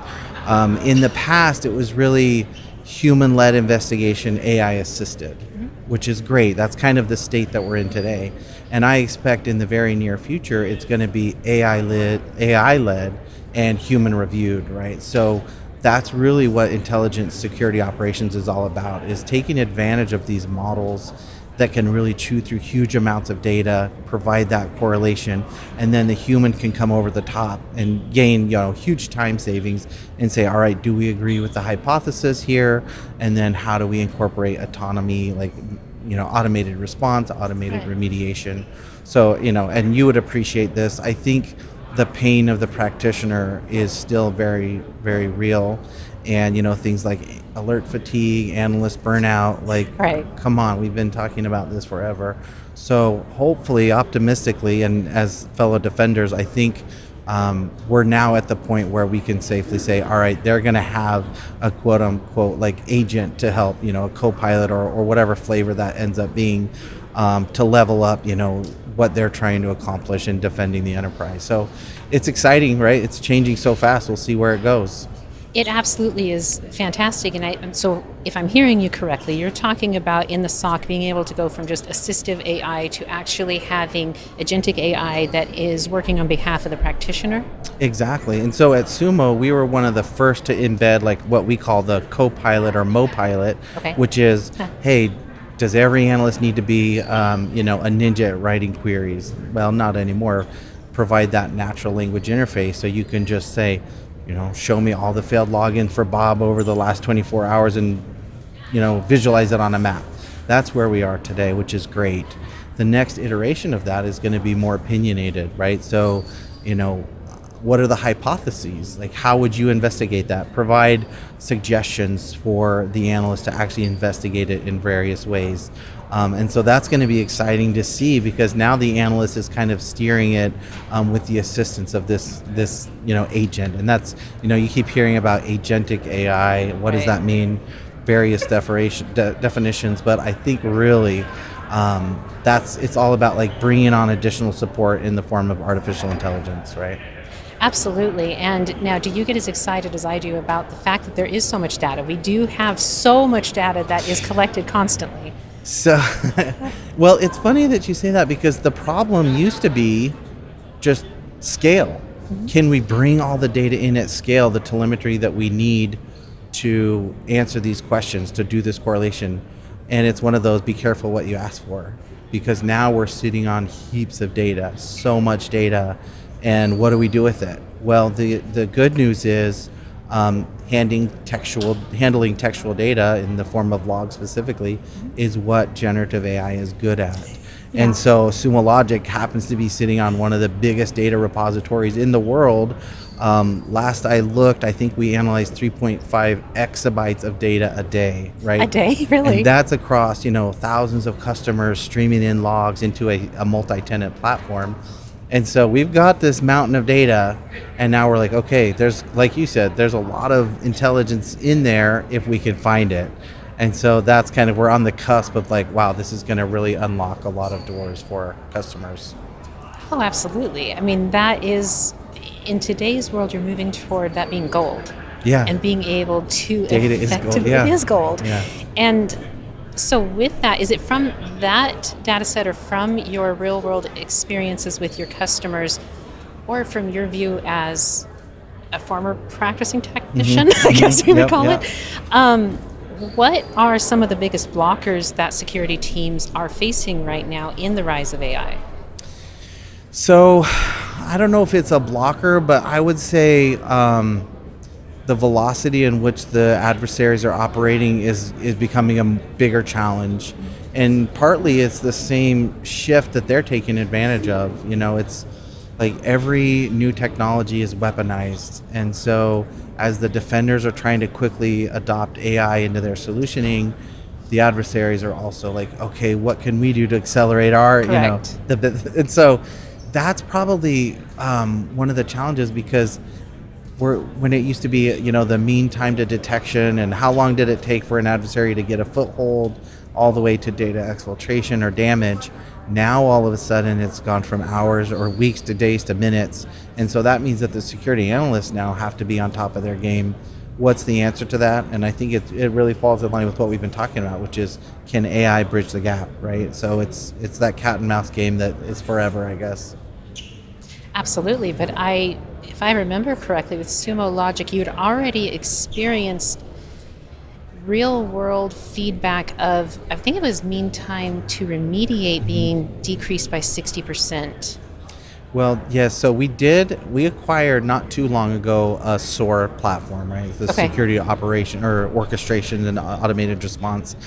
In the past, it was really human-led investigation, AI assisted, which is great. That's kind of the state that we're in today. And I expect in the very near future, it's going to be AI-led and human reviewed, right? So that's really what intelligence security operations is all about, is taking advantage of these models that can really chew through huge amounts of data, provide that correlation, and then the human can come over the top and gain, huge time savings and say, all right, do we agree with the hypothesis here? And then how do we incorporate autonomy, like, automated response, automated remediation? So, and you would appreciate this. I think the pain of the practitioner is still very, very real. And, things like alert fatigue, analyst burnout, come on, we've been talking about this forever. So hopefully, optimistically, and as fellow defenders, I think we're now at the point where we can safely say, all right, they're going to have a quote unquote like agent to help, a co-pilot or whatever flavor that ends up being, to level up, what they're trying to accomplish in defending the enterprise. So it's exciting, right? It's changing so fast. We'll see where it goes. It absolutely is fantastic. And so if I'm hearing you correctly, you're talking about in the SOC being able to go from just assistive AI to actually having agentic AI that is working on behalf of the practitioner? Exactly. And so at Sumo, we were one of the first to embed like what we call the co-pilot or mo-pilot, which is, hey, does every analyst need to be, a ninja at writing queries? Well, not anymore. Provide that natural language interface so you can just say, show me all the failed logins for Bob over the last 24 hours and, visualize it on a map. That's where we are today, which is great. The next iteration of that is going to be more opinionated, right? So, what are the hypotheses? Like, how would you investigate that? Provide suggestions for the analyst to actually investigate it in various ways. And so that's going to be exciting to see, because now the analyst is kind of steering it with the assistance of this agent. And that's, you keep hearing about agentic AI. What does that mean? Various definitions. But I think really it's all about like bringing on additional support in the form of artificial intelligence, right? Absolutely. And now, do you get as excited as I do about the fact that there is so much data? We do have so much data that is collected constantly. So, well, it's funny that you say that, because the problem used to be just scale. Can we bring all the data in at scale, the telemetry that we need to answer these questions, to do this correlation? And it's one of those, be careful what you ask for, because now we're sitting on heaps of data, so much data. And what do we do with it? Well, the good news is handling textual data in the form of logs specifically is what generative AI is good at. Yeah. And so Sumo Logic happens to be sitting on one of the biggest data repositories in the world. Last I looked, I think we analyzed 3.5 exabytes of data a day, right? A day, really? And that's across, thousands of customers streaming in logs into a multi-tenant platform. And so we've got this mountain of data, and now we're like, okay, there's, like you said, there's a lot of intelligence in there if we can find it. And so that's kind of, we're on the cusp of like, wow, this is going to really unlock a lot of doors for customers. Oh, absolutely. I mean, that is, in today's world, you're moving toward that being gold. Yeah. And being able to data is gold. Yeah. It is gold. Yeah. And so with that, is it from that data set or from your real world experiences with your customers, or from your view as a former practicing technician, I guess we would call it, what are some of the biggest blockers that security teams are facing right now in the rise of AI? So I don't know if it's a blocker, but I would say the velocity in which the adversaries are operating is becoming a bigger challenge. And partly it's the same shift that they're taking advantage of. It's like every new technology is weaponized. And so as the defenders are trying to quickly adopt AI into their solutioning, the adversaries are also like, okay, what can we do to accelerate our, and so that's probably one of the challenges, because when it used to be, the mean time to detection and how long did it take for an adversary to get a foothold all the way to data exfiltration or damage. Now all of a sudden it's gone from hours or weeks to days to minutes. And so that means that the security analysts now have to be on top of their game. What's the answer to that? And I think it really falls in line with what we've been talking about, which is, can AI bridge the gap, right? So it's that cat and mouse game that is forever, I guess. Absolutely, but if I remember correctly, with Sumo Logic, you'd already experienced real-world feedback of, I think it was mean time to remediate being decreased by 60%. Well, yes. So we acquired not too long ago a SOAR platform, right? The security operation or orchestration and automated response.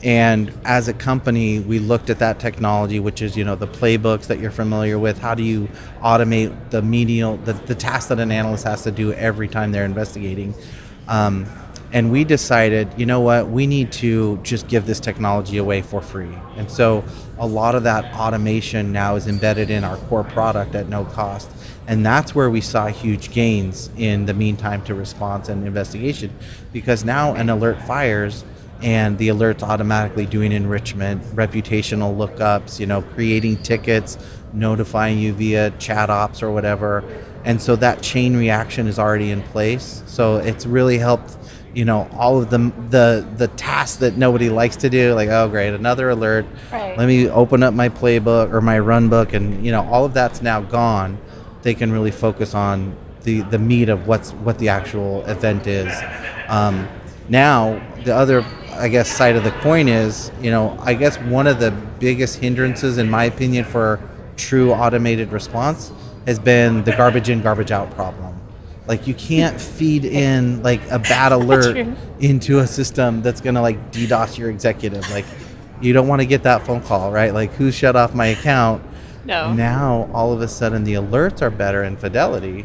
And as a company, we looked at that technology, which is, the playbooks that you're familiar with. How do you automate the task that an analyst has to do every time they're investigating? And we decided, you know what, we need to just give this technology away for free. And so a lot of that automation now is embedded in our core product at no cost. And that's where we saw huge gains in the mean time to response and investigation, because now an alert fires and the alert's automatically doing enrichment, reputational lookups, creating tickets, notifying you via chat ops or whatever. And so that chain reaction is already in place. So it's really helped, all of the tasks that nobody likes to do, like, oh great, another alert. Right. Let me open up my playbook or my run book, and all of that's now gone. They can really focus on the meat of what the actual event is. Now the other, I guess, side of the coin is, I guess one of the biggest hindrances, in my opinion, for true automated response has been the garbage in, garbage out problem. Like, you can't feed in like a bad alert into a system that's gonna like DDoS your executive. Like, you don't want to get that phone call, right? Like, who shut off my account? No. Now all of a sudden the alerts are better in fidelity,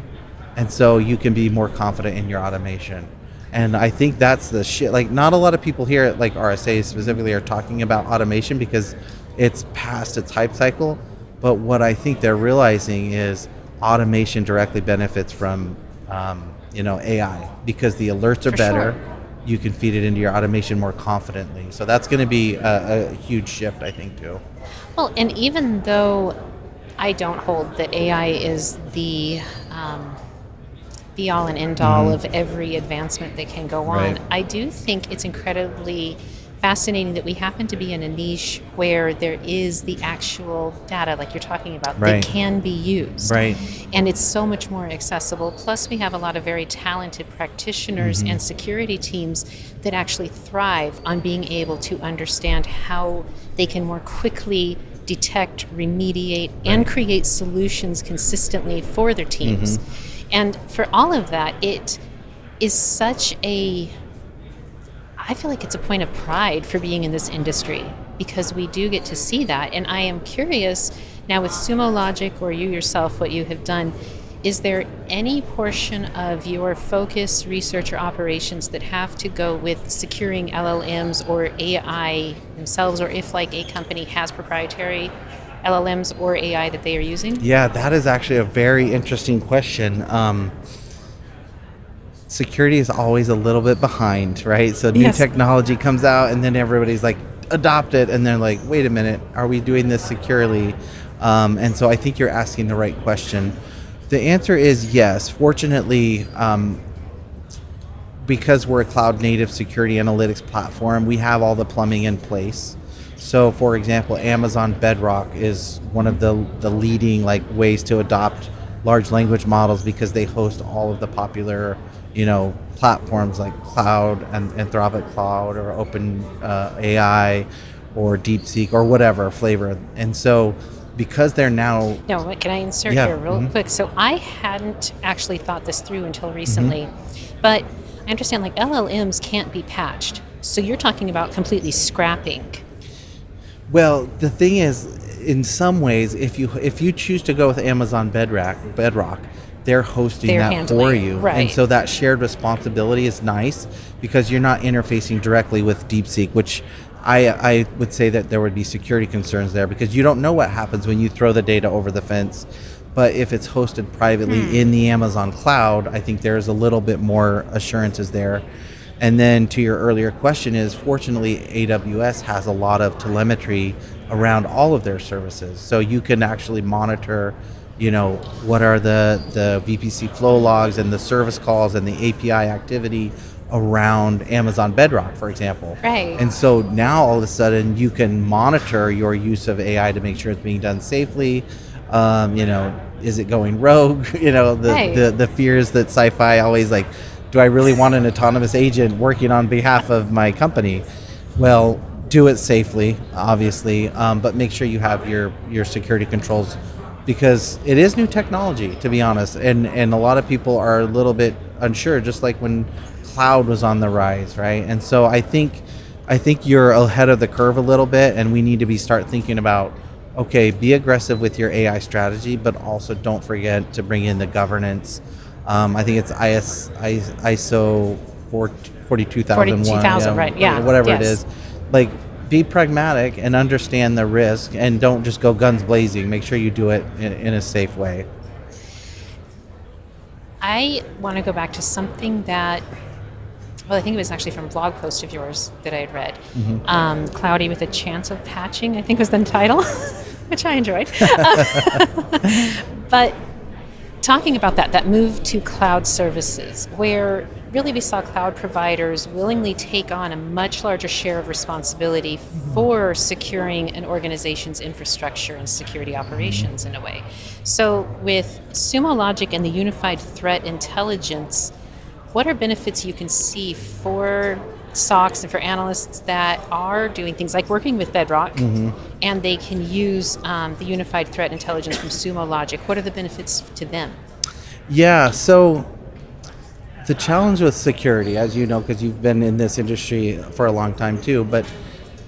and so you can be more confident in your automation. And I think that's the shit. Like, not a lot of people here at like RSA specifically are talking about automation because it's past its hype cycle. But what I think they're realizing is automation directly benefits from, AI, because the alerts are better. Sure. You can feed it into your automation more confidently. So that's going to be a huge shift, I think, too. Well, and even though I don't hold that AI is the be all and end all of every advancement that can go on, I do think it's incredibly fascinating that we happen to be in a niche where there is the actual data, like you're talking about, that can be used. Right. And it's so much more accessible. Plus, we have a lot of very talented practitioners and security teams that actually thrive on being able to understand how they can more quickly detect, remediate, and create solutions consistently for their teams. And for all of that, it is such I feel like it's a point of pride for being in this industry, because we do get to see that. And I am curious now with Sumo Logic, or you yourself, what you have done, is there any portion of your focus, research, or operations that have to go with securing LLMs or AI themselves, or if like a company has proprietary LLMs or AI that they are using? Yeah, that is actually a very interesting question. Security is always a little bit behind, right? So new technology comes out and then everybody's like, adopt it, and they're like, wait a minute, are we doing this securely? And so I think you're asking the right question. The answer is yes. Fortunately, because we're a cloud native security analytics platform, we have all the plumbing in place. So for example, Amazon Bedrock is one of the leading like ways to adopt large language models, because they host all of the popular platforms like Cloud and Anthropic Cloud or Open AI or DeepSeek or whatever flavor. And so because they're now... No, can I insert here real quick? So I hadn't actually thought this through until recently, but I understand like LLMs can't be patched. So you're talking about completely scrapping. Well, the thing is, in some ways, if you choose to go with Amazon Bedrock, they're hosting that for you. Right. And so that shared responsibility is nice, because you're not interfacing directly with DeepSeek, which I would say that there would be security concerns there, because you don't know what happens when you throw the data over the fence. But if it's hosted privately in the Amazon cloud, I think there's a little bit more assurances there. And then to your earlier question is, fortunately, AWS has a lot of telemetry around all of their services. So you can actually monitor, what are the VPC flow logs and the service calls and the API activity around Amazon Bedrock, for example. Right. And so now all of a sudden you can monitor your use of AI to make sure it's being done safely. Is it going rogue? The fears that sci-fi always like, do I really want an autonomous agent working on behalf of my company? Well, do it safely, obviously, but make sure you have your security controls, because it is new technology, to be honest, and a lot of people are a little bit unsure, just like when cloud was on the rise, right? And so I think you're ahead of the curve a little bit, and we need to start thinking about, okay, be aggressive with your AI strategy, but also don't forget to bring in the governance. I think it's ISO 42001. 42,000, right? Yeah. Whatever yes. it is. Like, be pragmatic and understand the risk, and don't just go guns blazing. Make sure you do it in a safe way. I want to go back to something that, I think it was actually from a blog post of yours that I had read. Cloudy with a Chance of Patching, I think was the title, which I enjoyed. But talking about that move to cloud services, where really we saw cloud providers willingly take on a much larger share of responsibility for securing an organization's infrastructure and security operations in a way. So with Sumo Logic and the unified threat intelligence, what are benefits you can see for SOCs and for analysts that are doing things like working with Bedrock, and they can use the unified threat intelligence from Sumo Logic? What are the benefits to them? Yeah, so the challenge with security, as you know, because you've been in this industry for a long time too, but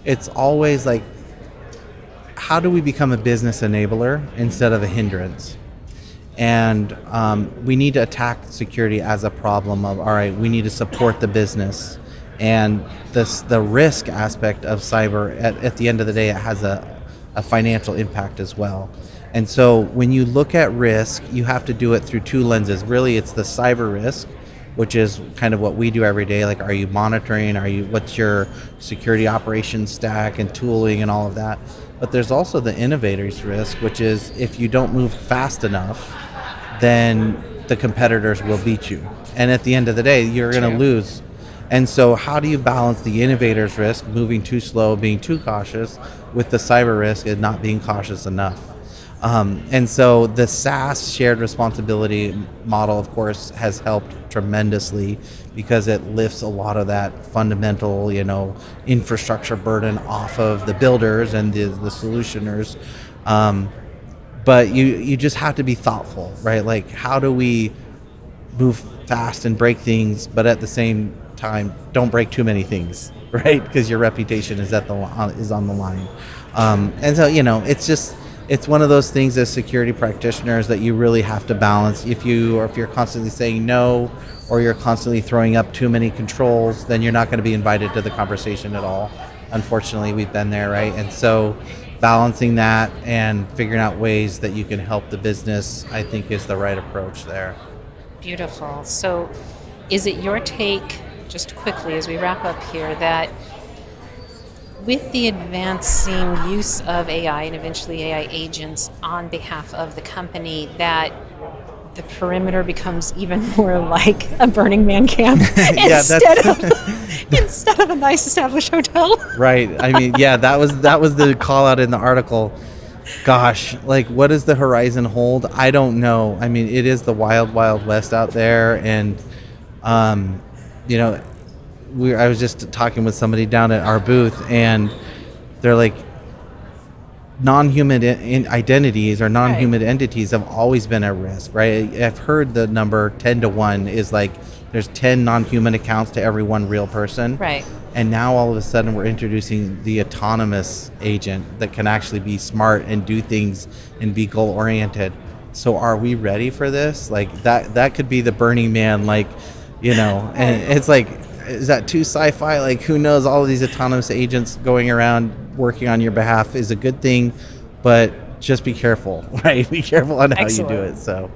it's always like, how do we become a business enabler instead of a hindrance? And we need to attack security as a problem of, all right, we need to support the business. And the risk aspect of cyber, at the end of the day, it has a financial impact as well. And so when you look at risk, you have to do it through two lenses. Really, it's the cyber risk, which is kind of what we do every day. Like, are you monitoring? What's your security operations stack and tooling and all of that? But there's also the innovators risk, which is if you don't move fast enough, then the competitors will beat you. And at the end of the day, you're going to lose. And so how do you balance the innovators risk, moving too slow, being too cautious, with the cyber risk and not being cautious enough? And so the SaaS shared responsibility model, of course, has helped tremendously, because it lifts a lot of that fundamental, infrastructure burden off of the builders and the solutioners. But you just have to be thoughtful, right? Like, how do we move fast and break things, but at the same time, don't break too many things, right? Because your reputation is on the line. And so, it's one of those things as security practitioners that you really have to balance. If you're constantly saying no, or you're constantly throwing up too many controls, then you're not going to be invited to the conversation at all. Unfortunately, we've been there, right? And so balancing that and figuring out ways that you can help the business, I think, is the right approach there. Beautiful. So is it your take, just quickly as we wrap up here, that with the advancing use of AI and eventually AI agents on behalf of the company, that the perimeter becomes even more like a Burning Man camp instead of a nice established hotel? Right. I mean, yeah, that was the call out in the article. Gosh, like, what does the horizon hold? I don't know. I mean, it is the wild, wild west out there, and I was just talking with somebody down at our booth, and they're like, non-human identities or non-human entities have always been at risk, right? I've heard the number 10 to 1 is like there's 10 non-human accounts to every one real person. Right. And now all of a sudden we're introducing the autonomous agent that can actually be smart and do things and be goal-oriented. So are we ready for this? Like, that could be the Burning Man, like, and it's like, is that too sci-fi? Like, who knows? All of these autonomous agents going around working on your behalf is a good thing, but just be careful, right? Be careful on how Excellent. you do it. So,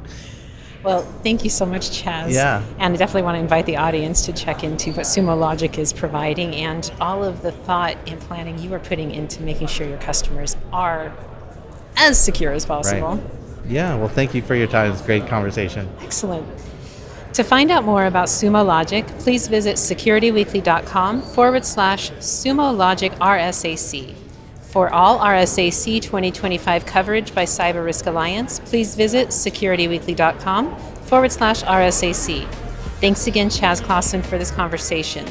Well, thank you so much, Chaz. Yeah. And I definitely want to invite the audience to check into what Sumo Logic is providing and all of the thought and planning you are putting into making sure your customers are as secure as possible. right. Yeah. Well, thank you for your time. It's a great conversation. Excellent. To find out more about Sumo Logic, please visit securityweekly.com/Sumo Logic RSAC. For all RSAC 2025 coverage by Cyber Risk Alliance, please visit securityweekly.com/RSAC. Thanks again, Chaz Clawson, for this conversation.